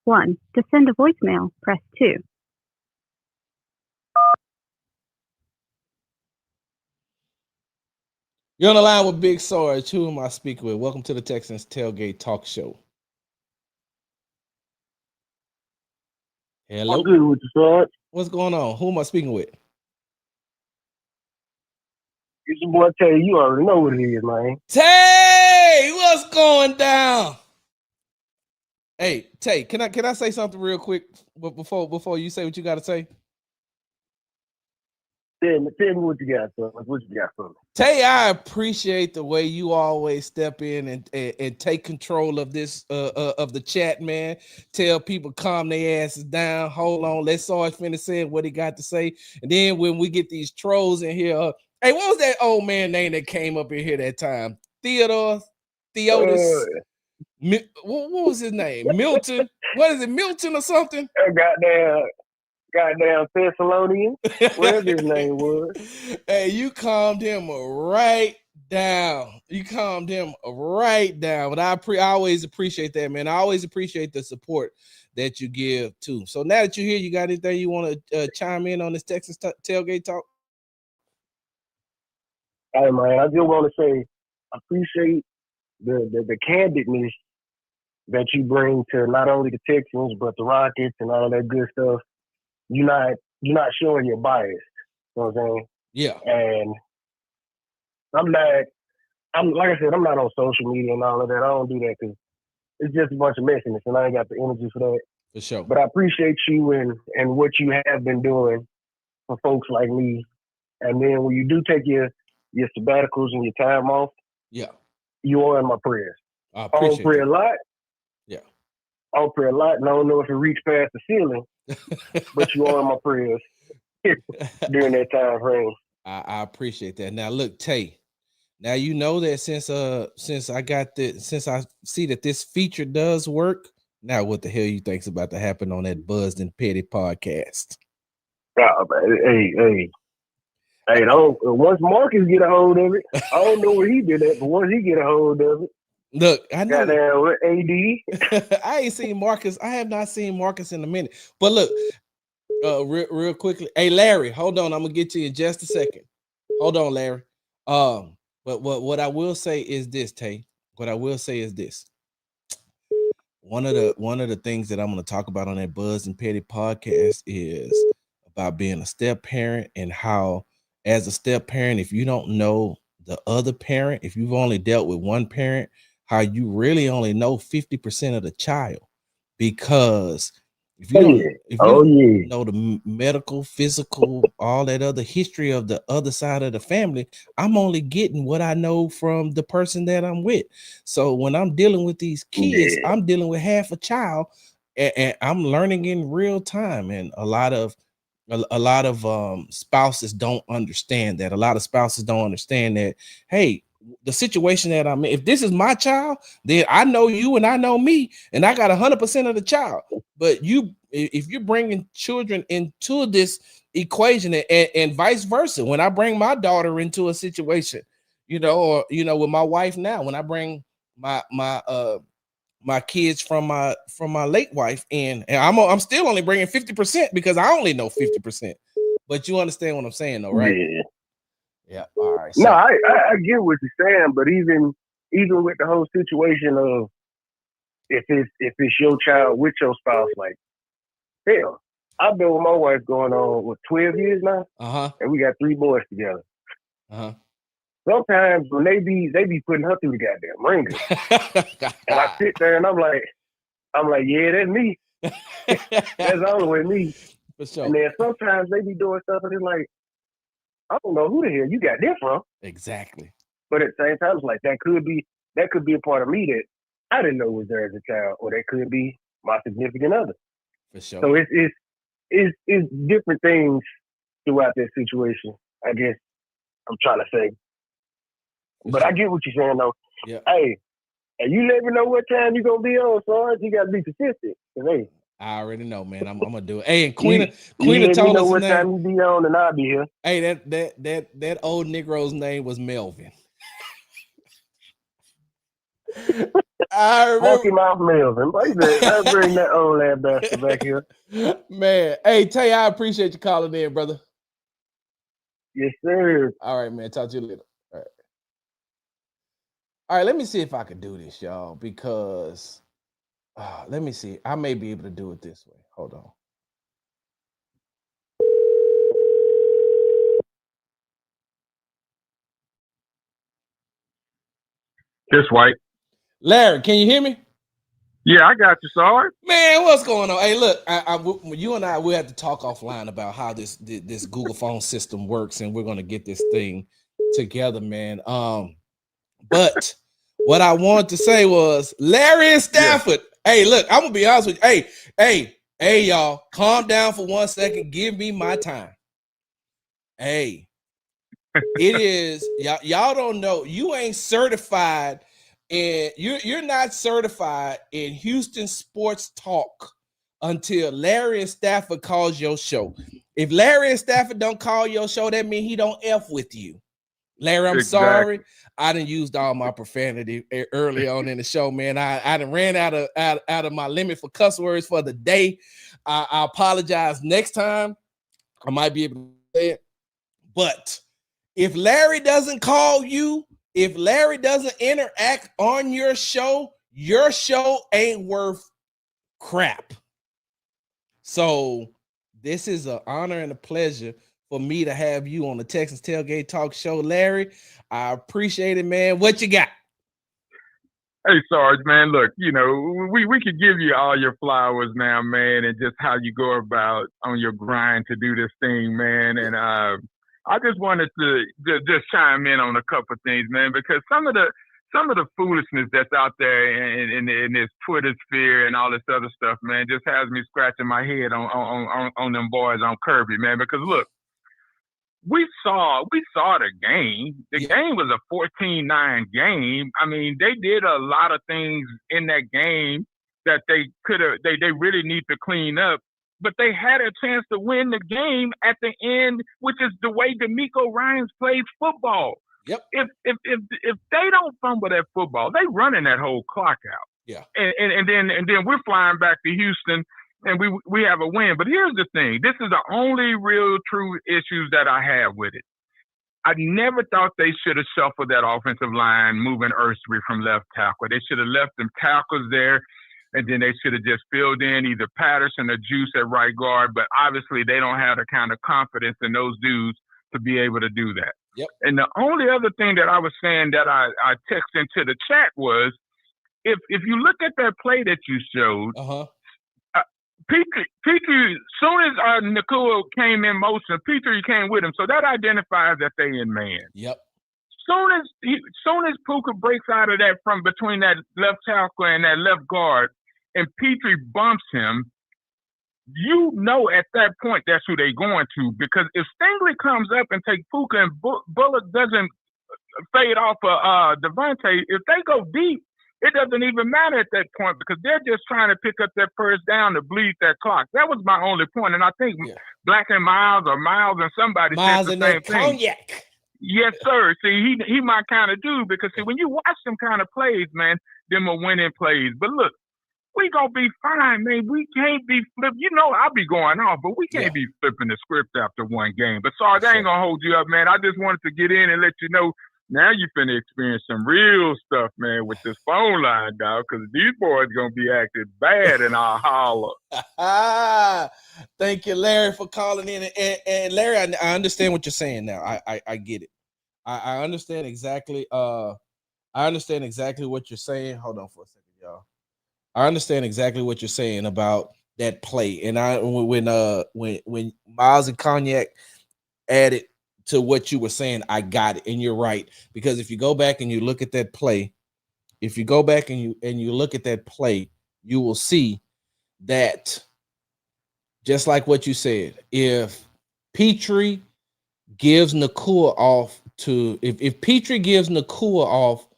S8: 1. To send a voicemail, press 2.
S1: You're on the line with Big Sarge. Who am I speaking with? Welcome to the Texans Tailgate Talk Show. Hello.
S9: I'm good with you, Sarge.
S1: What's going on? Who am I speaking with?
S9: It's your boy Tay. You already know what it is, man.
S1: Tay, what's going down? Hey, Tay, can I say something real quick before you say what you got to say?
S9: Tell me what you got, son. What you got for me?
S1: Tay, I appreciate the way you always step in and take control of this of the chat, man. Tell people calm their asses down. Hold on, let Sarge finish saying what he got to say, and then when we get these trolls in here, hey, what was that old man name that came up in here that time? Theodotus. What was his name? Milton. What is it? Milton or something?
S9: Goddamn Thessalonian, whatever his name was.
S1: Hey, you calmed him right down. But I always appreciate that, man. I always appreciate the support that you give too. So now that you're here, you got anything you want to chime in on this Texas Tailgate Talk?
S9: Hey, man, I just want to say I appreciate the candidness that you bring to not only the Texans but the Rockets and all that good stuff. You're not showing your bias. You know what I'm saying?
S1: Yeah.
S9: And I'm like I said, I'm not on social media and all of that. I don't do that because it's just a bunch of messiness, and I ain't got the energy for that.
S1: For sure.
S9: But I appreciate you and what you have been doing for folks like me. And then when you do take your sabbaticals and your time off,
S1: yeah,
S9: you are in my prayers.
S1: I appreciate
S9: pray a lot.
S1: Yeah.
S9: I'll pray a lot, and I don't know if it reached past the ceiling, but you are in my prayers during that time frame.
S1: I appreciate that. Now look, Tay. Now you know that since I see that this feature does work. Now what the hell you think's about to happen on that Buzzed and Petty podcast?
S9: Hey! Once Marcus get a hold of it, I don't know where he did that, but once he get a hold of it,
S1: look, I know
S9: AD.
S1: I ain't seen Marcus. I have not seen Marcus in a minute. But look, real quickly. Hey, Larry, hold on. I'm gonna get to you in just a second. Hold on, Larry. But what I will say is this, Tay. What I will say is this. One of the things that I'm gonna talk about on that Buzz and Petty podcast is about being a step parent and how, as a step parent, if you don't know the other parent, if you've only dealt with one parent, how you really only know 50% of the child, because if you don't, if you don't know the medical, physical, all that other history of the other side of the family, I'm only getting what I know from the person that I'm with. So when I'm dealing with these kids, I'm dealing with half a child, and I'm learning in real time. And a lot of spouses don't understand that. A lot of spouses don't understand that, hey, the situation that I'm in, if this is my child, then I know you and I know me, and I got 100% of the child. But if you're bringing children into this equation, and vice versa, when I bring my daughter into a situation, or with my wife now, when I bring my kids from my late wife in, and I'm still only bringing 50% because I only know 50%. But you understand what I'm saying, though, right? Yeah. All right.
S9: No, I get what you're saying, but even with the whole situation of if it's your child with your spouse, like, hell, I've been with my wife going on 12 years now, and we got 3 boys together. Sometimes when they be putting her through the goddamn ringer, and I sit there and I'm like, yeah, that's me. That's always me.
S1: For sure.
S9: And then sometimes they be doing stuff and it's like, I don't know who the hell you got this from.
S1: Exactly.
S9: But at the same time, it's like that could be a part of me that I didn't know was there as a child, or that could be my significant other.
S1: For sure.
S9: So it's different things throughout that situation, I guess I'm trying to say. But I get what you're saying, though.
S1: Yeah.
S9: Hey, and you never know what time you're going to be on, Sarge. You got to be consistent. Hey,
S1: I already know, man. I'm going to do it. Hey, and
S9: Queen
S1: told
S9: know
S1: us
S9: what
S1: name.
S9: time you be on, and I'll be here.
S1: Hey, that old Negro's name was Melvin. I remember.
S9: Monkey Mouth Melvin. I bring that old ass bastard back here.
S1: Man, hey, Tay, I appreciate you calling in, brother.
S9: Yes, sir.
S1: All right, man. Talk to you later. All right, let me see if I can do this, y'all, because let me see. I may be able to do it this way. Hold on.
S7: This White.
S1: Larry, can you hear me?
S7: Yeah, I got you, Sarge.
S1: Man, what's going on? Hey, look, you and I, we have to talk offline about how this Google phone system works, and we're gonna get this thing together, man. But what I wanted to say was Larry and Stafford. Yeah. Hey, look, I'm gonna be honest with you. Hey, y'all, calm down for 1 second. Give me my time. Hey, it is y'all don't know. You ain't certified, and you're not certified in Houston sports talk until Larry and Stafford calls your show. If Larry and Stafford don't call your show, that means he don't F with you. Larry, I'm sorry. I done used all my profanity early on in the show, man. I done ran out of my limit for cuss words for the day. I apologize. Next time, I might be able to say it. But if Larry doesn't call you, if Larry doesn't interact on your show ain't worth crap. So this is an honor and a pleasure for me to have you on the Texans Tailgate Talk Show, Larry. I appreciate it, man. What you got?
S7: Hey, Sarge, man, look, we could give you all your flowers now, man, and just how you go about on your grind to do this thing, man. And I just wanted to just chime in on a couple of things, man, because some of the foolishness that's out there in this Twitter sphere and all this other stuff, man, just has me scratching my head on them boys on Kirby, man. Because look, we saw the game. The game was a 14-9 game. I mean, they did a lot of things in that game that they really need to clean up. But they had a chance to win the game at the end, which is the way DeMeco Ryans plays football.
S1: Yep.
S7: If they don't fumble that football, they running that whole clock out.
S1: Yeah.
S7: And then we're flying back to Houston and we have a win. But here's the thing. This is the only real true issues that I have with it. I never thought they should have shuffled that offensive line, moving Erstry from left tackle. They should have left them tackles there, and then they should have just filled in either Patterson or Juice at right guard. But obviously they don't have the kind of confidence in those dudes to be able to do that.
S1: Yep.
S7: And the only other thing that I was saying that I texted into the chat was, if you look at that play that you showed, Petrie, soon as Nakua came in motion, Petrie came with him, so that identifies that they in man.
S1: Yep.
S7: Soon as Puka breaks out of that from between that left tackle and that left guard, and Petrie bumps him, you know at that point that's who they're going to. Because if Stingley comes up and take Puka and Bullock doesn't fade off of Devontae, if they go deep, it doesn't even matter at that point because they're just trying to pick up that first down to bleed that clock. That was my only point. And I think Black and Miles or Miles and somebody
S1: Miles
S7: said
S1: and
S7: the same
S1: that
S7: thing.
S1: cognac.
S7: Yes, sir. See, he my kind of dude because, see, when you watch them kind of plays, man, them are winning plays. But look, we gonna be fine, man. We can't be flipping. You know, I'll be going off, but we can't be flipping the script after one game. But Sarge, I ain't gonna hold you up, man. I just wanted to get in and let you know. Now you finna experience some real stuff, man, with this phone line, dog, because these boys gonna be acting bad in our holler.
S1: Thank you, Larry, for calling in. And Larry, I understand what you're saying now. I get it. I understand exactly. I understand exactly what you're saying. Hold on for a second, y'all. I understand exactly what you're saying about that play. And when Miles and Cognac added to what you were saying, I got it. And you're right. Because if you go back and you look at that play, you look at that play, you will see that just like what you said, if Petrie gives Nakua off to if Petrie gives Nakua off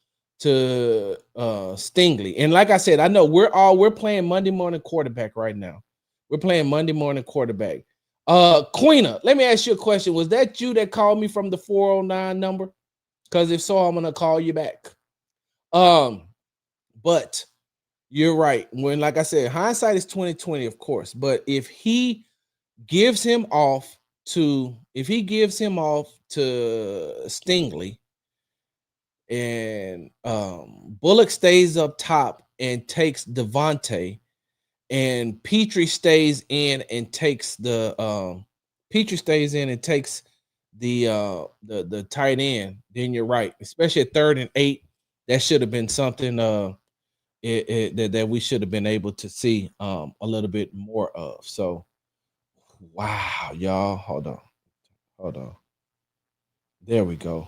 S1: to Stingley, and like I said, I know we're playing Monday morning quarterback right now. We're playing Monday morning quarterback. Queena, let me ask you a question. Was that you that called me from the 409 number? Because if so, I'm gonna call you back. But you're right. When, like I said, hindsight is 2020, of course. But if he gives him off to Stingley, and Bullock stays up top and takes Devontae, and Petrie stays in and takes the tight end, then you're right. Especially at 3rd and 8, that should have been something that we should have been able to see a little bit more of. So, wow, y'all, hold on. There we go.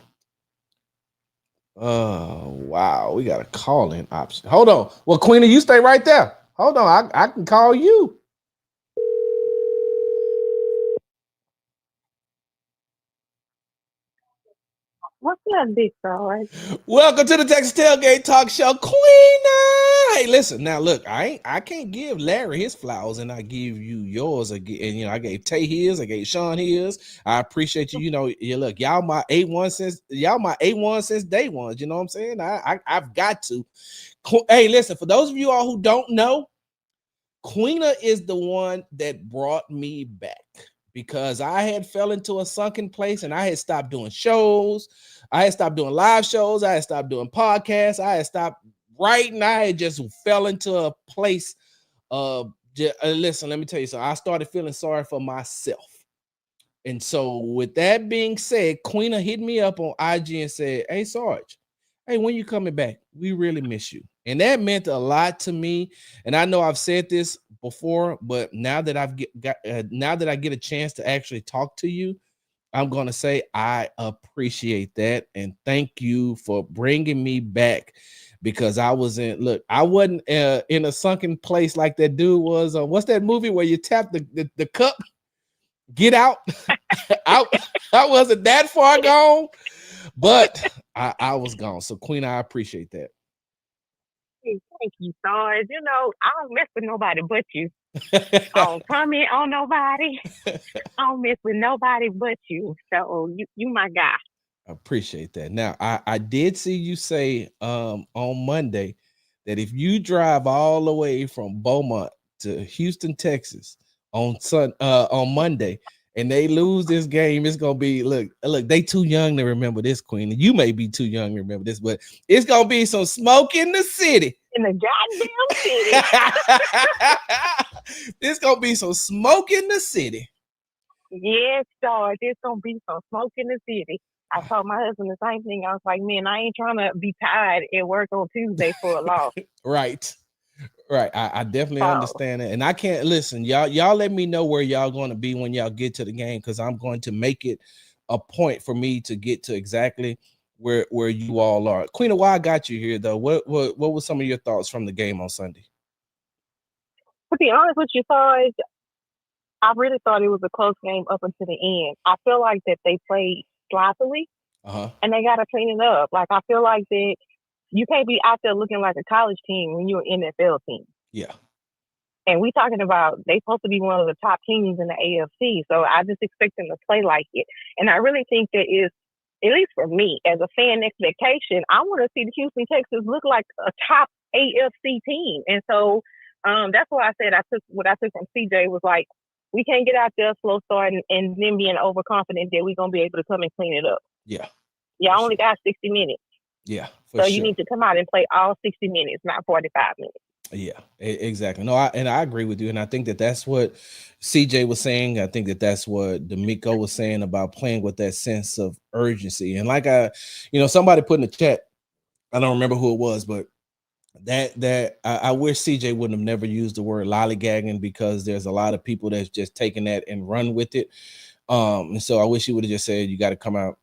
S1: Wow, we got a call-in option. Hold on. Well, Queenie, you stay right there. Hold on, I can call you.
S10: What's up, big Sarge?
S1: Welcome to the Texas Tailgate Talk Show, Queena. Hey, listen, now look, I can't give Larry his flowers, and I give you yours again. And I gave Tay his, I gave Sean his. I appreciate you. You know, look, y'all my A1 since day one. You know what I'm saying? I've got to. Hey, listen, for those of you all who don't know, Queena is the one that brought me back because I had fell into a sunken place and I had stopped doing shows. I had stopped doing live shows. I had stopped doing podcasts. I had stopped writing. I had just fell into a place of, listen, let me tell you something. I started feeling sorry for myself. And so with that being said, Queena hit me up on IG and said, hey, Sarge, hey, when you coming back? We really miss you. And that meant a lot to me. And I know I've said this before, but now that I get a chance to actually talk to you, I'm going to say I appreciate that. And thank you for bringing me back because I wasn't in a sunken place like that dude was. What's that movie where you tap the cup? Get out. I wasn't that far gone, but I was gone. So Queen, I appreciate that.
S10: Hey, thank you, Sarge. You know, I don't mess with nobody but you. I don't comment on nobody. I don't mess with nobody but you. So you my guy.
S1: I appreciate that. Now, I did see you say on Monday that if you drive all the way from Beaumont to Houston, Texas on Monday, and they lose this game, it's gonna be look, they too young to remember this, Queen. You may be too young to remember this, but it's gonna be some smoke in the city.
S10: In the goddamn
S1: city. It's gonna be some smoke in the city.
S10: Yes, Sarge. It's gonna be some smoke in the city. I told my husband the same thing. I was like, man, I ain't trying to be tired at work on Tuesday for a loss.
S1: Right. Right. I definitely
S10: So,
S1: understand it. And I can't listen. Y'all let me know where y'all going to be when y'all get to the game, because I'm going to make it a point for me to get to exactly where you all are. Queen, why I got you here though? What were some of your thoughts from the game on Sunday?
S10: to be honest with you, Sarge, I really thought it was a close game up until the end. I feel like that they played sloppily and they got to clean it up. Like, I feel like that you can't be out there looking like a college team when you're an NFL team.
S1: Yeah.
S10: And we talking about they supposed to be one of the top teams in the AFC. So I just expect them to play like it. And I really think that is, at least for me, as a fan expectation, I want to see the Houston Texans look like a top AFC team. And so that's why I said what I took from CJ was like, we can't get out there slow starting and then being overconfident that we're going to be able to come and clean it up.
S1: Yeah.
S10: Y'all only got 60 minutes.
S1: Yeah.
S10: So you need to come out and play all 60 minutes, not 45 minutes.
S1: Yeah, exactly. No, I agree with you. And I think that that's what CJ was saying. I think that that's what DeMeco was saying about playing with that sense of urgency. And like somebody put in the chat, I don't remember who it was, but that I wish CJ wouldn't have never used the word lollygagging, because there's a lot of people that's just taking that and run with it. And so I wish he would have just said, you got to come out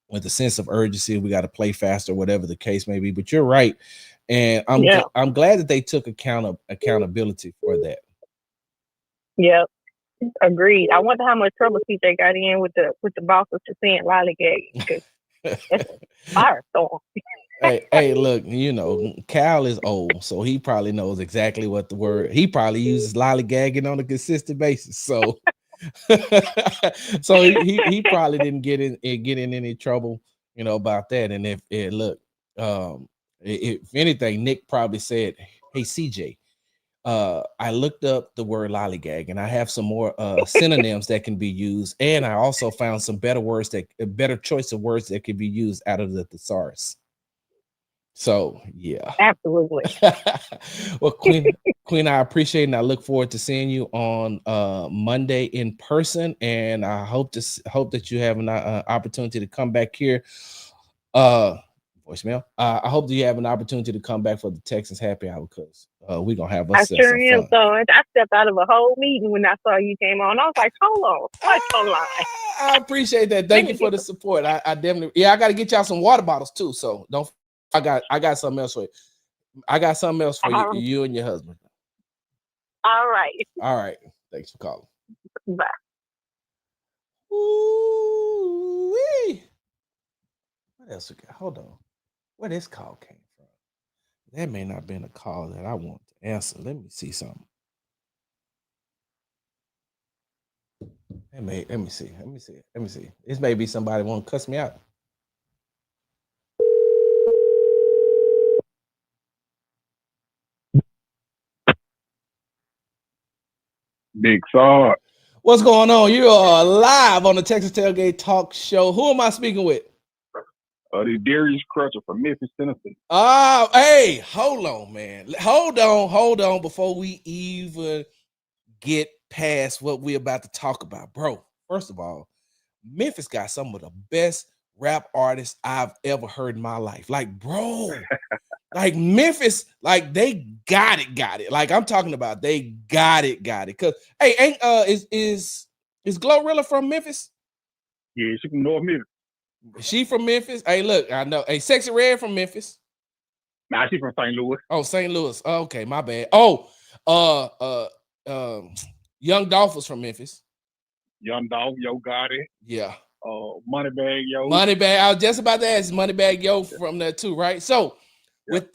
S1: with a sense of urgency. We got to play faster, whatever the case may be. But you're right. And I'm glad that they took accountability for that.
S10: Yep, agreed. I wonder how much trouble CJ got in with the bosses for saying lollygagging, because that's a firestorm.
S1: hey, look, Cal is old, so he probably knows exactly what the word. He probably uses lollygagging on a consistent basis. So, so he probably didn't get in any trouble, about that. And if anything, Nick probably said, "Hey, CJ, I looked up the word lollygag, and I have some more synonyms that can be used, and I also found some better choice of words that can be used out of the thesaurus." So yeah,
S10: absolutely.
S1: Well, Queen, I appreciate it, and I look forward to seeing you on Monday in person, and I hope that you have an opportunity to come back here. Voicemail. I hope that you have an opportunity to come back for the Texans happy hour, because we're gonna have us.
S10: I sure am. So I stepped out of a whole meeting when I saw you came on. I was like, hold on, what's online?
S1: I appreciate that. Thank you for the support. I definitely, I got to get y'all some water bottles too. So don't. I got something else for you. I got something else for you and your husband.
S10: All right.
S1: All right. Thanks for calling.
S10: Bye.
S1: Ooh-wee. What else we got? Hold on. Where this call came from? That may not have been a call that I want to answer. Let me see something. Let me see. This may be somebody want to cuss me out.
S7: Big Sarge.
S1: What's going on? You are live on the Texas Tailgate Talk Show. Who am I speaking with?
S7: The Darius Crutcher from Memphis, Tennessee.
S1: Hey, hold on, man. Hold on before we even get past what we're about to talk about. Bro, first of all, Memphis got some of the best rap artists I've ever heard in my life. Like, bro, like Memphis, like they got it. Like I'm talking about, they got it. Cause hey, is Glorilla from Memphis?
S7: Yeah, she from North Memphis.
S1: She from Memphis? Hey, look, I know. Hey, Sexy Red from Memphis.
S7: Nah, she from St. Louis.
S1: Oh, St. Louis. Oh, okay, my bad. Oh, Young Dolph was from Memphis.
S7: Young Dolph, Yo Gotti.
S1: Yeah.
S7: Moneybag Yo.
S1: Moneybag. I was just about to ask Moneybag Yo from there too, right? So,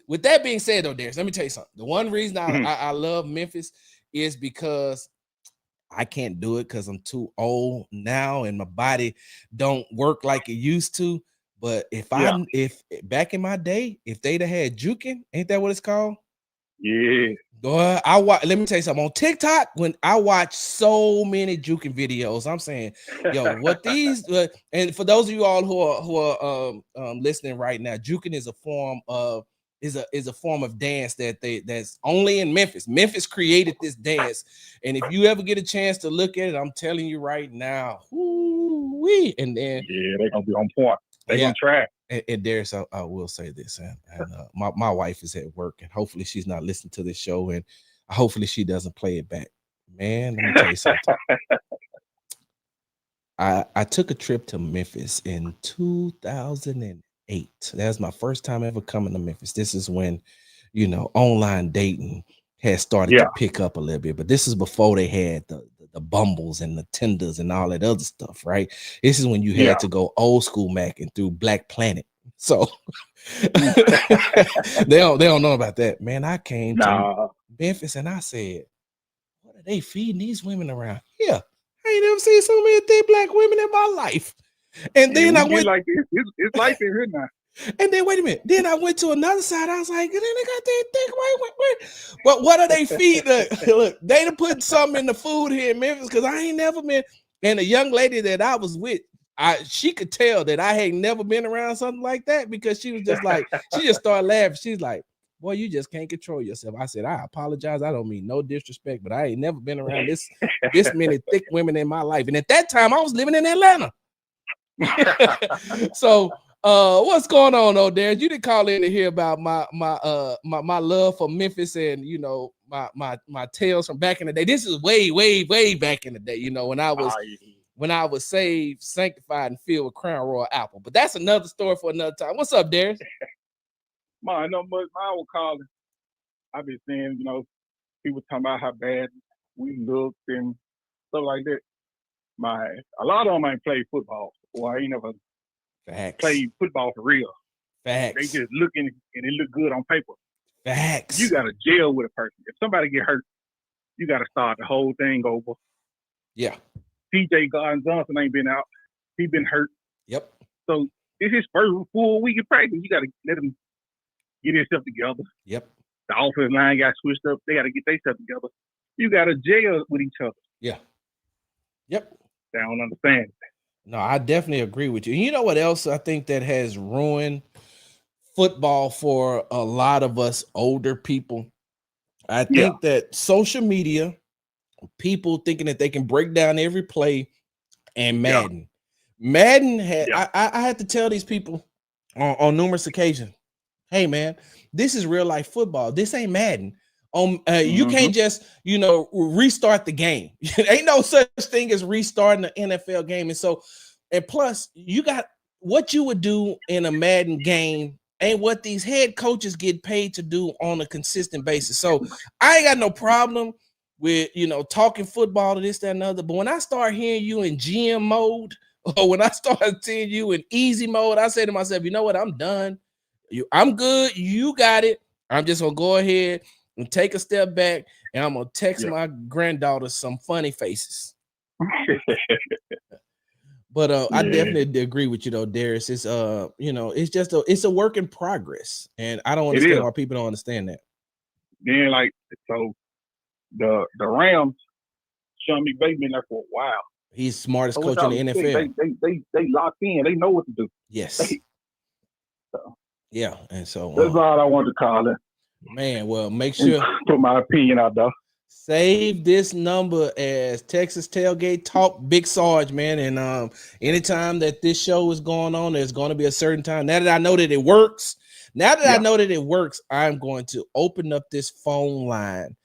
S1: with that being said, though, Darius, let me tell you something. The one reason I love Memphis is because I can't do it because I'm too old now and my body don't work like it used to. But if back in my day, if they'd have had juking, ain't that what it's called?
S7: Yeah.
S1: Boy, let me tell you something. On TikTok, when I watch so many juking videos, I'm saying, yo, what these and for those of you all who are listening right now, juking is a form of dance that's only in Memphis. Memphis created this dance, and if you ever get a chance to look at it, I'm telling you right now, whoo-wee, and then
S7: they're gonna be on point.
S11: They gonna try.
S1: And Darius, I will say this, and my wife is at work, and hopefully she's not listening to this show, and hopefully she doesn't play it back. Man, let me tell you something. I took a trip to Memphis in 2008. That was my first time ever coming to Memphis. This is when, online dating had started to pick up a little bit, but this is before they had the Bumbles and the Tinders and all that other stuff, right? This is when you had to go old school macking through Black Planet. So they don't know about that. Man, I came to Memphis and I said, what are they feeding these women around here? I ain't never seen so many thick Black women in my life. And then I went
S11: like this. It's like this here now.
S1: And then wait a minute. Then I went to another side. I was like, then they got that thick white. But what are they feeding? Look, they done put something in the food here in Memphis because I ain't never been. And the young lady that I was with, she could tell that I had never been around something like that because she was just like, she just started laughing. She's like, boy, you just can't control yourself. I said, I apologize. I don't mean no disrespect, but I ain't never been around this many thick women in my life. And at that time, I was living in Atlanta. So what's going on, though, Darren? You didn't call in to hear about my love for Memphis and my tales from back in the day. This is way back in the day, when I was saved, sanctified, and filled with Crown Royal apple. But that's another story for another time. What's up, Darren?
S11: I know much. I was calling. I've been saying, people talking about how bad we looked and stuff like that. A lot of them ain't played football. Well, I ain't never played football for real.
S1: Facts.
S11: They just looking and it look good on paper.
S1: Facts.
S11: You got to jail with a person. If somebody get hurt, you got to start the whole thing over.
S1: Yeah.
S11: TJ Johnson ain't been out. He been hurt.
S1: Yep.
S11: So it's his first full week of practice. You got to let him get himself together.
S1: Yep.
S11: The offensive line got switched up. They got to get themselves together. You got to jail with each other.
S1: Yeah. Yep.
S11: They don't understand.
S1: No, I definitely agree with you. You know what else I think that has ruined football for a lot of us older people? I think that social media, people thinking that they can break down every play, and Madden. Madden had I had to tell these people on numerous occasions, hey man, this is real life football. This ain't Madden. You can't just restart the game. Ain't no such thing as restarting the NFL game. And plus, you got what you would do in a Madden game ain't what these head coaches get paid to do on a consistent basis. So I ain't got no problem with talking football to this, that, and other. But when I start hearing you in GM mode, or when I start seeing you in easy mode, I say to myself, you know what? I'm done. I'm good. You got it. I'm just gonna go ahead and take a step back, and I'm gonna text my granddaughter some funny faces. But I definitely agree with you though, Darius. It's it's just it's a work in progress, and I don't understand why people don't understand that.
S11: Then the Rams, Sean McVay been there for a while.
S1: He's smartest coach in the NFL.
S11: They locked in. They know what to do.
S1: Yes. And so
S11: that's all I wanted to call it.
S1: Man, well, make sure
S11: put my opinion out there.
S1: Save this number as Texas Tailgate Talk, Big Sarge, man. And anytime that this show is going on, there's going to be a certain time. Now that I know that it works, I'm going to open up this phone line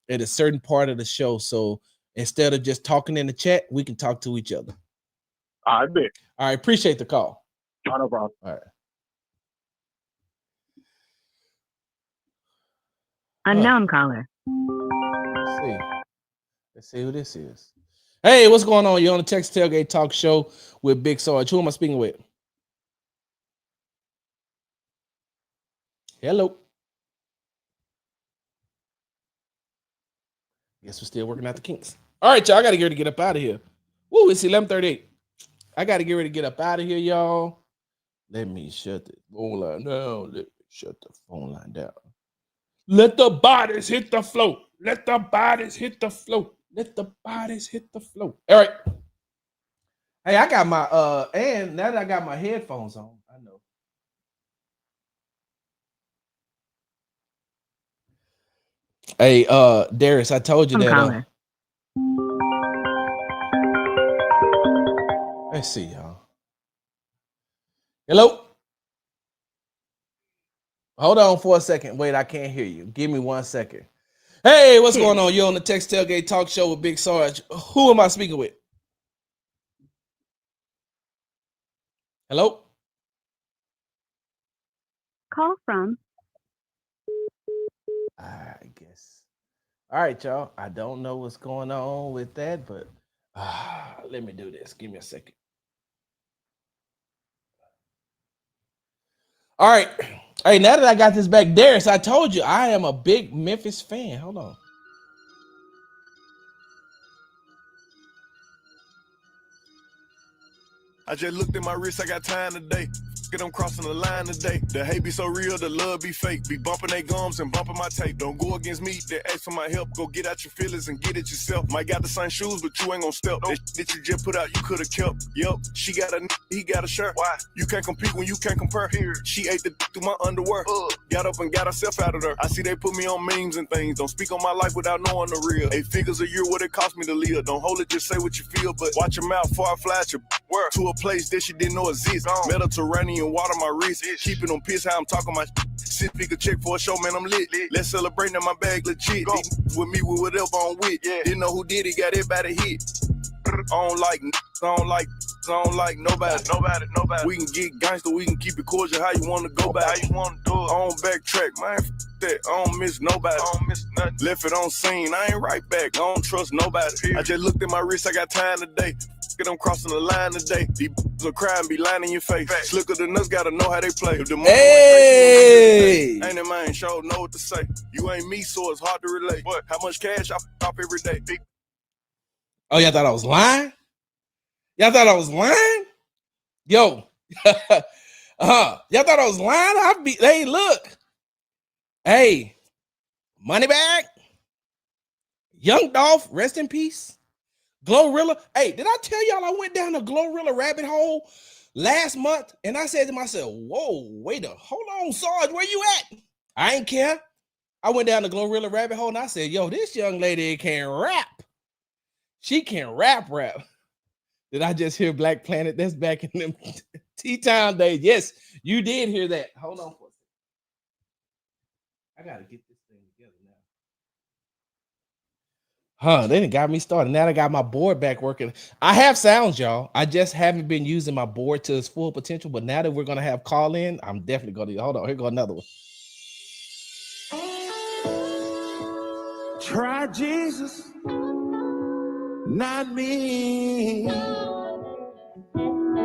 S1: at a certain part of the show. So instead of just talking in the chat, we can talk to each other.
S11: I bet.
S1: All right, appreciate the call.
S11: No problem.
S1: All right.
S8: Unknown caller.
S1: Let's see who this is. Hey, what's going on? You're on the Texas Tailgate Talk Show with Big Sarge. Who am I speaking with? Hello. Guess we're still working out the kinks. All right, y'all. I got to get up out of here. Woo, it's 11:38. I got to get ready to get up out of here, y'all. Let me shut the phone line down. Let the bodies hit the floor. Let the bodies hit the floor. Let the bodies hit the floor. All right. Hey, I got my and now that I got my headphones on, I know. Hey, Darius, I told you that. Let's see, y'all. Hello? Hold on for a second. Wait, I can't hear you. Give me 1 second. Hey, what's going on? You're on the Tex Tailgate Talk Show with Big Sarge. Who am I speaking with? Hello?
S8: Call from.
S1: I guess. All right, y'all. I don't know what's going on with that, but let me do this. Give me a second. All right. Hey, now that I got this back, Darius, I told you I am a big Memphis fan. Hold on.
S12: I just looked at my wrist, I got time today. Get them crossing the line today. The hate be so real, the love be fake. Be bumping they gums and bumping my tape. Don't go against me, they ask for my help. Go get out your feelings and get it yourself. Might got the same shoes, but you ain't gon' step. That that you just put out, you could've kept. Yup, she got a he got a shirt. Why? You can't compete when you can't compare. Here, she ate the through my underwear. Got up and got herself out of there. I see they put me on memes and things. Don't speak on my life without knowing the real. 8 figures a year, what it cost me to live. Don't hold it, just say what you feel. But watch your mouth before I fly at your word. To a place that she didn't know exists. Mediterranean water my wrist. Keeping them pissed how I'm talking my shit. Pick a check for a show, man, I'm lit. Let's celebrate, now my bag legit. With me, with whatever I'm with. Didn't know who did it, got everybody hit. I don't like nobody. We can get gangster, we can keep it cordial. How you want to go back? How you want to do it? I don't backtrack, man. That I don't miss nobody. I don't miss nothing. Left it on scene, I ain't right back. I don't trust nobody. I just looked at my wrist, I got time today. Get them crossing the line today. These will cry and be lying in your face. Slicker than us, gotta know how they play. If the
S1: hey!
S12: Ain't in mind, sure know what to say. You ain't me, so it's hard to relate. What? How much cash I pop every day? Big.
S1: Oh, y'all thought I was lying? Y'all thought I was lying? Yo. Y'all thought I was lying? Hey, look. Hey, Moneybag. Young Dolph, rest in peace. Glorilla. Hey, did I tell y'all I went down the Glorilla rabbit hole last month? And I said to myself, whoa, hold on, Sarge, where you at? I ain't care. I went down the Glorilla rabbit hole and I said, yo, this young lady can rap. She can rap. Did I just hear Black Planet? That's back in them T-Town days. Yes, you did hear that. Hold on for a second. I gotta get this thing together now. They done got me started. Now I got my board back working. I have sounds, y'all. I just haven't been using my board to its full potential. But now that we're gonna have call in, I'm definitely gonna hold on. Here go another one.
S13: Try Jesus, not me.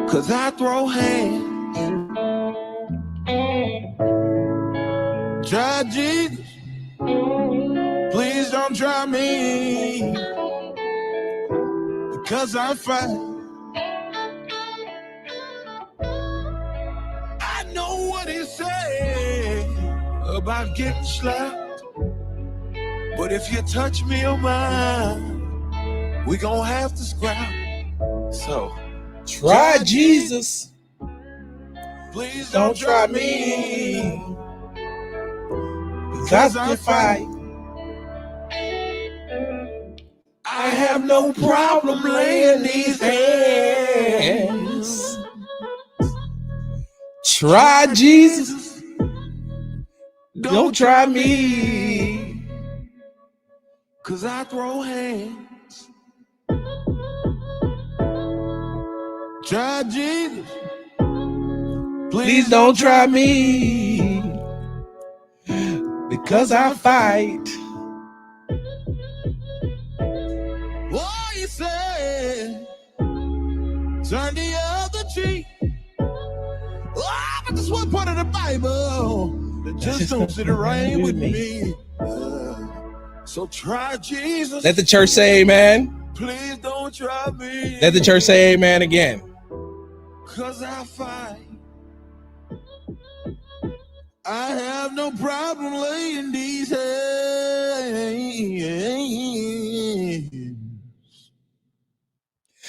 S13: 'Cause I throw hands. Try Jesus, please don't try me. Because I fight. I know what he said about getting slapped. But if you touch me or mine, we gon' have to scrap. So
S1: try Jesus.
S13: Please don't try me.
S1: Because I fight.
S13: I have no problem laying these hands.
S1: Try Jesus. Don't try me.
S13: 'Cause I throw hands. Try Jesus.
S1: Please don't try me. Because I fight.
S13: What you said? Turn the other cheek. Oh, but this one part of the Bible that just don't sit around with me. So try Jesus.
S1: Let the church say amen.
S13: Please don't try me.
S1: Let the church say amen again.
S13: 'Cause I fight. I have no problem laying these hands.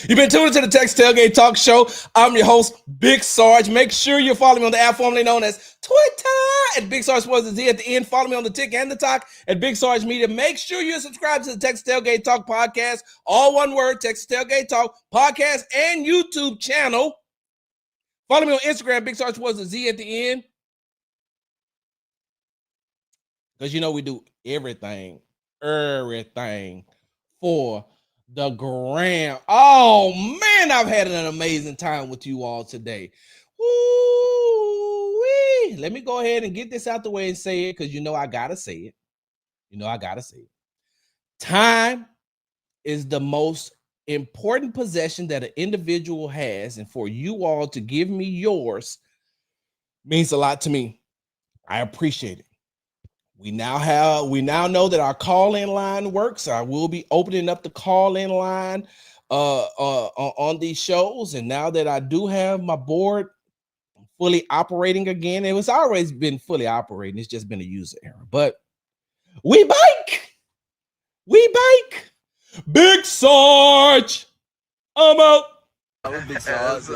S1: You've been tuned into the Tex Tailgate Talk Show. I'm your host, Big Sarge. Make sure you follow me on the app formerly known as Twitter at Big Sarge Sports Z at the end. Follow me on the Tick and the Talk at Big Sarge Media. Make sure you subscribe to the Texas Tailgate Talk podcast. All one word, Texas Tailgate Talk podcast and YouTube channel. Follow me on Instagram, Big Sarge was a Z at the end. Because you know we do everything for the gram. Oh man, I've had an amazing time with you all today. Woo-wee. Let me go ahead and get this out the way and say it, because you know I gotta say it. Time is the most important possession that an individual has, and for you all to give me yours means a lot to me. I appreciate it. We now know that our call-in line works. I will be opening up the call-in line on these shows, and now that I do have my board fully operating again, it was always been fully operating. It's just been a user error, but we bike. Big Sarge, I'm out.
S13: Big Sarge.